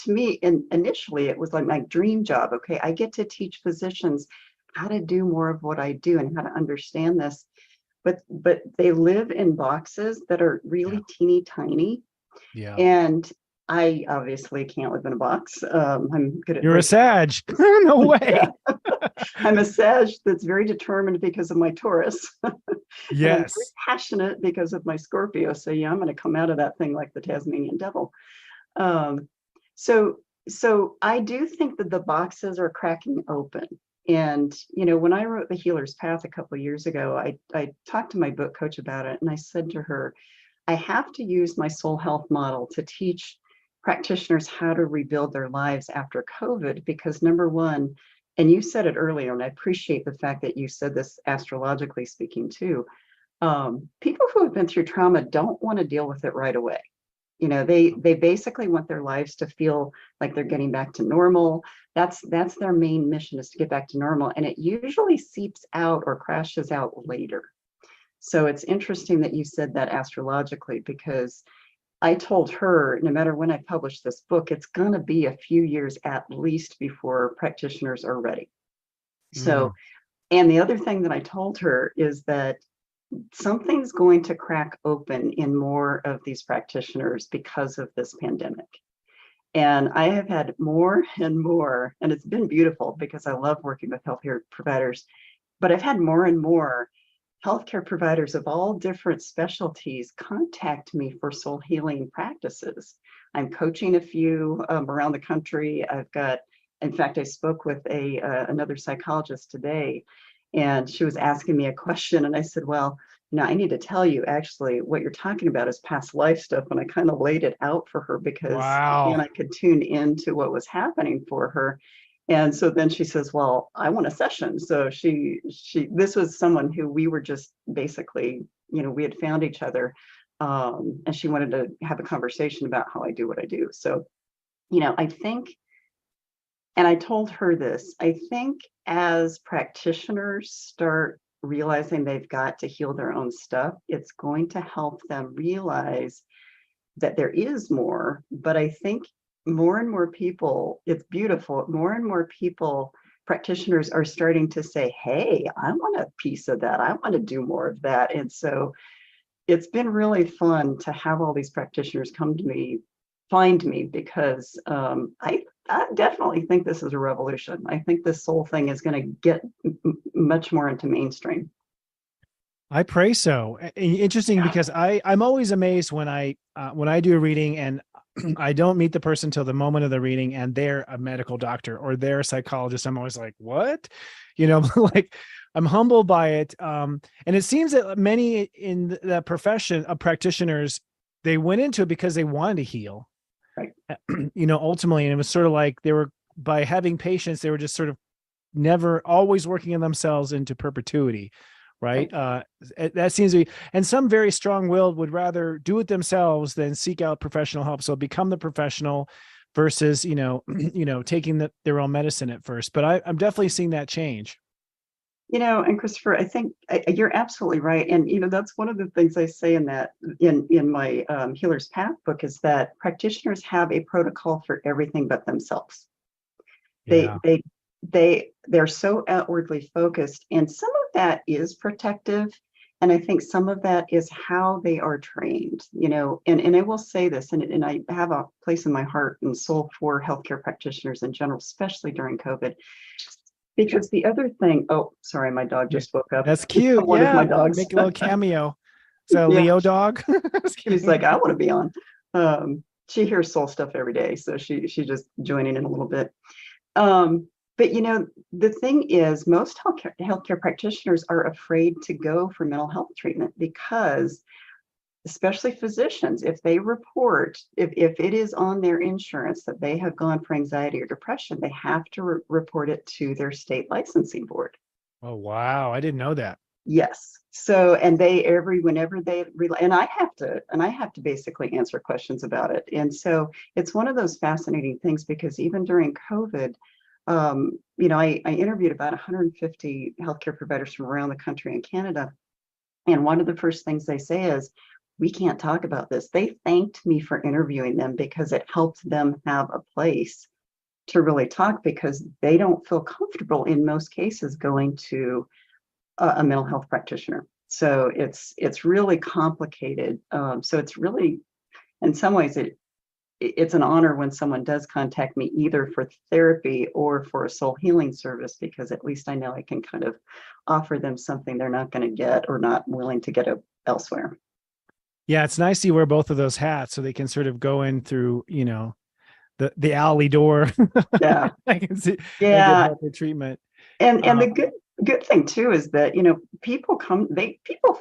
me, initially, it was like my dream job. Okay, I get to teach physicians how to do more of what I do and how to understand this. But they live in boxes that are really teeny tiny. Yeah. And I obviously can't live in a box. I'm good at You're a Sag. No way. I'm a Sag that's very determined because of my Taurus. Yes. I'm very passionate because of my Scorpio. So yeah, I'm going to come out of that thing like the Tasmanian devil. So I do think that the boxes are cracking open. And, when I wrote The Healer's Path a couple of years ago, I talked to my book coach about it. And I said to her, I have to use my soul health model to teach practitioners how to rebuild their lives after COVID, because number one, and you said it earlier, and I appreciate the fact that you said this astrologically speaking too, people who have been through trauma don't want to deal with it right away. They basically want their lives to feel like they're getting back to normal. That's their main mission, is to get back to normal. And it usually seeps out or crashes out later. So it's interesting that you said that astrologically, because I told her, no matter when I publish this book, it's going to be a few years at least before practitioners are ready. So, and the other thing that I told her is that something's going to crack open in more of these practitioners because of this pandemic. And I have had more and more, and it's been beautiful because I love working with healthcare providers, but I've had more and more healthcare providers of all different specialties contact me for soul healing practices. I'm coaching a few around the country. In fact, I spoke with another psychologist today, and she was asking me a question, and I said, well, I need to tell you, actually, what you're talking about is past life stuff. And I kind of laid it out for her because again, I could tune into what was happening for her. And so then she says, well, I want a session. So this was someone who we were just basically, we had found each other, and she wanted to have a conversation about how I do what I do. So, I think, and I told her this, I think as practitioners start realizing they've got to heal their own stuff, it's going to help them realize that there is more. But I think more and more people, it's beautiful, more and more people, practitioners are starting to say, hey, I want a piece of that. I want to do more of that. And so it's been really fun to have all these practitioners come to me, find me, because I definitely think this is a revolution. I think this soul thing is going to get much more into mainstream. I pray so. Interesting, because I'm always amazed when I do a reading and I don't meet the person till the moment of the reading and they're a medical doctor or they're a psychologist. I'm always like, what? Like, I'm humbled by it. And it seems that many in the profession of practitioners, they went into it because they wanted to heal. Right. Ultimately, and it was sort of like by having patients, they were just sort of never always working on themselves into perpetuity. Right. That seems to be, and some very strong-willed would rather do it themselves than seek out professional help. So become the professional versus, taking their own medicine at first. But I'm definitely seeing that change. And Christopher, I think you're absolutely right. And, that's one of the things I say in my Healer's Path book, is that practitioners have a protocol for everything but themselves. Yeah. They're so outwardly focused, and some of that is protective. And I think some of that is how they are trained, and I will say this, and I have a place in my heart and soul for healthcare practitioners in general, especially during COVID. Because the other thing, oh, sorry, my dog just woke up. That's cute. One of my dogs. Make a little cameo. Is that a Yeah. Leo dog? She's like, I want to be on. She hears soul stuff every day, so she's just joining in a little bit. But the thing is, most healthcare practitioners are afraid to go for mental health treatment because, especially physicians, if they report, if it is on their insurance that they have gone for anxiety or depression, they have to report it to their state licensing board. Oh, wow. I didn't know that. Yes. So, and whenever they, and I have to basically answer questions about it. And so it's one of those fascinating things, because even during COVID, I interviewed about 150 healthcare providers from around the country and Canada. And one of the first things they say is, we can't talk about this. They thanked me for interviewing them because it helped them have a place to really talk, because they don't feel comfortable in most cases going to a mental health practitioner. So it's really complicated. So it's really, in some ways, it's an honor when someone does contact me either for therapy or for a soul healing service, because at least I know I can kind of offer them something they're not going to get or not willing to get elsewhere. Yeah, it's nice you wear both of those hats so they can sort of go in through, the alley door. Yeah. I can see. Yeah. Get help treatment. And the good thing too is that, people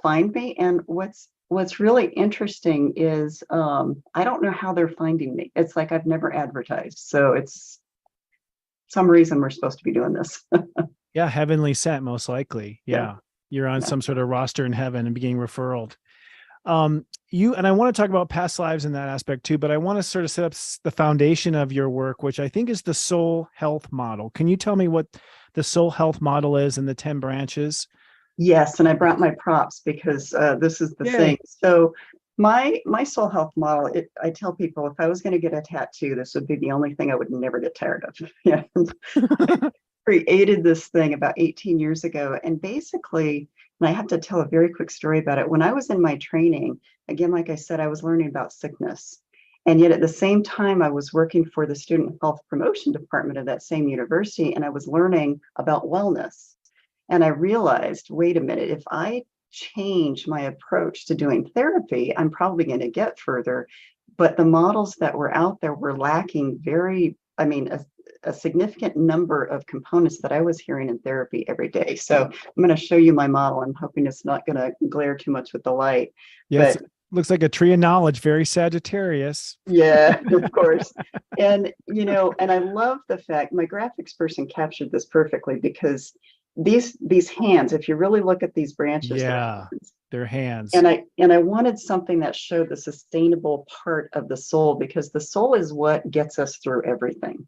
find me, and what's really interesting is I don't know how they're finding me. It's like I've never advertised. So it's some reason we're supposed to be doing this. Yeah, heavenly sent, most likely. Yeah. You're on some sort of roster in heaven and being referred. And I want to talk about past lives in that aspect too, but I want to sort of set up the foundation of your work, which I think is the soul health model. Can you tell me what the soul health model is and the 10 branches? Yes, and I brought my props because this is the thing. So my soul health model, I tell people, if I was going to get a tattoo, this would be the only thing I would never get tired of. Yeah. I created this thing about 18 years ago, and basically, and I have to tell a very quick story about it. When I was in my training, again, like I said, I was learning about sickness. And yet at the same time, I was working for the student health promotion department of that same university, and I was learning about wellness. And I realized, wait a minute, if I change my approach to doing therapy, I'm probably going to get further. But the models that were out there were lacking a significant number of components that I was hearing in therapy every day. So I'm going to show you my model. I'm hoping it's not going to glare too much with the light. Yes, but looks like a tree of knowledge, very Sagittarius. Yeah, of course. And I love the fact my graphics person captured this perfectly, because these hands, if you really look at these branches, they're hands. And I wanted something that showed the sustainable part of the soul, because the soul is what gets us through everything.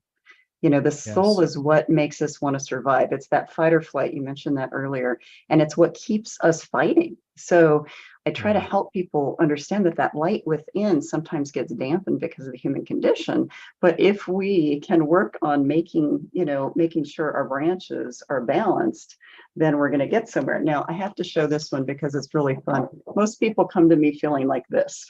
The soul is what makes us want to survive. It's that fight or flight. You mentioned that earlier. And it's what keeps us fighting. So I try to help people understand that light within sometimes gets dampened because of the human condition. But if we can work on making sure our branches are balanced, then we're going to get somewhere. Now, I have to show this one because it's really fun. Most people come to me feeling like this.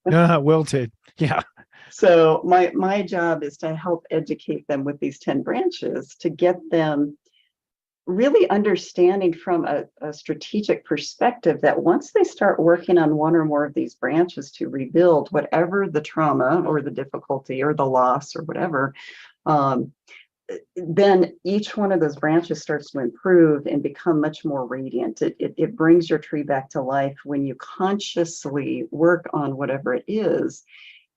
Wilted. Yeah. So my job is to help educate them with these 10 branches to get them really understanding from a strategic perspective that once they start working on one or more of these branches to rebuild whatever the trauma or the difficulty or the loss or whatever, then each one of those branches starts to improve and become much more radiant. It brings your tree back to life when you consciously work on whatever it is.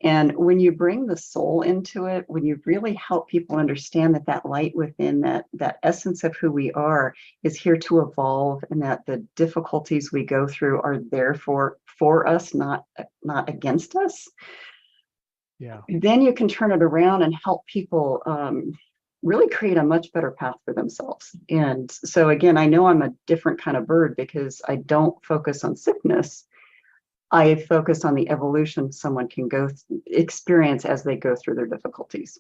And when you bring the soul into it, when you really help people understand that light within, that essence of who we are is here to evolve, and that the difficulties we go through are there for us, not against us. Yeah. Then you can turn it around and help people really create a much better path for themselves. And so again, I know I'm a different kind of bird because I don't focus on sickness. I focus on the evolution someone can experience as they go through their difficulties.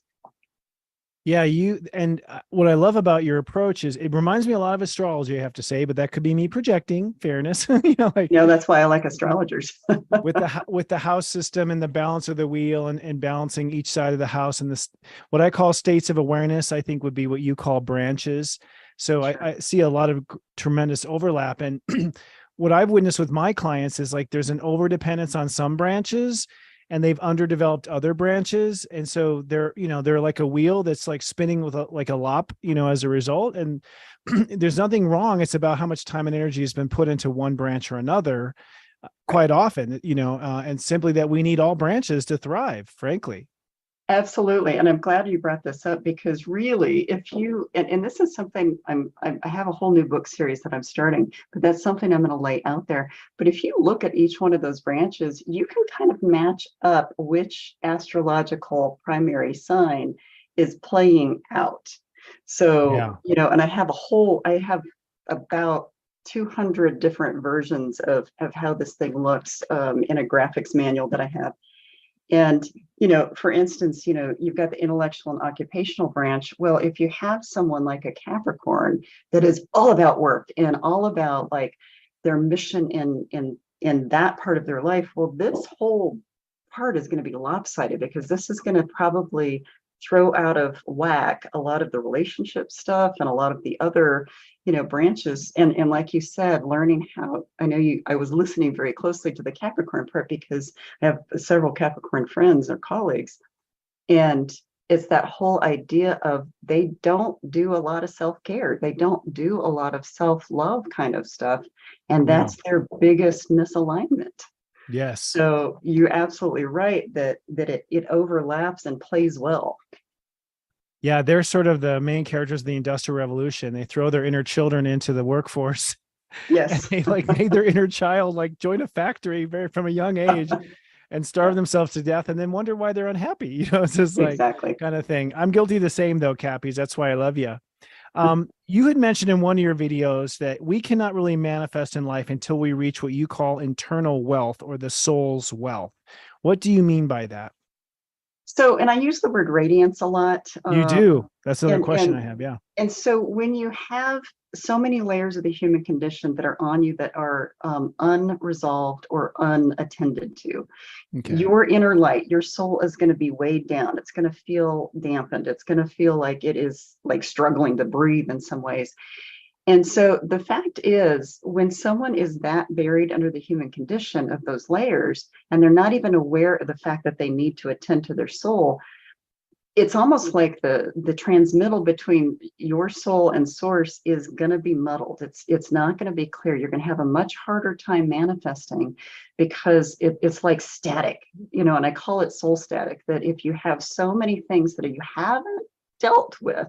Yeah, what I love about your approach is it reminds me a lot of astrology, I have to say, but that could be me projecting fairness, like That's why I like astrologers. with the house system and the balance of the wheel and balancing each side of the house and this what I call states of awareness, I think would be what you call branches. So Sure. I see a lot of tremendous overlap. And what I've witnessed with my clients is like there's an overdependence on some branches and they've underdeveloped other branches. And so they're like a wheel that's like spinning with like a lop, as a result. And there's nothing wrong. It's about how much time and energy has been put into one branch or another Right. quite often, and simply that we need all branches to thrive, frankly. Absolutely. And I'm glad you brought this up because really, if you, and this is something I have a whole new book series that I'm starting, but that's something I'm going to lay out there. But if you look at each one of those branches, you can kind of match up which astrological primary sign is playing out. Yeah. So, and I have about 200 different versions of how this thing looks in a graphics manual that I have. And, for instance, you've got the intellectual and occupational branch. Well, if you have someone like a Capricorn that is all about work and all about like their mission in that part of their life, well, this whole part is going to be lopsided because this is going to probably throw out of whack a lot of the relationship stuff and a lot of the other branches. And like you said, learning how, I was listening very closely to the Capricorn part because I have several Capricorn friends or colleagues, and it's that whole idea of they don't do a lot of self-care, they don't do a lot of self-love kind of stuff, and No. that's their biggest misalignment. Yes. So you're absolutely right that it overlaps and plays well. Yeah, they're sort of the main characters of the Industrial Revolution. They throw their inner children into the workforce and Yes. they like made their inner child like join a factory from a young age and starve themselves to death and then wonder why they're unhappy. It's just like Exactly. kind of thing. I'm guilty of the same though, Cappies. That's why I love you. You had mentioned in one of your videos that we cannot really manifest in life until we reach what you call internal wealth or the soul's wealth. What do you mean by that? So, and I use the word radiance a lot. You do. That's another And question I have. Yeah. and so when you have so many layers of the human condition that are on you that are unresolved or unattended to, Okay. your inner light, your soul is going to be weighed down. It's going to feel dampened. It's going to feel like it is like struggling to breathe in some ways. And so the fact is, when someone is that buried under the human condition of those layers, and they're not even aware of the fact that they need to attend to their soul, it's almost like the transmittal between your soul and source is going to be muddled. It's not going to be clear. You're going to have a much harder time manifesting because it's like static, and I call it soul static, that if you have so many things that you haven't dealt with,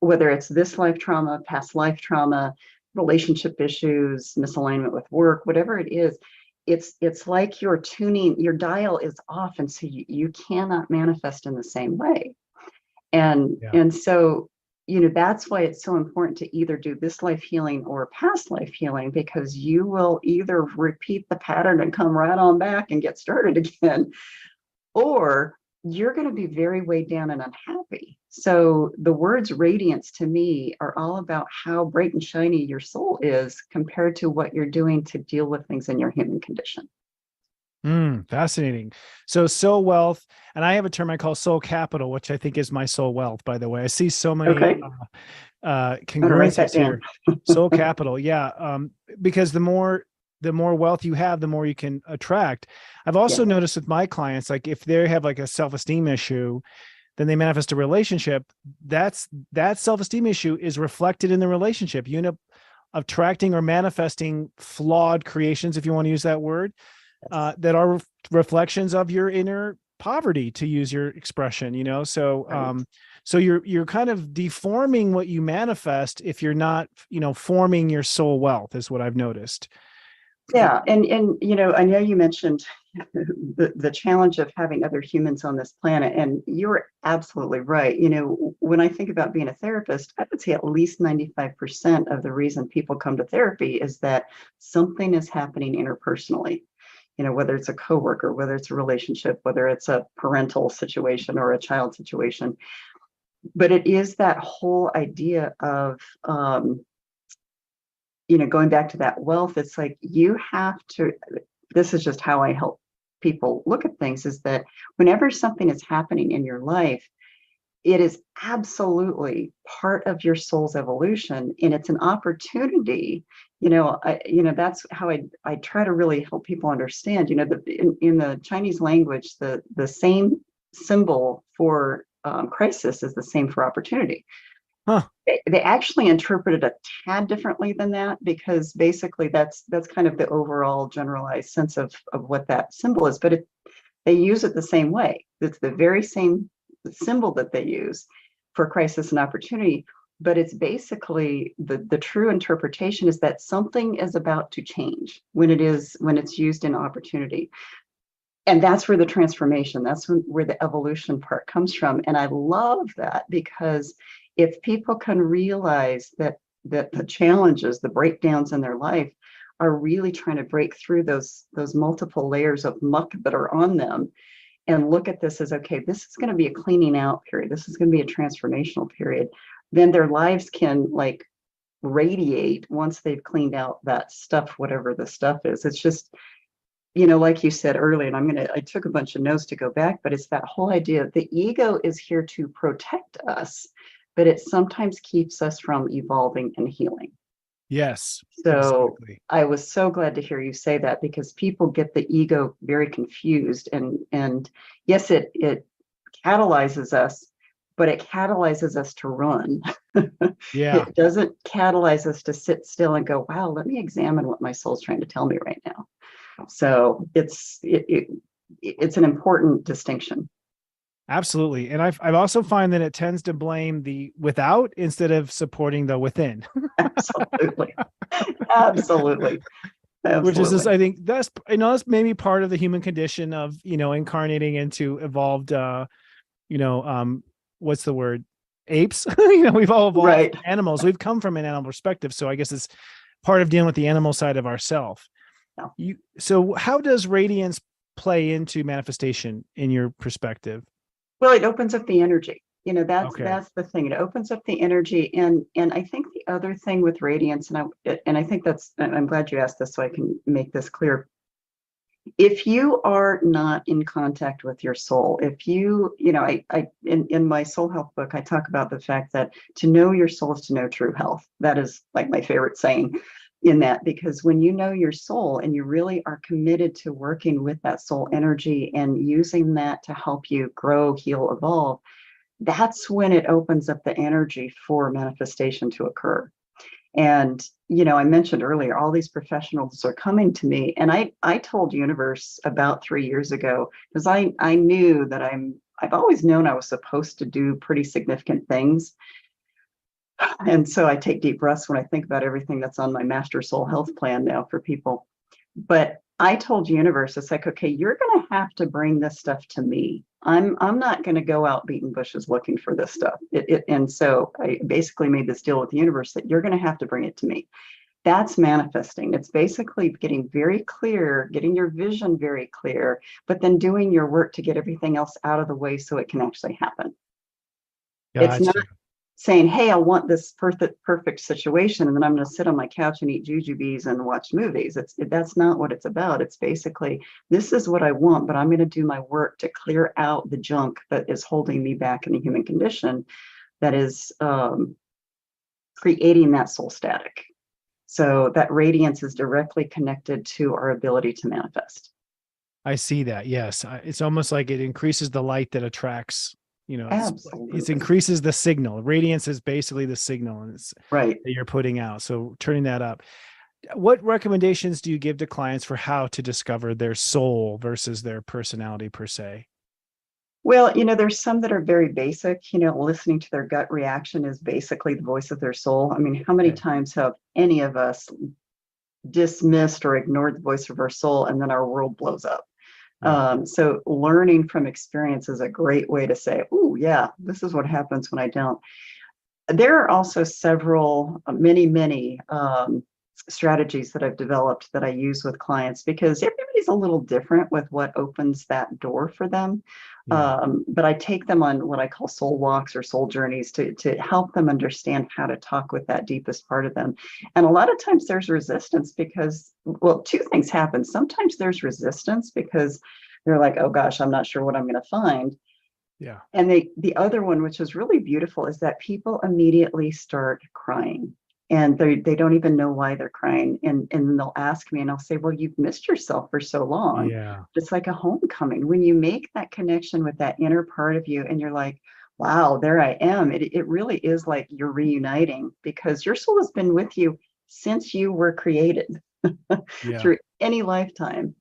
whether it's this life trauma, past life trauma, relationship issues, misalignment with work, whatever it is, it's like your dial is off, and so you cannot manifest in the same way. And Yeah. and so that's why it's so important to either do this life healing or past life healing, because you will either repeat the pattern and come right on back and get started again, or you're going to be very weighed down and unhappy. So the words radiance to me are all about how bright and shiny your soul is compared to what you're doing to deal with things in your human condition. Fascinating. So soul wealth, and I have a term I call soul capital, which I think is my soul wealth, by the way. I see so many Okay. I'm gonna write that congruencies down. here. Soul capital. Yeah. Because the more wealth you have, the more you can attract. I've also Yes. noticed with my clients, like if they have like a self-esteem issue, then they manifest a relationship. That self-esteem issue is reflected in the relationship. You end up attracting or manifesting flawed creations, if you want to use that word, that are reflections of your inner poverty, to use your expression, so Right. so you're kind of deforming what you manifest if you're not forming your soul wealth, is what I've noticed. Yeah, and I know you mentioned the challenge of having other humans on this planet, and you're absolutely right. When I think about being a therapist, I would say at least 95% of the reason people come to therapy is that something is happening interpersonally. Whether it's a coworker, whether it's a relationship, whether it's a parental situation or a child situation. But it is that whole idea of, you know, going back to that wealth, it's like you have to, this is just how I help people look at things, is that whenever something is happening in your life, it is absolutely part of your soul's evolution, and it's an opportunity. That's how I try to really help people understand. In the Chinese language, the same symbol for crisis is the same for opportunity. Huh. They actually interpret it a tad differently than that, because basically that's kind of the overall generalized sense of what that symbol is. But they use it the same way. It's the very same symbol that they use for crisis and opportunity. But it's basically the true interpretation is that something is about to change when it's used in opportunity. And that's where the transformation, where the evolution part comes from. And I love that, because if people can realize that the challenges, the breakdowns in their life are really trying to break through those multiple layers of muck that are on them, and look at this as, okay, this is going to be a cleaning out period. This is going to be a transformational period. Then their lives can like radiate once they've cleaned out that stuff, whatever the stuff is. It's just, like you said earlier, and I took a bunch of notes to go back, but it's that whole idea. The ego is here to protect us, but it sometimes keeps us from evolving and healing. Yes. So exactly. I was so glad to hear you say that, because people get the ego very confused, and yes, it catalyzes us, but it catalyzes us to run. Yeah. It doesn't catalyze us to sit still and go, wow, let me examine what my soul's trying to tell me right now. So it's an important distinction. Absolutely. And I've also find that it tends to blame the without instead of supporting the within. Absolutely. Absolutely. Which is this, Absolutely. I think that's maybe part of the human condition of, incarnating into evolved, what's the word? Apes. We've all evolved Right. from animals. We've come from an animal perspective. So I guess it's part of dealing with the animal side of ourself. Yeah. So how does radiance play into manifestation in your perspective? Well, it opens up the energy. Okay. That's the thing. It opens up the energy. And I think the other thing with radiance, and I think I'm glad you asked this so I can make this clear. If you are not in contact with your soul, if in my soul health book, I talk about the fact that to know your soul is to know true health. That is like my favorite saying in that, because when you know your soul and you really are committed to working with that soul energy and using that to help you grow, heal, evolve, that's when it opens up the energy for manifestation to occur. And, I mentioned earlier, all these professionals are coming to me, and I told Universe about 3 years ago, because I knew that I've always known I was supposed to do pretty significant things. And so I take deep breaths when I think about everything that's on my master soul health plan now for people. But I told Universe, it's like, okay, you're going to have to bring this stuff to me. I'm not going to go out beating bushes looking for this stuff. And so I basically made this deal with the universe that you're going to have to bring it to me. That's manifesting. It's basically getting very clear, getting your vision very clear, but then doing your work to get everything else out of the way so it can actually happen. Gotcha. It's not saying, hey, I want this perfect situation, and then I'm going to sit on my couch and eat jujubes and watch movies. That's not what it's about. It's basically, this is what I want, but I'm going to do my work to clear out the junk that is holding me back in the human condition, that is creating that soul static. So that radiance is directly connected to our ability to manifest. I see that. Yes. It's almost like it increases the light that attracts, Absolutely. it increases the signal. Radiance is basically the signal, and it's right that you're putting out. So turning that up. What recommendations do you give to clients for how to discover their soul versus their personality per se? Well, there's some that are very basic. Listening to their gut reaction is basically the voice of their soul. I mean, how many times have any of us dismissed or ignored the voice of our soul, and then our world blows up? Yeah. So learning from experience is a great way to say, oh, yeah, this is what happens when I don't. There are also many strategies that I've developed that I use with clients, because everybody's a little different with what opens that door for them. Yeah. But I take them on what I call soul walks or soul journeys to help them understand how to talk with that deepest part of them. And a lot of times there's resistance because, well, two things happen. Sometimes there's resistance because they're like, oh gosh, I'm not sure what I'm going to find. Yeah. And the other one, which is really beautiful, is that people immediately start crying. And they don't even know why they're crying. And they'll ask me and I'll say, well, you've missed yourself for so long. Yeah. It's like a homecoming. When you make that connection with that inner part of you and you're like, wow, there I am. It really is like you're reuniting, because your soul has been with you since you were created Yeah. through any lifetime.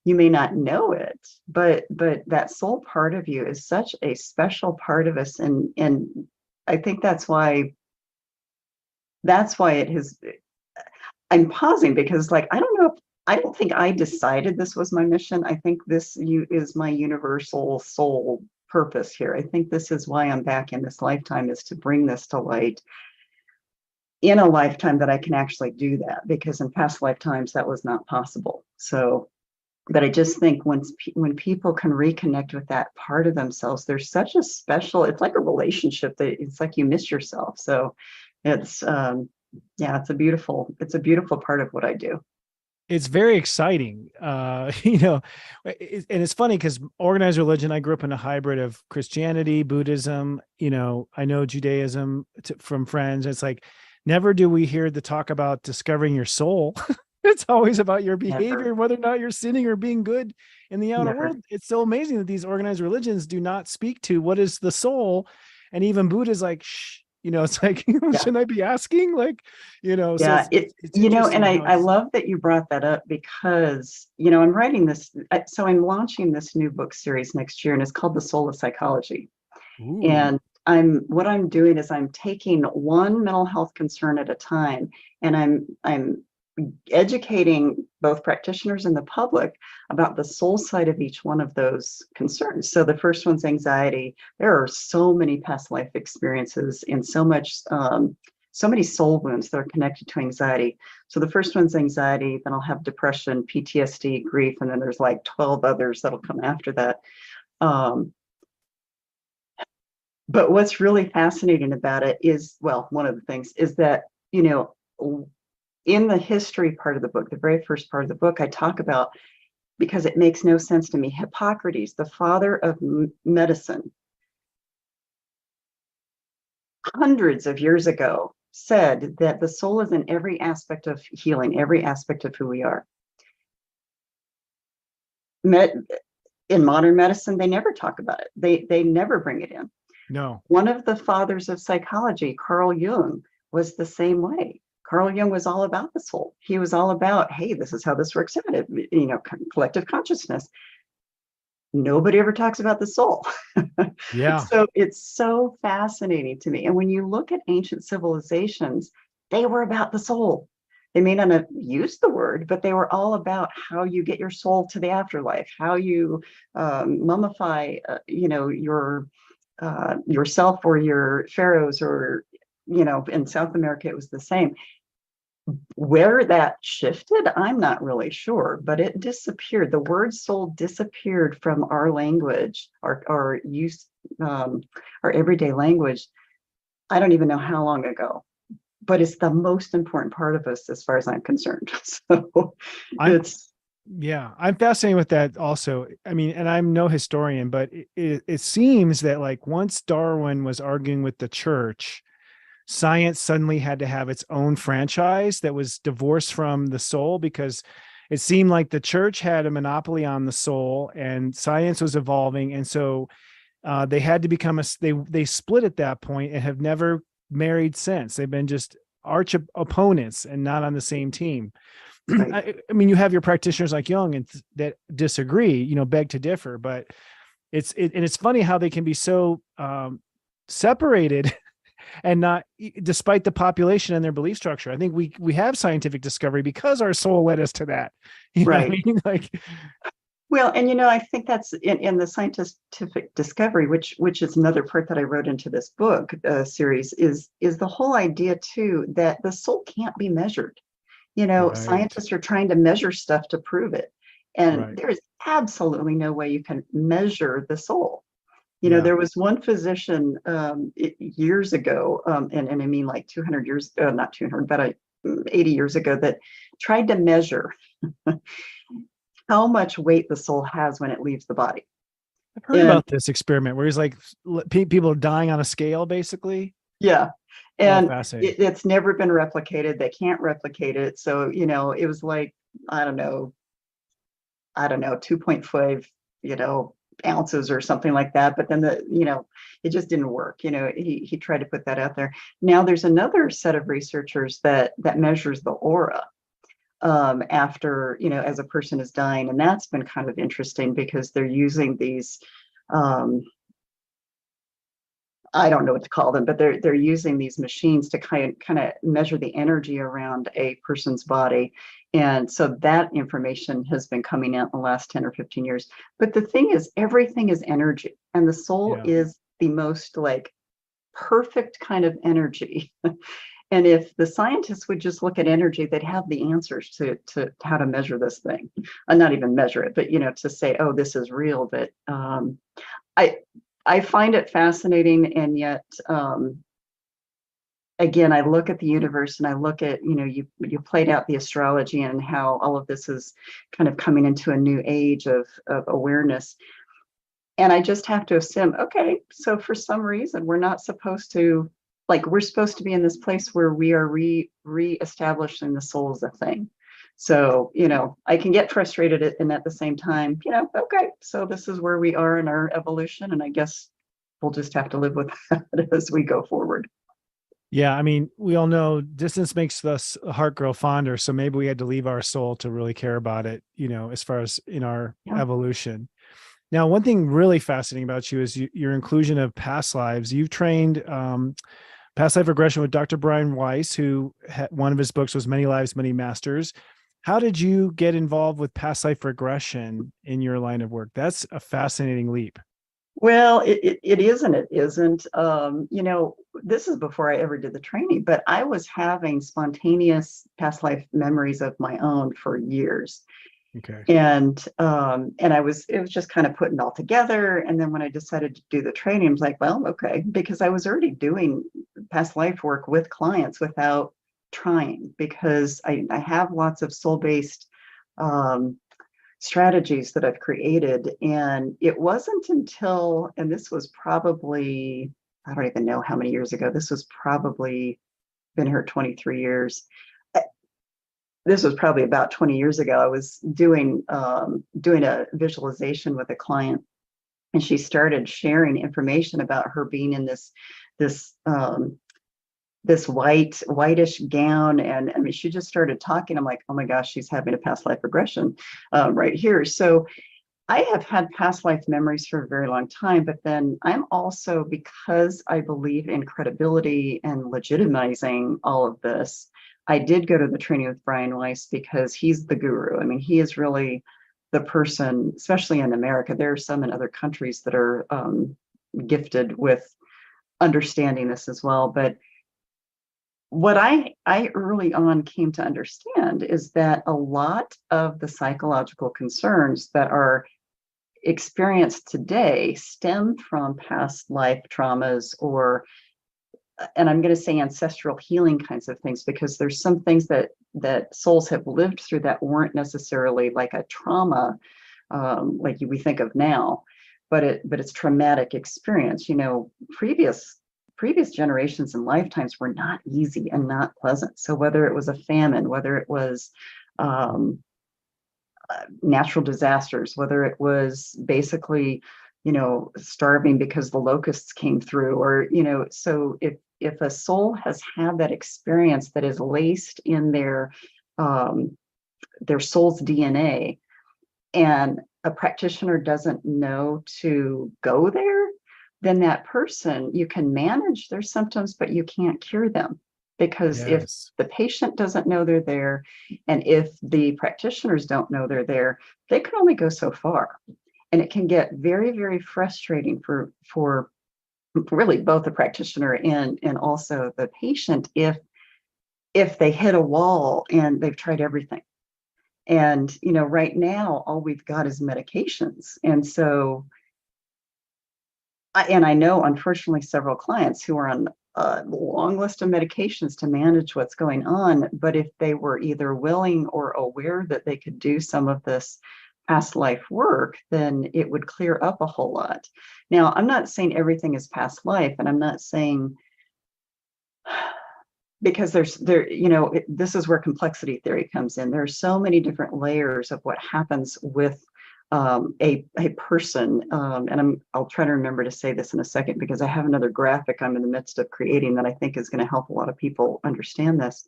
You may not know it, but that soul part of you is such a special part of us. And I think that's why it has. I'm pausing because, like, I don't think I decided this was my mission. I think this is my universal soul purpose here. I think this is why I'm back in this lifetime, is to bring this to light in a lifetime that I can actually do that, because in past lifetimes that was not possible. So, but I just think when people can reconnect with that part of themselves, there's such a special, it's like a relationship that it's like you miss yourself. So it's it's a beautiful part of what I do. It's very exciting. You know, and it's funny because organized religion, I grew up in a hybrid of Christianity, Buddhism, you know, I know Judaism from friends. It's like, never do we hear the talk about discovering your soul. It's always about your behavior, Never. whether or not you're sinning or being good in the outer Never. world. It's so amazing that these organized religions do not speak to what is the soul. And even Buddha is like, shh, you know, it's like, shouldn't I be asking? Like, you know, Yeah, so it's you know, and interesting I love that you brought that up, because, you know, I'm writing this, so I'm launching this new book series next year, and it's called The Soul of Psychology. Ooh. And what I'm doing is I'm taking one mental health concern at a time, and I'm educating both practitioners and the public about the soul side of each one of those concerns. So the first one's anxiety. There are so many past life experiences and so many soul wounds that are connected to anxiety. So the first one's anxiety, then I'll have depression, PTSD, grief, and then there's like 12 others that'll come after that. But what's really fascinating about it is, well, one of the things is that, you know, in the history part of the book, the very first part of the book, I talk about, because it makes no sense to me, Hippocrates, the father of medicine, hundreds of years ago, said that the soul is in every aspect of healing, every aspect of who we are. In modern medicine, they never talk about it. They never bring it in. No. One of the fathers of psychology, Carl Jung, was the same way. Carl Jung was all about the soul. He was all about, hey, this is how this works out, you know, collective consciousness. Nobody ever talks about the soul. Yeah. So it's so fascinating to me. And when you look at ancient civilizations, they were about the soul. They may not have used the word, but they were all about how you get your soul to the afterlife, how you mummify, you know, yourself or your pharaohs, or, you know, in South America, it was the same. Where that shifted, I'm not really sure, but it disappeared. The word soul disappeared from our language, our use, our everyday language. I don't even know how long ago, but it's the most important part of us as far as I'm concerned. So I'm fascinated with that also. I mean, and I'm no historian, but it seems that, like, once Darwin was arguing with the church, science suddenly had to have its own franchise that was divorced from the soul, because it seemed like the church had a monopoly on the soul and science was evolving. And so they had to become they split at that point and have never married since. They've been just arch opponents and not on the same team. right. I mean, you have your practitioners like Jung and that disagree, you know, beg to differ, but it's funny how they can be so separated and not, despite the population and their belief structure. I think we have scientific discovery because our soul led us to that. You know what I mean? Like, well, and, you know, I think that's in the scientific discovery, which is another part that I wrote into this book series, is the whole idea too, that the soul can't be measured. Right. Scientists are trying to measure stuff to prove it. And Right. there is absolutely no way you can measure the soul. Yeah. There was one physician years ago, and I mean like 200 years, not 200, but 80 years ago, that tried to measure how much weight the soul has when it leaves the body. I've heard And about this experiment where he's like people are dying on a scale, basically. yeah, Oh, and fascinating. it's never been replicated. They can't replicate it. So, it was like, I don't know, 2.5, ounces or something like that. But then it just didn't work. He tried to put that out there. Now there's another set of researchers that measures the aura after, as a person is dying. And that's been kind of interesting because they're using these, I don't know what to call them, but they're using these machines to kind of measure the energy around a person's body. And so that information has been coming out in the last 10 or 15 years. But the thing is, everything is energy, and the soul Yeah. is the most like perfect kind of energy. And if the scientists would just look at energy, they'd have the answers to how to measure this thing. And not even measure it, but to say, oh, this is real. But I find it fascinating, and yet again, I look at the universe and I look at, you played out the astrology and how all of this is kind of coming into a new age of awareness. And I just have to assume, okay, so for some reason, we're not supposed to, we're supposed to be in this place where we are re-establishing the soul as a thing. So, I can get frustrated and at the same time, okay, so this is where we are in our evolution. And I guess we'll just have to live with that as we go forward. Yeah. I mean, we all know distance makes us heart grow fonder. So maybe we had to leave our soul to really care about it, as far as in our Yeah. evolution. Now, one thing really fascinating about you is your inclusion of past lives. You've trained past life regression with Dr. Brian Weiss, who one of his books was Many Lives, Many Masters. How did you get involved with past life regression in your line of work? That's a fascinating leap. Well, it is and it isn't. This is before I ever did the training, but I was having spontaneous past life memories of my own for years. Okay. And it was just kind of putting all together. And then when I decided to do the training, I was like, well, okay, because I was already doing past life work with clients without trying, because I have lots of soul-based strategies that I've created. And it wasn't until, and this was probably, I don't even know how many years ago, this was probably been here 23 years. This was probably about 20 years ago. I was doing a visualization with a client, and she started sharing information about her being in this whitish gown, and I mean, she just started talking. I'm like, oh my gosh, she's having a past life regression right here. So I have had past life memories for a very long time, but then I'm also, because I believe in credibility and legitimizing all of this, I did go to the training with Brian Weiss because he's the guru. I mean, he is really the person, especially in America. There are some in other countries that are gifted with understanding this as well. But what I early on came to understand is that a lot of the psychological concerns that are experienced today stem from past life traumas, or, and I'm going to say ancestral healing kinds of things, because there's some things that souls have lived through that weren't necessarily like a trauma, like we think of now, but it's traumatic experience. Previous generations and lifetimes were not easy and not pleasant. So whether it was a famine, whether it was natural disasters, whether it was basically, starving because the locusts came through, or, so if a soul has had that experience that is laced in their soul's DNA, and a practitioner doesn't know to go there, then that person, you can manage their symptoms, but you can't cure them. Because if Yes. the patient doesn't know they're there, and if the practitioners don't know they're there, they can only go so far. And it can get very, very frustrating for really both the practitioner and also the patient if if they hit a wall and they've tried everything. And, right now, all we've got is medications. And so, I know, unfortunately, several clients who are on a long list of medications to manage what's going on. But if they were either willing or aware that they could do some of this past life work, then it would clear up a whole lot. Now, I'm not saying everything is past life, and I'm not saying, because this is where complexity theory comes in. There are so many different layers of what happens with a person, and I'll try to remember to say this in a second, because I have another graphic I'm in the midst of creating that I think is going to help a lot of people understand this.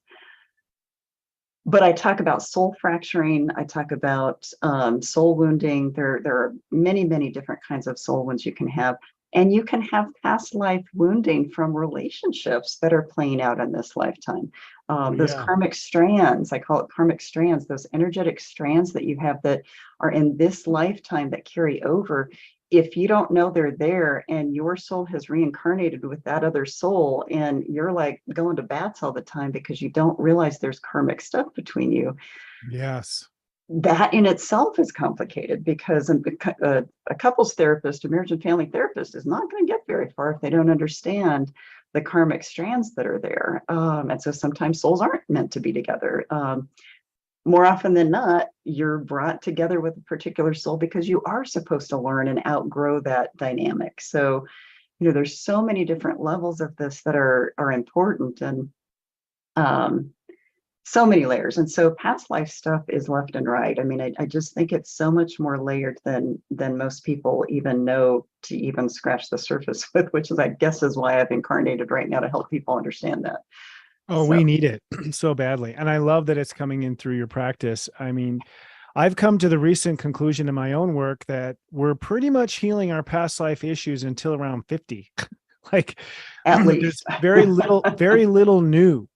But I talk about soul fracturing. I talk about soul wounding. There are many, many different kinds of soul wounds you can have. And you can have past life wounding from relationships that are playing out in this lifetime. Those karmic strands, I call it karmic strands, those energetic strands that you have that are in this lifetime that carry over. If you don't know they're there, and your soul has reincarnated with that other soul, and you're like going to bats all the time because you don't realize there's karmic stuff between you. Yes. That in itself is complicated, because a couples therapist, a marriage and family therapist, is not going to get very far if they don't understand the karmic strands that are there. And so sometimes souls aren't meant to be together. More often than not, you're brought together with a particular soul because you are supposed to learn and outgrow that dynamic. So, there's so many different levels of this that are important, and so many layers. And so past life stuff is left and right. I mean, I just think it's so much more layered than most people even know to even scratch the surface with, which is, I guess, is why I've incarnated right now, to help people understand that. Oh, we need it so badly. And I love that it's coming in through your practice. I mean, I've come to the recent conclusion in my own work that we're pretty much healing our past life issues until around 50. Like, At there's least. very little new.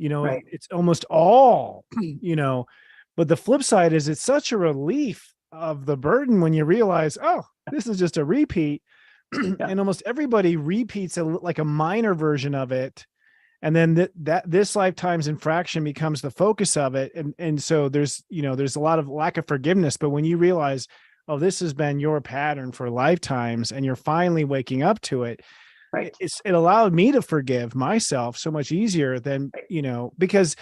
Right. It's almost all, but the flip side is it's such a relief of the burden when you realize, oh, this is just a repeat. And almost everybody repeats like a minor version of it. And then this lifetime's infraction becomes the focus of it. And so there's a lot of lack of forgiveness. But when you realize, oh, this has been your pattern for lifetimes, and you're finally waking up to it, right, it allowed me to forgive myself so much easier than, because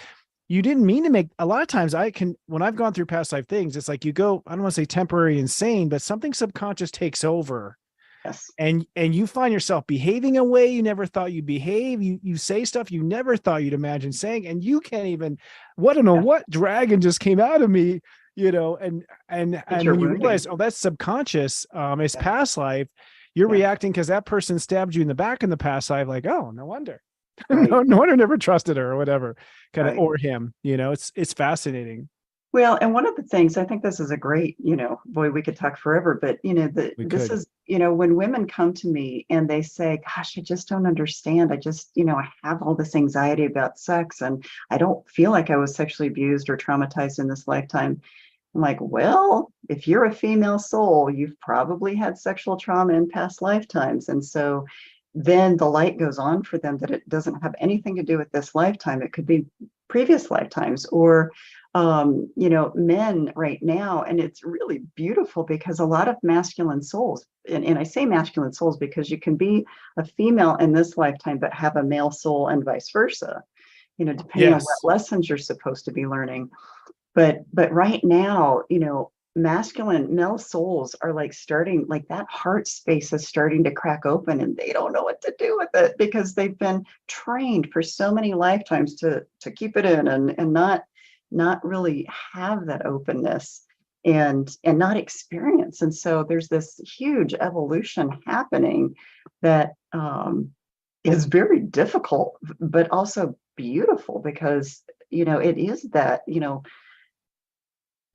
you didn't mean to make. A lot of times when I've gone through past life things, it's like you go, I don't want to say temporary insane, but something subconscious takes over. yes, And you find yourself behaving a way you never thought you'd behave. You say stuff you never thought you'd imagine saying, and you can't even, what dragon just came out of me, and when you realize, oh, that's subconscious, it's past life, you're reacting because that person stabbed you in the back in the past life, like, oh, no wonder. Right. no wonder, never trusted her or whatever, kind of, or him. It's fascinating. Well, and one of the things, I think this is a great, boy, we could talk forever, but this is, when women come to me and they say, gosh, I just don't understand. I just, I have all this anxiety about sex, and I don't feel like I was sexually abused or traumatized in this lifetime. I'm like, well, if you're a female soul, you've probably had sexual trauma in past lifetimes. And so then the light goes on for them that it doesn't have anything to do with this lifetime. It could be previous lifetimes, or men right now. And it's really beautiful, because a lot of masculine souls, and I say masculine souls because you can be a female in this lifetime but have a male soul, and vice versa, depending on what lessons you're supposed to be learning. But right now, masculine male souls are like that heart space is starting to crack open, and they don't know what to do with it, because they've been trained for so many lifetimes to keep it in, and not really have that openness and not experience. And so there's this huge evolution happening that is very difficult, but also beautiful, because it is that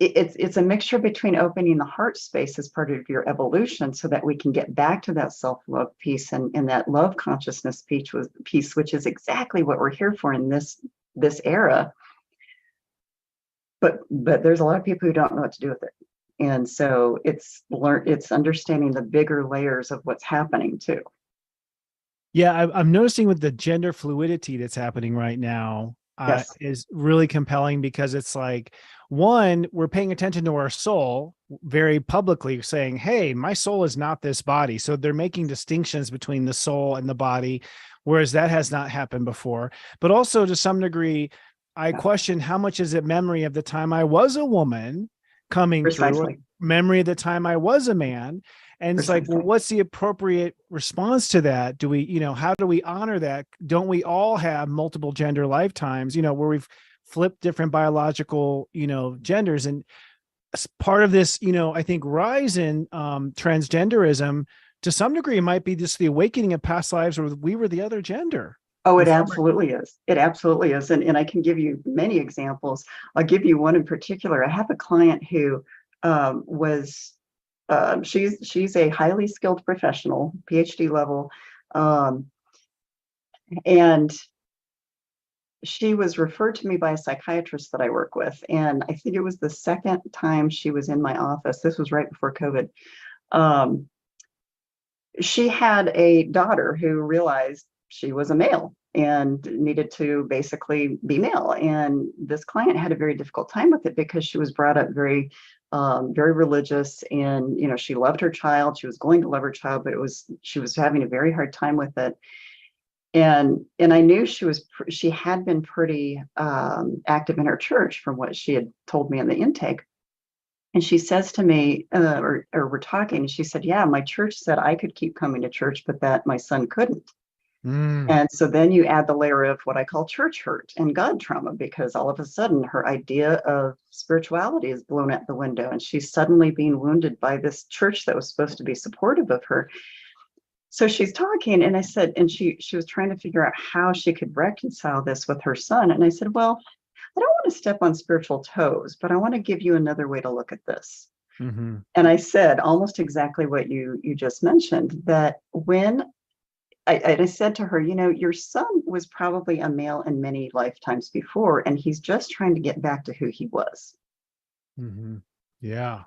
it's a mixture between opening the heart space as part of your evolution, so that we can get back to that self-love piece and that love consciousness piece, which is exactly what we're here for in this era. But there's a lot of people who don't know what to do with it. And so it's understanding the bigger layers of what's happening too. Yeah, I'm noticing with the gender fluidity that's happening right now, Yes. is really compelling, because it's like, one, we're paying attention to our soul very publicly, saying, hey, my soul is not this body. So they're making distinctions between the soul and the body, whereas that has not happened before. But also, to some degree, I Yeah. question how much is it memory of the time I was a woman coming through, or Precisely. memory of the time I was a man. And it's like, well, Precisely. what's the appropriate response to that? Do we, how do we honor that? Don't we all have multiple gender lifetimes, where we've flipped different biological, genders? And as part of this, I think rise in transgenderism to some degree might be just the awakening of past lives where we were the other gender. Oh, it Before. absolutely is. It absolutely is. And I can give you many examples. I'll give you one in particular. I have a client who was she's a highly skilled professional, PhD level, and she was referred to me by a psychiatrist that I work with. And I think it was the second time she was in my office. This was right before COVID. She had a daughter who realized she was a male and needed to basically be male. And this client had a very difficult time with it because she was brought up very, very religious, and she loved her child. She was going to love her child, but she was having a very hard time with it. And I knew she had been pretty active in her church from what she had told me in the intake. And she says to me, or we're talking, and she said, yeah, my church said I could keep coming to church, but that my son couldn't. And so then you add the layer of what I call church hurt and God trauma, because all of a sudden her idea of spirituality is blown out the window, and she's suddenly being wounded by this church that was supposed to be supportive of her. So she's talking, and I said, and she was trying to figure out how she could reconcile this with her son. And I said, well, I don't want to step on spiritual toes, but I want to give you another way to look at this. Mm-hmm. And I said almost exactly what you just mentioned, that when I said to her, your son was probably a male in many lifetimes before, and he's just trying to get back to who he was. Mm-hmm. Yeah.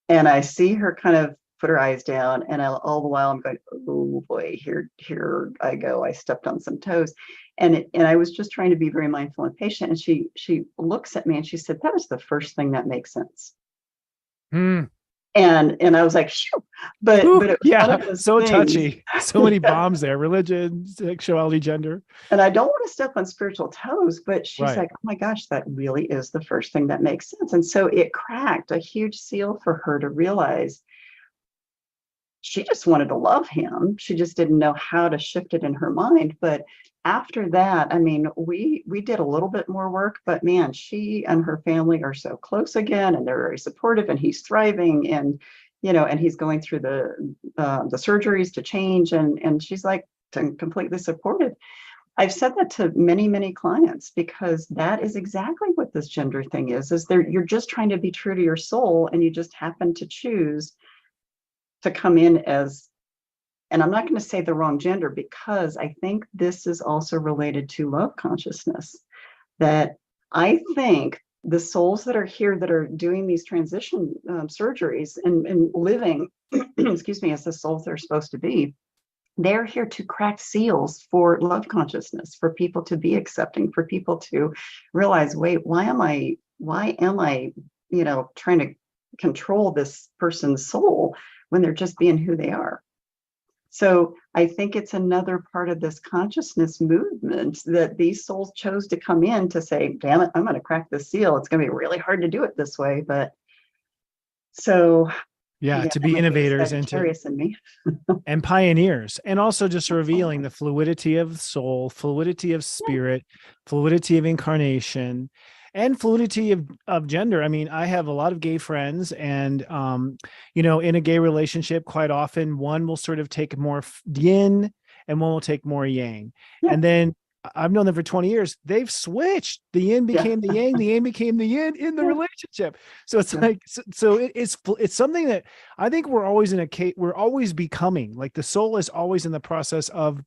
And I see her kind of put her eyes down, and all the while I'm going, oh boy, here I go. I stepped on some toes. And I was just trying to be very mindful and patient. And she looks at me and she said, that is the first thing that makes sense. And I was like, shoo. But it was yeah, so things. Touchy. So many bombs there: religion, sexuality, gender. And I don't want to step on spiritual toes, but she's like, oh my gosh, that really is the first thing that makes sense. And so it cracked a huge seal for her to realize she just wanted to love him. She just didn't know how to shift it in her mind. But after that, I mean, we did a little bit more work, but man, she and her family are so close again, and they're very supportive, and he's thriving, and and he's going through the surgeries to change, and she's like completely supported. I've said that to many, many clients, because that is exactly what this gender thing is you're just trying to be true to your soul, and you just happen to choose to come in as, and I'm not going to say the wrong gender, because I think this is also related to love consciousness, that I think the souls that are here that are doing these transition surgeries and living, excuse me, as the souls they're supposed to be, they're here to crack seals for love consciousness, for people to be accepting, for people to realize, wait, why am I, trying to control this person's soul when they're just being who they are? So I think it's another part of this consciousness movement that these souls chose to come in to say, damn it, I'm going to crack this seal. It's going to be really hard to do it this way. But so yeah, to be innovators and and pioneers, and also just revealing the fluidity of soul, fluidity of spirit, fluidity of incarnation, and fluidity of gender. I mean, I have a lot of gay friends, and, in a gay relationship, quite often one will sort of take more yin and one will take more yang. Yeah. And then I've known them for 20 years. They've switched. The yin became the yang, the yang became the yin in the relationship. So it's like, so it's something that I think we're always we're always becoming, like the soul is always in the process of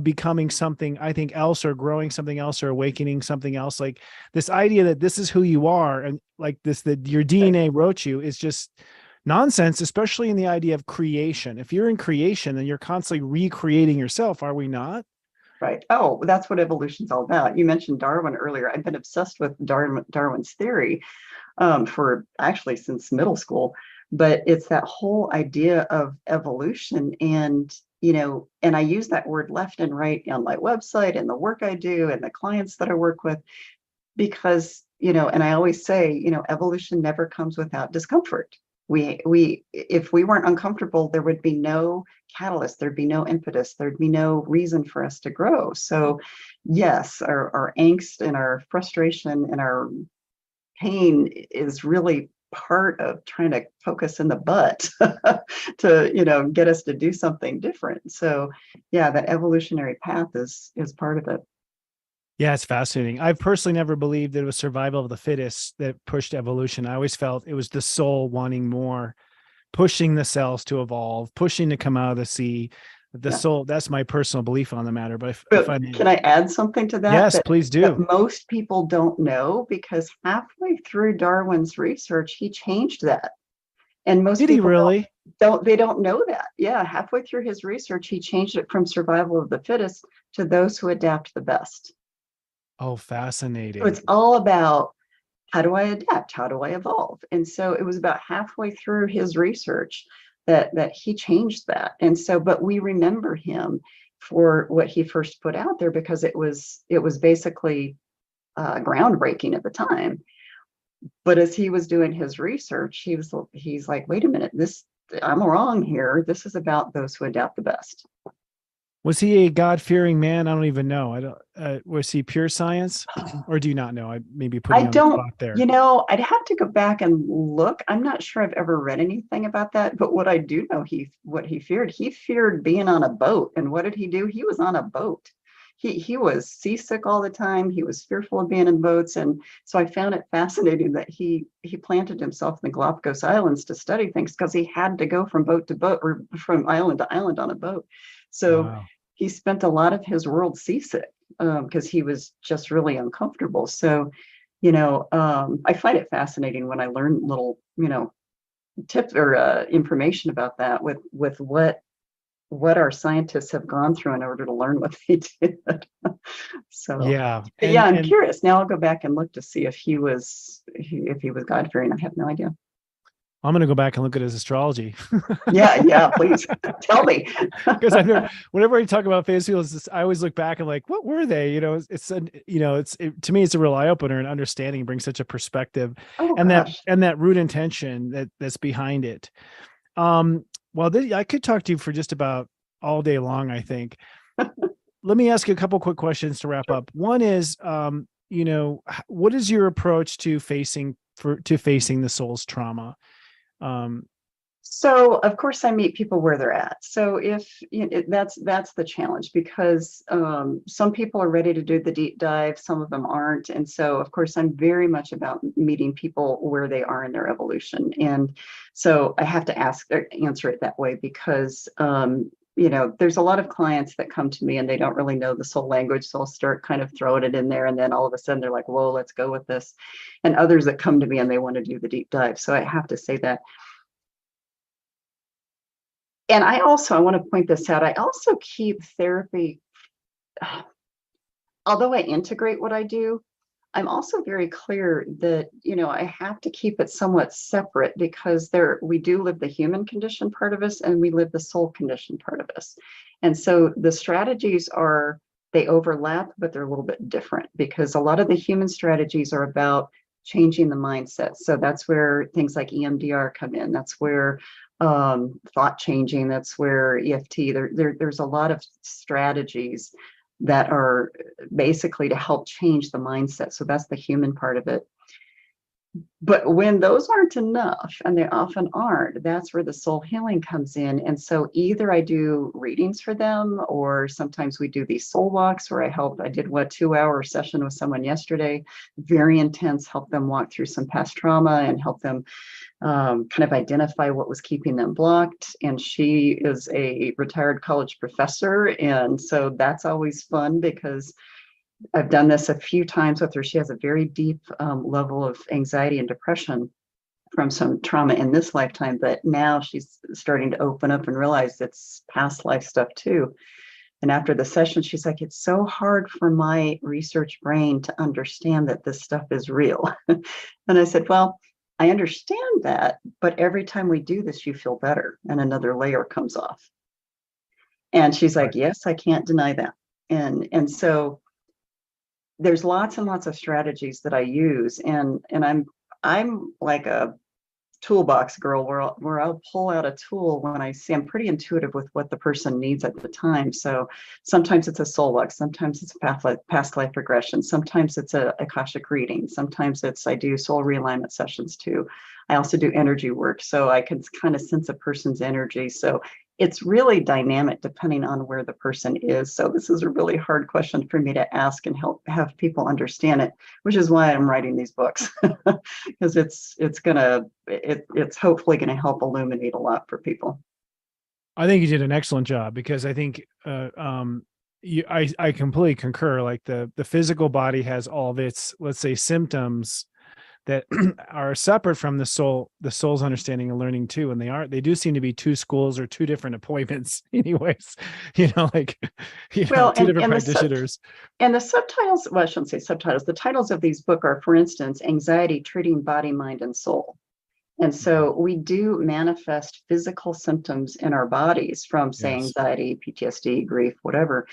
becoming something, I think, else, or growing something else, or awakening something else. Like this idea that this is who you are, and like this, that your DNA wrote you, is just nonsense, especially in the idea of creation. If you're in creation, then you're constantly recreating yourself, are we not? Right. Oh, that's what evolution's all about. You mentioned Darwin earlier. I've been obsessed with Darwin's theory for actually since middle school, but it's that whole idea of evolution. And, and I use that word left and right on my website and the work I do and the clients that I work with, because, and I always say, evolution never comes without discomfort. If we weren't uncomfortable, there would be no catalyst, there'd be no impetus, there'd be no reason for us to grow. So yes, our angst and our frustration and our pain is really part of trying to poke us in the butt to, get us to do something different. So yeah, that evolutionary path is part of it. Yeah, it's fascinating. I've personally never believed that it was survival of the fittest that pushed evolution. I always felt it was the soul wanting more, pushing the cells to evolve, pushing to come out of the sea. The soul, that's my personal belief on the matter. But can I add something to that? Yes, please do. That most people don't know, because halfway through Darwin's research, he changed that. And most people really don't know that. Yeah, halfway through his research, he changed it from survival of the fittest to those who adapt the best. Oh, fascinating. So it's all about, how do I adapt? How do I evolve? And so it was about halfway through his research that he changed that. And so, but we remember him for what he first put out there, because it was basically groundbreaking at the time. But as he was doing his research, he's like, wait a minute, I'm wrong here. This is about those who adapt the best. Was he a God-fearing man? I don't even know. Was he pure science, or do you not know? I maybe put you on the spot there. I'd have to go back and look. I'm not sure I've ever read anything about that. But what I do know, what he feared being on a boat. And what did he do? He was on a boat. He was seasick all the time. He was fearful of being in boats. And so I found it fascinating that he planted himself in the Galapagos Islands to study things, because he had to go from boat to boat, or from island to island on a boat. So wow. He spent a lot of his world seasick because he was just really uncomfortable. So, I find it fascinating when I learn little, tips or information about that with what our scientists have gone through in order to learn what they did. So yeah, I'm curious. Now I'll go back and look to see if he was God-fearing. I have no idea. I'm going to go back and look at his astrology. Yeah, please tell me. Because whenever I talk about phase fields, I always look back and like, what were they? To me, it's a real eye opener, and understanding brings such a perspective, that root intention that's behind it. Well, I could talk to you for just about all day long, I think. Let me ask you a couple quick questions to wrap up. One is, what is your approach to facing the soul's trauma? So of course I meet people where they're at. So if that's the challenge, because some people are ready to do the deep dive, some of them aren't. And so of course I'm very much about meeting people where they are in their evolution. And so I have to answer it that way, because there's a lot of clients that come to me and they don't really know the soul language. So I'll start kind of throwing it in there. And then all of a sudden they're like, whoa, let's go with this. And others that come to me and they want to do the deep dive. So I have to say that. And I want to point this out. I also keep therapy, although I integrate what I do, I'm also very clear that, I have to keep it somewhat separate, because we do live the human condition part of us, and we live the soul condition part of us. And so the strategies they overlap, but they're a little bit different, because a lot of the human strategies are about changing the mindset. So that's where things like EMDR come in. That's where thought changing, that's where EFT, there's a lot of strategies that are basically to help change the mindset. So that's the human part of it. But when those aren't enough, and they often aren't, that's where the soul healing comes in. And so either I do readings for them, or sometimes we do these soul walks where I did 2-hour session with someone yesterday, very intense, help them walk through some past trauma and help them kind of identify what was keeping them blocked. And she is a retired college professor. And so that's always fun, because I've done this a few times with her. She has a very deep level of anxiety and depression from some trauma in this lifetime, but now she's starting to open up and realize it's past life stuff too. And after the session, she's like, it's so hard for my research brain to understand that this stuff is real. And I said, well, I understand that, but every time we do this, you feel better and another layer comes off. And she's like, yes, I can't deny that. And so there's lots and lots of strategies that I use. And I'm like a toolbox girl where I'll pull out a tool when I see. I'm pretty intuitive with what the person needs at the time. So sometimes it's a soul walk, sometimes it's a past life regression, sometimes it's a Akashic reading, sometimes I do soul realignment sessions too. I also do energy work, so I can kind of sense a person's energy. So it's really dynamic depending on where the person is. So this is a really hard question for me to ask and help have people understand it, which is why I'm writing these books, because it's hopefully gonna help illuminate a lot for people. I think you did an excellent job, because I think I completely concur. Like the physical body has all of its, let's say, symptoms that are separate from the soul's understanding and learning too. And they do seem to be two schools or two different appointments anyways, like, Well, two different practitioners. And the subtitles, well, I shouldn't say subtitles. The titles of these books are, for instance, Anxiety, Treating Body, Mind, and Soul. And so we do manifest physical symptoms in our bodies from, say, Yes. anxiety, PTSD, grief, whatever.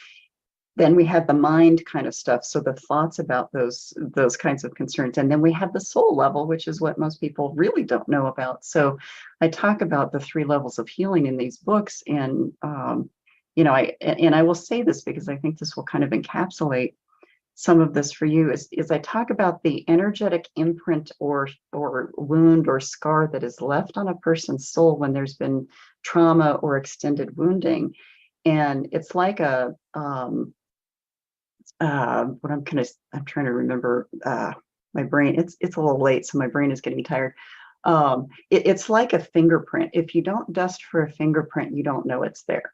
Then we have the mind kind of stuff. So the thoughts about those kinds of concerns. And then we have the soul level, which is what most people really don't know about. So I talk about the 3 levels of healing in these books. And, I will say this because I think this will kind of encapsulate some of this for you, is I talk about the energetic imprint or wound or scar that is left on a person's soul when there's been trauma or extended wounding. And it's like I'm trying to remember, my brain, it's a little late, so my brain is getting tired. It's like a fingerprint. If you don't dust for a fingerprint, you don't know it's there.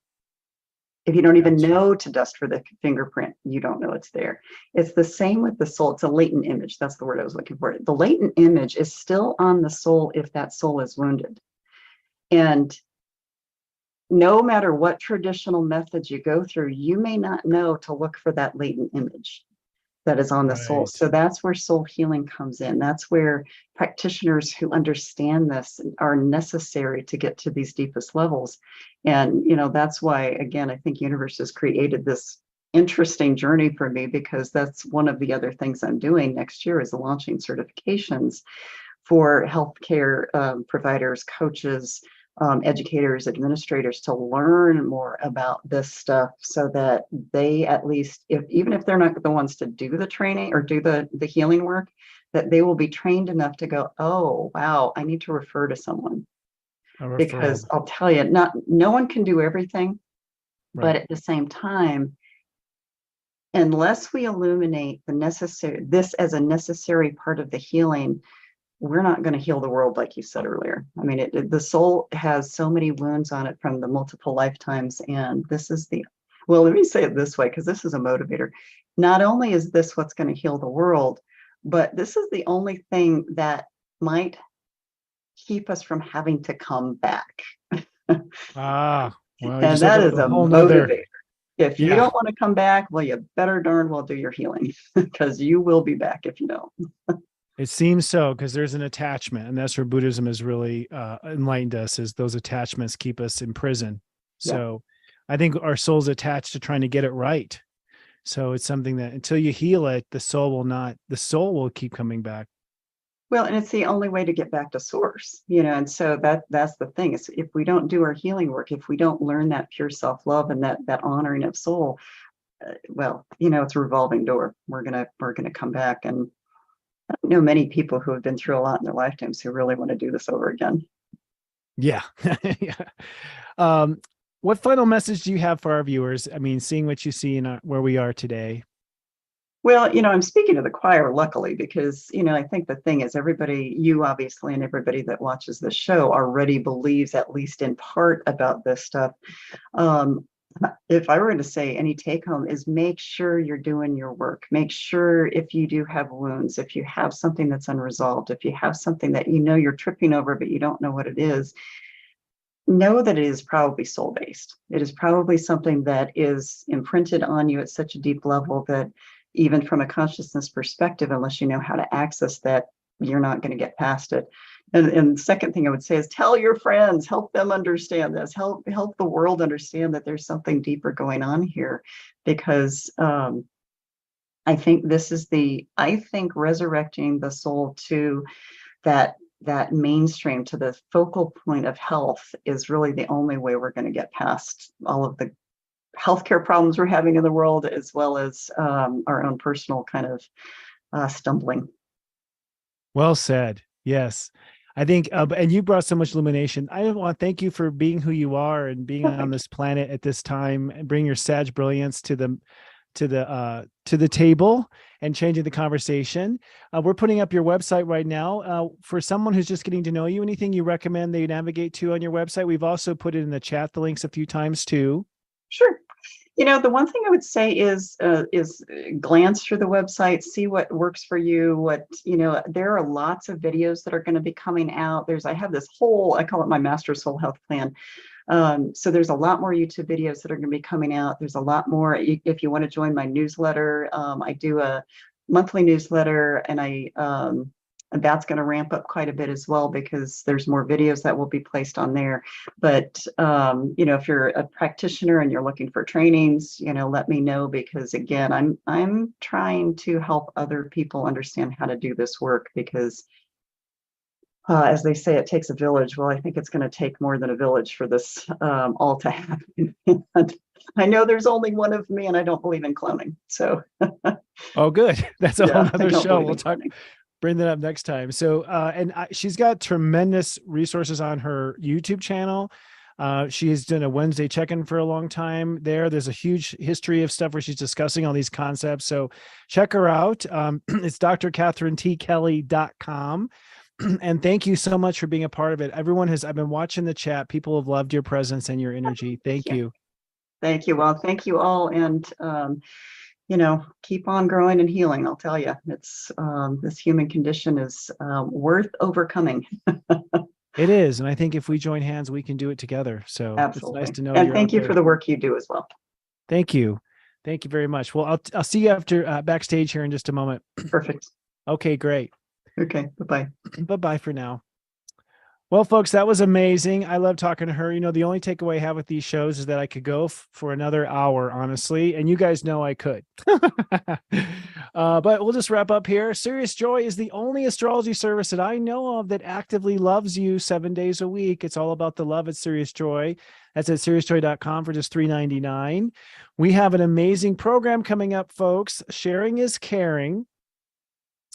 If you don't even know to dust for the fingerprint, you don't know it's there. It's the same with the soul. It's a latent image. That's the word I was looking for. The latent image is still on the soul if that soul is wounded. And no matter what traditional methods you go through, you may not know to look for that latent image that is on the soul. So that's where soul healing comes in. That's where practitioners who understand this are necessary to get to these deepest levels. And, that's why, again, I think universe has created this interesting journey for me, because that's one of the other things I'm doing next year is launching certifications for healthcare providers, coaches, educators, administrators, to learn more about this stuff, so that they, at least, even if they're not the ones to do the training or do the healing work, that they will be trained enough to go, oh, wow, I need to refer to someone. Because I'll tell you, no one can do everything, but at the same time, unless we illuminate this as a necessary part of the healing, we're not going to heal the world, like you said earlier. I mean, the soul has so many wounds on it from the multiple lifetimes. And this is well, let me say it this way, because this is a motivator. Not only is this what's going to heal the world, but this is the only thing that might keep us from having to come back. Well, and that is a motivator. If you don't want to come back, well, you better darn well do your healing, because you will be back if you don't. It seems so, because there's an attachment, and that's where Buddhism has really enlightened us, is those attachments keep us in prison. So I think our soul's attached to trying to get it right. So it's something that until you heal it, the soul will keep coming back. Well, and it's the only way to get back to source, and so that's the thing, is if we don't do our healing work, if we don't learn that pure self-love and that honoring of soul, it's a revolving door. We're gonna come back. And I don't know many people who have been through a lot in their lifetimes who really want to do this over again. Yeah. What final message do you have for our viewers? I mean, seeing what you see in where we are today. Well, I'm speaking to the choir, luckily, because, I think the thing is, everybody, you obviously, and everybody that watches the show already believes, at least in part, about this stuff. If I were to say any take home, is make sure you're doing your work. Make sure, if you do have wounds, if you have something that's unresolved, if you have something that you're tripping over, but you don't know what it is, know that it is probably soul-based. It is probably something that is imprinted on you at such a deep level that even from a consciousness perspective, unless you know how to access that, you're not going to get past it. And the second thing I would say is tell your friends, help them understand this, help the world understand that there's something deeper going on here, because I think resurrecting the soul to that mainstream, to the focal point of health, is really the only way we're going to get past all of the healthcare problems we're having in the world, as well as our own personal kind of stumbling. Well said. Yes. I think, and you brought so much illumination. I want to thank you for being who you are and being on this planet at this time, and bring your Sag brilliance to the table and changing the conversation. We're putting up your website right now. For someone who's just getting to know you, anything you recommend they navigate to on your website? We've also put it in the chat, the links a few times too. Sure. The one thing I would say is glance through the website, see what works for you. There are lots of videos that are going to be coming out. I have this whole, I call it my Master Soul Health Plan. So there's a lot more YouTube videos that are going to be coming out. There's a lot more. If you want to join my newsletter, I do a monthly newsletter, and that's going to ramp up quite a bit as well, because there's more videos that will be placed on there. But, if you're a practitioner and you're looking for trainings, let me know, because again, I'm trying to help other people understand how to do this work, because as they say, it takes a village. Well, I think it's going to take more than a village for this all to happen. And I know there's only one of me, and I don't believe in cloning. So, oh, good. That's a whole other show. We'll talk. Bring that up next time. So, she's got tremendous resources on her YouTube channel. She has done a Wednesday check-in for a long time there. There's a huge history of stuff where she's discussing all these concepts. So check her out. It's drkatherineTkelly.com. And thank you so much for being a part of it. I've been watching the chat. People have loved your presence and your energy. Thank you. Thank you. Well, thank you all. And, keep on growing and healing. I'll tell you, it's this human condition is worth overcoming. It is. And I think if we join hands, we can do it together. So absolutely. It's nice to know. And thank you for the work you do as well. Thank you. Thank you very much. Well, I'll see you after backstage here in just a moment. Perfect. Okay, great. Okay. Bye-bye. Bye-bye for now. Well, folks, that was amazing. I love talking to her. The only takeaway I have with these shows is that I could go for another hour, honestly, and you guys know I could. But we'll just wrap up here. Serious Joy is the only astrology service that I know of that actively loves you 7 days a week. It's all about the love at Serious Joy. That's at seriousjoy.com for just $3.99. We have an amazing program coming up, folks. Sharing is caring.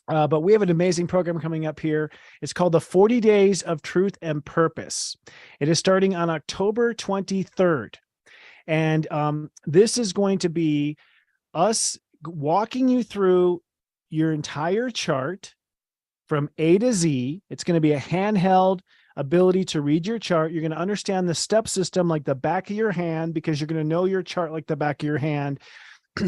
But we have an amazing program coming up here. It's called the 40 Days of Truth and Purpose. It is starting on October 23rd. And this is going to be us walking you through your entire chart from A to Z. It's going to be a handheld ability to read your chart. You're going to understand the step system like the back of your hand, because you're going to know your chart like the back of your hand.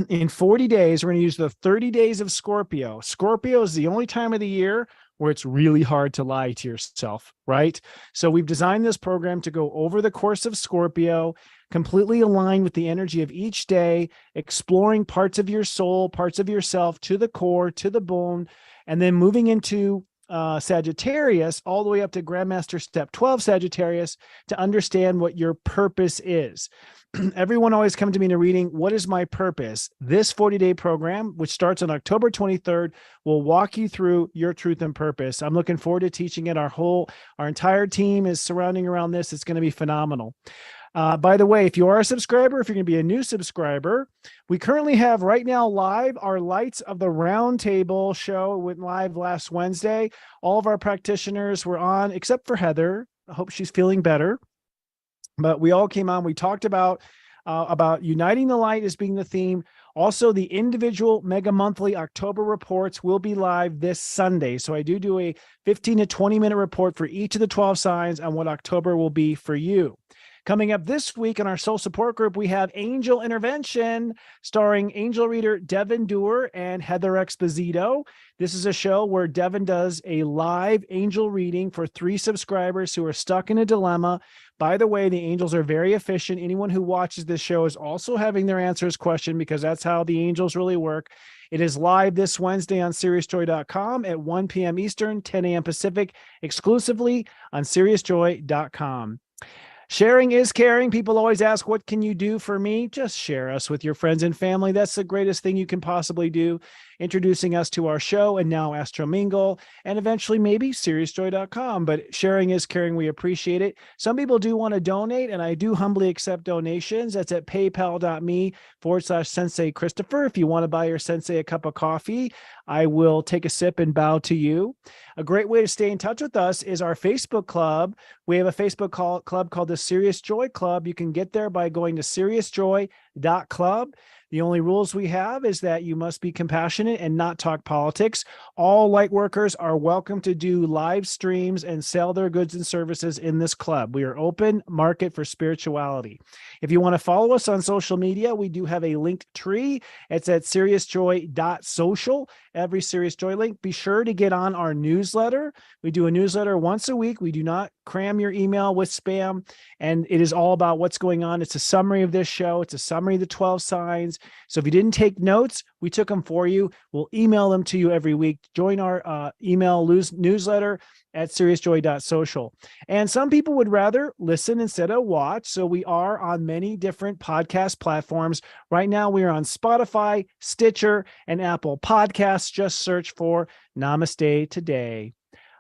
In 40 days, we're going to use the 30 days of Scorpio. Scorpio is the only time of the year where it's really hard to lie to yourself, right? So we've designed this program to go over the course of Scorpio, completely aligned with the energy of each day, exploring parts of your soul, parts of yourself to the core, to the bone, and then moving into Sagittarius all the way up to Grandmaster Step 12 Sagittarius to understand what your purpose is. Everyone always comes to me in a reading, what is my purpose? This 40-day program, which starts on October 23rd, will walk you through your truth and purpose. I'm looking forward to teaching it. Our entire team is surrounding around this. It's going to be phenomenal. By the way, if you are a subscriber, if you're going to be a new subscriber, we currently have right now live our Lights of the Round Table show. It went live last Wednesday. All of our practitioners were on, except for Heather. I hope she's feeling better. But we all came on. We talked about uniting the light as being the theme. Also, the individual mega monthly October reports will be live this Sunday. So I do a 15 to 20 minute report for each of the 12 signs on what October will be for you. Coming up this week in our soul support group, we have Angel Intervention, starring angel reader Devin Dewar and Heather Exposito. This is a show where Devin does a live angel reading for 3 subscribers who are stuck in a dilemma. By the way, the angels are very efficient. Anyone who watches this show is also having their answers questioned, because that's how the angels really work. It is live this Wednesday on SeriousJoy.com at 1 p.m. Eastern, 10 a.m. Pacific, exclusively on SeriousJoy.com. Sharing is caring. People always ask, what can you do for me? Just share us with your friends and family. That's the greatest thing you can possibly do. Introducing us to our show, and now Astro Mingle, and eventually maybe SeriousJoy.com. But sharing is caring. We appreciate it. Some people do want to donate, and I do humbly accept donations. That's at paypal.me/Sensei Christopher. If you want to buy your sensei a cup of coffee, I will take a sip and bow to you. A great way to stay in touch with us is our Facebook club. We have a Facebook club called the Serious Joy Club. You can get there by going to seriousjoy.club. The only rules we have is that you must be compassionate and not talk politics. All light workers are welcome to do live streams and sell their goods and services in this club. We are open market for spirituality. If you want to follow us on social media, we do have a linked tree. It's at seriousjoy.social. Every Serious Joy link. Be sure to get on our newsletter. We do a newsletter once a week. We do not cram your email with spam, and it is all about what's going on. It's a summary of this show. It's a summary of the 12 signs. So if you didn't take notes, we took them for you. We'll email them to you every week. Join our email newsletter at seriousjoy.social. And some people would rather listen instead of watch. So we are on many different podcast platforms. Right now, we are on Spotify, Stitcher, and Apple Podcasts. Just search for Namaste Today.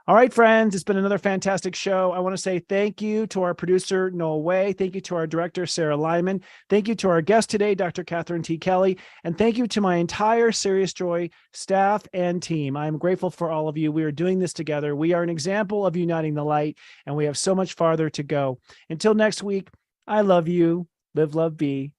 All right, friends, it's been another fantastic show. I want to say thank you to our producer, Noel Way. Thank you to our director, Sarah Lyman. Thank you to our guest today, Dr. Katherine T Kelly. And thank you to my entire Serious Joy staff and team. I'm grateful for all of you. We are doing this together. We are an example of uniting the light, and we have so much farther to go. Until next week, I love you. Live, love, be.